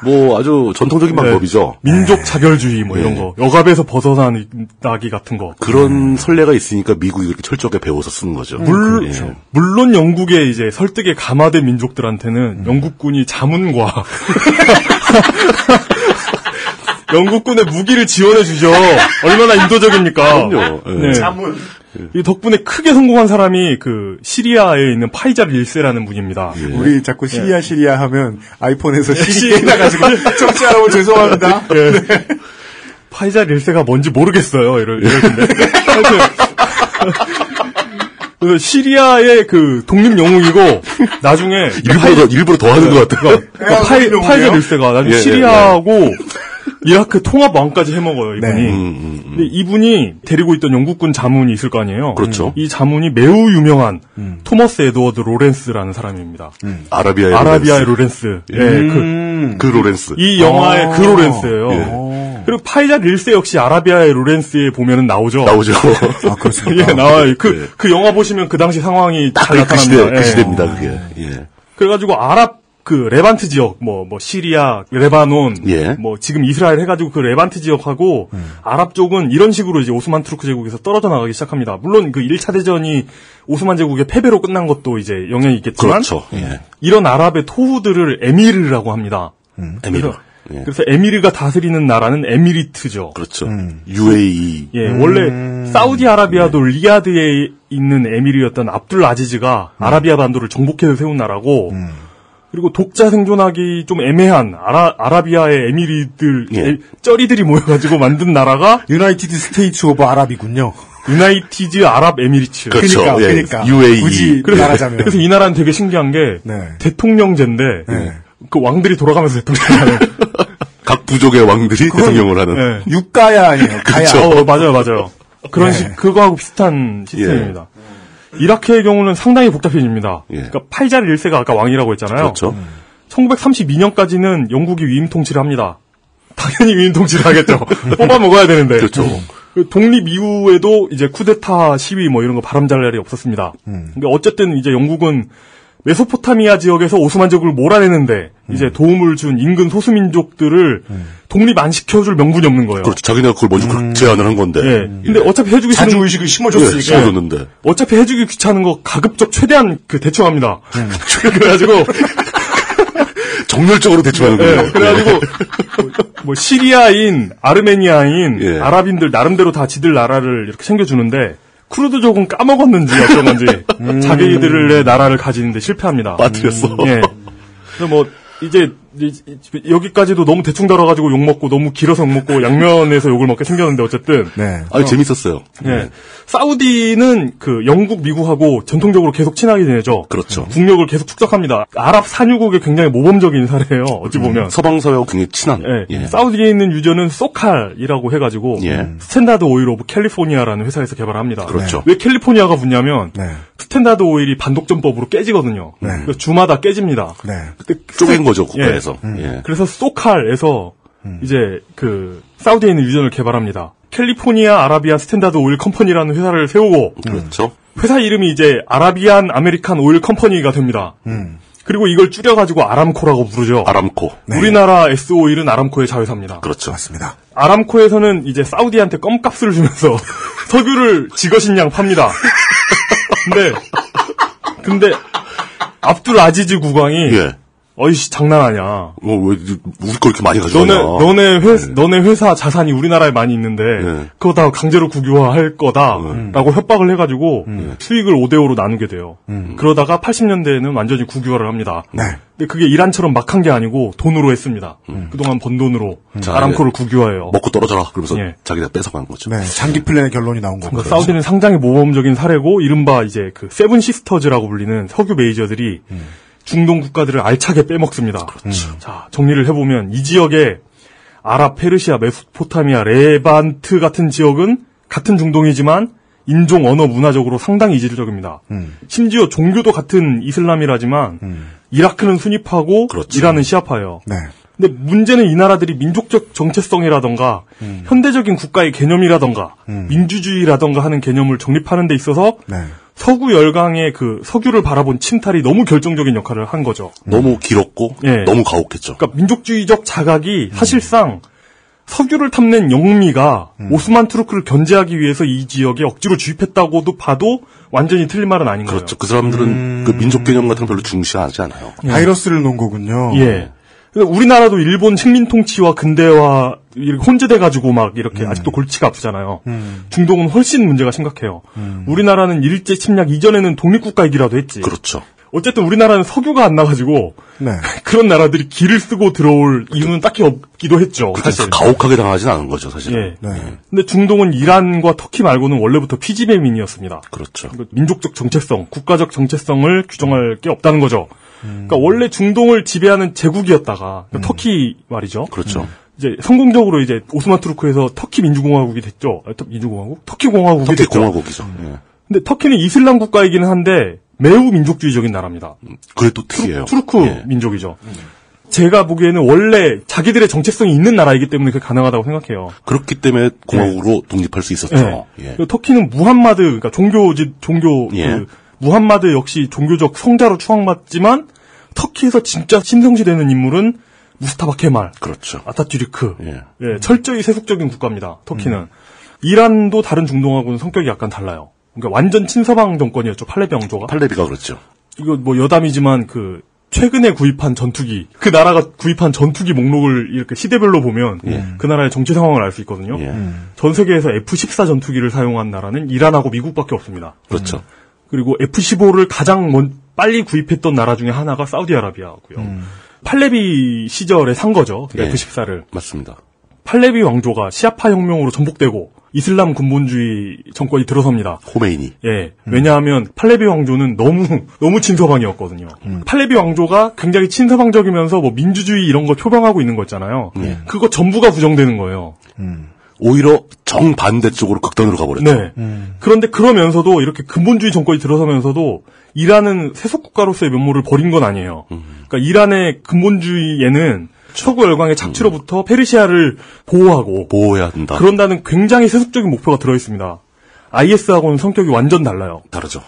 뭐 아주 전통적인 방법이죠. 민족 자결주의 이런 거. 역압에서 벗어나기 같은 거. 그런 선례가 있으니까 미국이 그렇게 철저하게 배워서 쓰는 거죠. 물론 영국의 이제 설득에 감화된 민족들한테는 영국군이 자문과 영국군의 무기를 지원해주죠. 얼마나 인도적입니까? 그럼요. 자문. 이 덕분에 크게 성공한 사람이 그 시리아에 있는 파이잘 1세라는 분입니다. 우리 자꾸 시리아 하면 아이폰에서 시리 깨나가지고 청취하라고 죄송합니다. 파이잘 1세가 뭔지 모르겠어요. 이러는데. 그래서 시리아의 그 독립 영웅이고 나중에 일부러 더 하는 것 같아요. 파이잘 1세가 나중에 시리아하고 이라크 통합왕까지 해먹어요, 이분이. 근데 이분이 데리고 있던 영국군 자문이 있을 거 아니에요? 그렇죠. 이 자문이 매우 유명한 토머스 에드워드 로렌스라는 사람입니다. 아라비아의 로렌스. 예. 그 로렌스. 이 영화의 그 로렌스예요. 예. 그리고 파이자 릴세 역시 아라비아의 로렌스에 보면은 나오죠. 아, 그렇습니까? 예, 나와요. 그 영화 보시면 그 당시 상황이 잘 나타납니다. 그 시대입니다, 그게. 예. 그래가지고 레반트 지역, 시리아, 레바논, 지금 이스라엘 해가지고 그 레반트 지역하고, 아랍 쪽은 이런 식으로 이제 오스만 투르크 제국에서 떨어져 나가기 시작합니다. 물론 그 1차 대전이 오스만 제국의 패배로 끝난 것도 이제 영향이 있겠지만, 그렇죠. 예. 이런 아랍의 토후들을 에미르라고 합니다. 에미르. 그래서 에미르가 다스리는 나라는 에미리트죠. 그렇죠. UAE. 예, 원래 사우디아라비아도 리야드에 있는 에미르였던 압둘 아지즈가 아라비아 반도를 정복해서 세운 나라고, 그리고 독자 생존하기 좀 애매한 아라비아의 에미리들, 쩌리들이 모여가지고 만든 나라가 유나이티드 스테이츠 오브 아랍이군요. 유나이티드 아랍 에미리츠. 그렇죠. 그러니까. UAE. 굳이 말하자면. 그래서 이 나라는 되게 신기한 게 대통령제인데 그 왕들이 돌아가면서 대통령을 하는. 각 부족의 왕들이 대통령을 하는. 육가야 아니에요. 가야. 그렇죠. 맞아요. 그런 그거하고 비슷한 시스템입니다. 이라크의 경우는 상당히 복잡해집니다. 그러니까 팔자르 1세가 아까 왕이라고 했잖아요. 그렇죠. 1932년까지는 영국이 위임 통치를 합니다. 당연히 위임 통치를 하겠죠. 뽑아 먹어야 되는데. 그렇죠. 독립 이후에도 이제 쿠데타 시위 이런 거 바람잘 날이 없었습니다. 그러니까 어쨌든 이제 영국은 메소포타미아 지역에서 오스만 제국을 몰아내는데 이제 도움을 준 인근 소수민족들을 독립 안 시켜줄 명분이 없는 거예요. 그렇죠. 자기네가 그걸 먼저 제안을 한 건데. 근데 어차피 해주기 자주 의식을 심어줬으니까. 심어줬는데. 어차피 해주기 귀찮은 거 가급적 최대한 대충합니다. 그래가지고 정열적으로 대충하는 거예요. 그래가지고 시리아인, 아르메니아인, 아랍인들 나름대로 다 지들 나라를 이렇게 챙겨주는데. 쿠르드족은 까먹었는지 어떤 건지 자기들의 나라를 가지는데 실패합니다. 빠뜨렸어. 예. 그래서 이제 여기까지도 너무 대충 다뤄가지고 욕 먹고 너무 길어서 욕 먹고 양면에서 욕을 먹게 생겼는데 어쨌든. 재밌었어요. 사우디는 그 영국, 미국하고 전통적으로 계속 친하게 지내죠. 그렇죠. 국력을 계속 축적합니다. 아랍 산유국의 굉장히 모범적인 사례예요. 어찌 보면. 서방사회하고 굉장히 친한. 사우디에 있는 유저는 소칼이라고 해가지고 스탠다드 오일 오브 캘리포니아라는 회사에서 개발합니다. 그렇죠. 왜 캘리포니아가 붙냐면 스탠다드 오일이 반독점법으로 깨지거든요. 그래서 주마다 깨집니다. 그때 쪼갠 거죠, 국가에서. 그래서 소칼에서 이제 그 사우디에 있는 유전을 개발합니다. 캘리포니아 아라비안 스탠다드 오일 컴퍼니라는 회사를 세우고 그렇죠. 회사 이름이 이제 아라비안 아메리칸 오일 컴퍼니가 됩니다. 그리고 이걸 줄여가지고 아람코라고 부르죠. 아람코. 우리나라 S-오일은 아람코의 자회사입니다. 그렇죠. 맞습니다. 아람코에서는 이제 사우디한테 껌값을 주면서 석유를 지거신양 팝니다. 근데 압둘 아지즈 국왕이 어이씨 장난하냐. 왜 우리 거 이렇게 많이 가져가냐. 너네 회사 자산이 우리나라에 많이 있는데 그거 다 강제로 국유화할 거다라고 협박을 해가지고 수익을 5대5로 나누게 돼요. 그러다가 80년대에는 완전히 국유화를 합니다. 근데 그게 이란처럼 막 한 게 아니고 돈으로 했습니다. 그동안 번 돈으로 아람코를 국유화해요. 먹고 떨어져라. 그러면서 자기가 뺏어간 거죠. 장기 플랜의 결론이 나온 거고. 사우디는 상당히 모범적인 사례고 이른바 이제 그 세븐 시스터즈라고 불리는 석유 메이저들이 중동 국가들을 알차게 빼먹습니다. 그렇죠. 자, 정리를 해보면 이 지역에 아랍, 페르시아, 메소포타미아, 레반트 같은 지역은 같은 중동이지만 인종, 언어, 문화적으로 상당히 이질적입니다. 심지어 종교도 같은 이슬람이라지만 이라크는 수니파고 이란은 시아파예요. 근데 문제는 이 나라들이 민족적 정체성이라던가 현대적인 국가의 개념이라던가 민주주의라던가 하는 개념을 정립하는 데 있어서 서구 열강의 그 석유를 바라본 침탈이 너무 결정적인 역할을 한 거죠. 너무 길었고 너무 가혹했죠. 그러니까 민족주의적 자각이 사실상 석유를 탐낸 영미가 오스만 투르크를 견제하기 위해서 이 지역에 억지로 주입했다고도 봐도 완전히 틀린 말은 아닌 거예요. 그렇죠. 그 사람들은 그 민족 개념 같은 걸 별로 중시하지 않아요. 바이러스를 놓은 거군요. 우리나라도 일본 식민 통치와 근대화 혼재돼가지고 막 이렇게 아직도 골치가 아프잖아요. 중동은 훨씬 문제가 심각해요. 우리나라는 일제 침략 이전에는 독립국가이기라도 했지. 그렇죠. 어쨌든 우리나라는 석유가 안 나가지고 그런 나라들이 길을 쓰고 들어올 이유는 딱히 없기도 했죠. 사실 가혹하게 당하진 않은 거죠, 사실은. 근데 중동은 이란과 터키 말고는 원래부터 피지배민이었습니다. 그렇죠. 민족적 정체성, 국가적 정체성을 규정할 게 없다는 거죠. 그러니까 원래 중동을 지배하는 제국이었다가 그러니까 터키 말이죠. 그렇죠. 이제 성공적으로 이제 오스만 투르크에서 터키 민주공화국이 됐죠. 민주공화국? 터키 공화국이 터키 됐죠. 공화국이죠. 예. 근데 터키는 이슬람 국가이기는 한데 매우 민족주의적인 나라입니다. 그래도 특이해요. 투르크 예. 민족이죠. 제가 보기에는 원래 자기들의 정체성이 있는 나라이기 때문에 그게 가능하다고 생각해요. 그렇기 때문에 공화국으로 독립할 수 있었죠. 예. 터키는 무함마드, 그러니까 종교 예. 무함마드 역시 종교적 성자로 추앙받지만 터키에서 진짜 신성시되는 인물은 무스타파 케말, 그렇죠. 아타투르크, 철저히 세속적인 국가입니다. 터키는 이란도 다른 중동하고는 성격이 약간 달라요. 그러니까 완전 친서방 정권이었죠. 팔레비 왕조가. 팔레비가 그렇죠. 이거 뭐 여담이지만 최근에 구입한 전투기, 그 나라가 구입한 전투기 목록을 이렇게 시대별로 보면 그 나라의 정치 상황을 알 수 있거든요. 전 세계에서 F-14 전투기를 사용한 나라는 이란하고 미국밖에 없습니다. 그렇죠. 그리고 F-15를 가장 빨리 구입했던 나라 중에 하나가 사우디아라비아고요. 팔레비 시절에 산 거죠. F-14를. 맞습니다. 팔레비 왕조가 시아파 혁명으로 전복되고 이슬람 근본주의 정권이 들어섭니다. 호메이니. 예. 왜냐하면 팔레비 왕조는 너무 친서방이었거든요. 팔레비 왕조가 굉장히 친서방적이면서 뭐 민주주의 이런 거 표방하고 있는 거 있잖아요. 그거 전부가 부정되는 거예요. 오히려 정반대쪽으로 극단으로 가버렸죠. 네. 그런데 그러면서도 이렇게 근본주의 정권이 들어서면서도 이란은 세속국가로서의 면모를 버린 건 아니에요. 그러니까 이란의 근본주의에는 서구 열강의 착취로부터 페르시아를 보호해야 한다. 그런다는 굉장히 세속적인 목표가 들어있습니다. IS하고는 성격이 완전 달라요. 다르죠.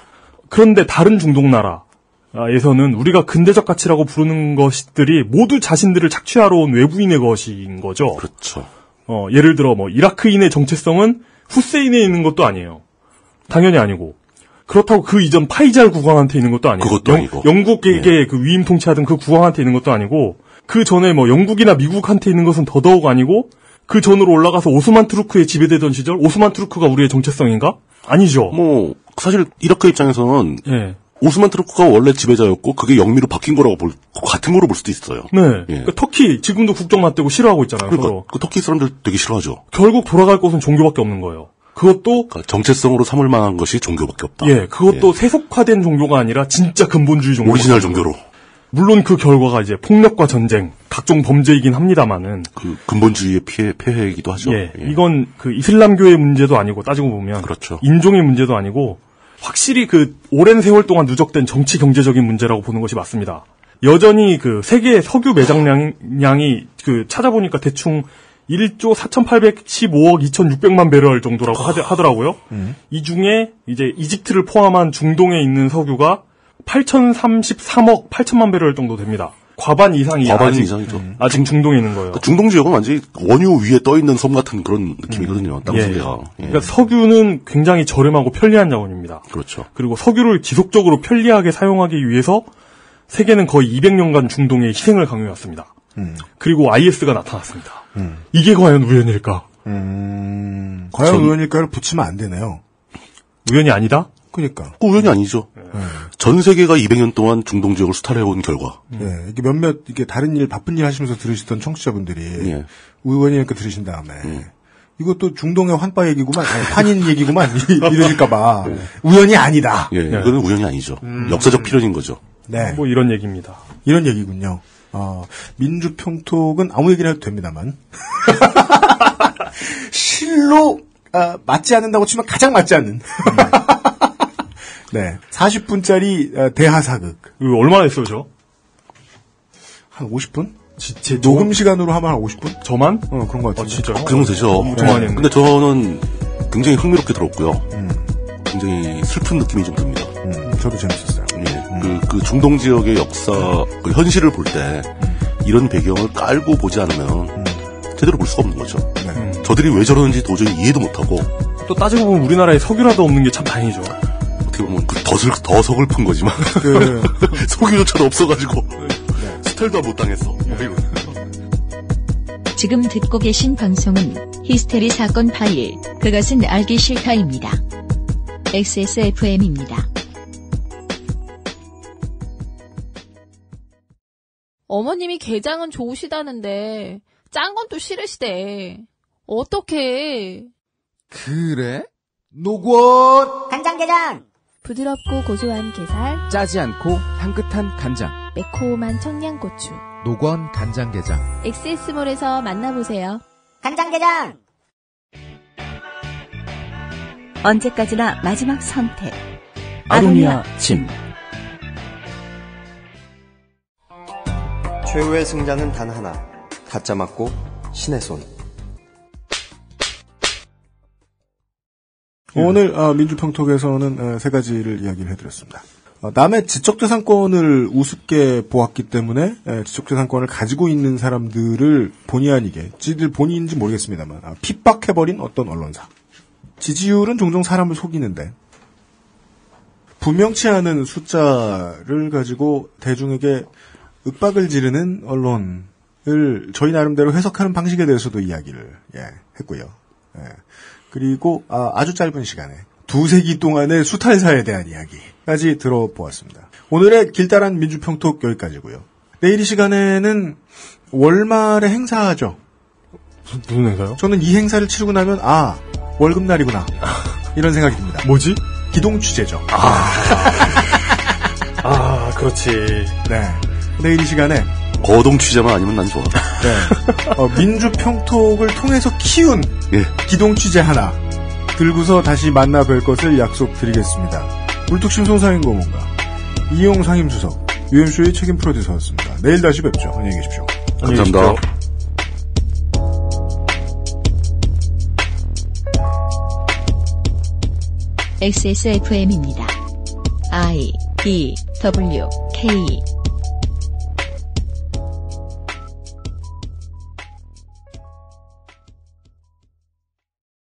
그런데 다른 중동 나라에서는 우리가 근대적 가치라고 부르는 것들이 모두 자신들을 착취하러 온 외부인의 것인 거죠. 그렇죠. 예를 들어 뭐 이라크인의 정체성은 후세인에 있는 것도 아니에요. 당연히 아니고. 그렇다고 그 이전 파이잘 국왕한테 있는 것도 아니에요. 그것도 아니고. 영국에게 그 위임 통치하던 그 국왕한테 있는 것도 아니고, 그 전에 뭐 영국이나 미국한테 있는 것은 더더욱 아니고, 그 전으로 올라가서 오스만 투르크에 지배되던 시절 오스만 투르크가 우리의 정체성인가? 아니죠. 뭐 사실 이라크 입장에서는 오스만 투르크가 원래 지배자였고 그게 영미로 바뀐 거라고 같은 거로 볼 수도 있어요. 네. 그러니까 터키 지금도 국정 맞대고 싫어하고 있잖아요. 그러니까 서로. 그 터키 사람들 되게 싫어하죠. 결국 돌아갈 곳은 종교밖에 없는 거예요. 그것도 그러니까 정체성으로 삼을 만한 것이 종교밖에 없다. 그것도 세속화된 종교가 아니라 진짜 근본주의 종교. 오리지널 종교로. 물론 그 결과가 이제 폭력과 전쟁, 각종 범죄이긴 합니다만은 그 근본주의의 폐해이기도 하죠. 이건 그 이슬람교의 문제도 아니고 따지고 보면 그렇죠. 인종의 문제도 아니고 확실히 그 오랜 세월 동안 누적된 정치 경제적인 문제라고 보는 것이 맞습니다. 여전히 그 세계 석유 매장량이 그 찾아보니까 대충 1조 4,815억 2,600만 배럴 정도라고 하더라고요. 이 중에 이제 이집트를 포함한 중동에 있는 석유가 8,033억 8천만 배럴 정도 됩니다. 과반 이상이 아직 중동에 있는 거예요. 그러니까 중동 지역은 완전히 원유 위에 떠 있는 섬 같은 그런 느낌이거든요. 땅속이야. 그러니까 석유는 굉장히 저렴하고 편리한 자원입니다. 그렇죠. 그리고 석유를 지속적으로 편리하게 사용하기 위해서 세계는 거의 200년간 중동에 희생을 강요해왔습니다. 그리고 IS가 나타났습니다. 이게 과연 우연일까? 과연 우연일까를 붙이면 안 되네요. 우연이 아니다? 그러니까. 우연이 아니죠. 전 세계가 200년 동안 중동 지역을 수탈해온 결과. 이게 몇몇 이게 다른 일 바쁜 일 하시면서 들으시던 청취자분들이 우연이니까 들으신 다음에 이것도 중동의 환빠 얘기구만, 아니, 환인 얘기구만 이러실까봐 우연이 아니다. 이거는 우연이 아니죠. 역사적 필연인 거죠. 네. 뭐 이런 얘기입니다. 이런 얘기군요. 민주평톡은 아무 얘기나 해도 됩니다만 실로 맞지 않는다고 치면 가장 맞지 않는. 네. 40분짜리 대하사극. 이거 얼마나 했어요, 저? 한 50분? 녹음 시간으로 하면 한 50분? 저만? 그런 것 같아요. 진짜요? 그 정도 되죠. 저만 했는데. 근데 저는 굉장히 흥미롭게 들었고요. 굉장히 슬픈 느낌이 좀 듭니다. 저도 재밌었어요. 그 중동 지역의 역사, 그 현실을 볼 때 이런 배경을 깔고 보지 않으면 제대로 볼 수가 없는 거죠. 저들이 왜 저러는지 도저히 이해도 못하고. 또 따지고 보면 우리나라에 석유라도 없는 게 참 다행이죠. 어떻게 보면 더 서글픈 거지만 석유조차도 없어가지고 스텔도 못 당했어. 지금 듣고 계신 방송은 히스테리 사건 파일, 그것은 알기 싫다입니다. XSFM입니다. 어머님이 게장은 좋으시다는데 짠 건 또 싫으시대. 어떡해. 그래? 노건 간장게장. 부드럽고 고소한 게살, 짜지 않고 향긋한 간장, 매콤한 청양고추, 노건 간장게장. 엑세스몰에서 만나보세요. 간장게장! 언제까지나 마지막 선택. 아로니아 진. 최후의 승자는 단 하나. 가짜 맞고 신의 손. 오늘 민주평톡에서는 세 가지를 이야기를 해드렸습니다. 남의 지적재산권을 우습게 보았기 때문에 지적재산권을 가지고 있는 사람들을 본의 아니게, 지들 본인인지 모르겠습니다만 핍박해버린 어떤 언론사. 지지율은 종종 사람을 속이는데 분명치 않은 숫자를 가지고 대중에게 윽박을 지르는 언론을 저희 나름대로 해석하는 방식에 대해서도 이야기를 했고요. 그리고 아주 짧은 시간에 두세 기 동안의 수탈사에 대한 이야기까지 들어보았습니다. 오늘의 길다란 민주평톡 여기까지고요. 내일 이 시간에는 월말에 행사하죠. 무슨 행사요? 저는 이 행사를 치르고 나면 월급날이구나 이런 생각이 듭니다. 뭐지? 기동취재죠. 그렇지. 네. 내일 이 시간에 거동취재만 아니면 난 좋아. 네. 민주평톡을 통해서 키운 기동취재 하나 들고서 다시 만나 뵐 것을 약속드리겠습니다. 울뚝심송사인고문가 이용 상임수석, UMC의 책임 프로듀서였습니다. 내일 다시 뵙죠. 안녕히 계십시오. 감사합니다. XSFM입니다. I, D, W, K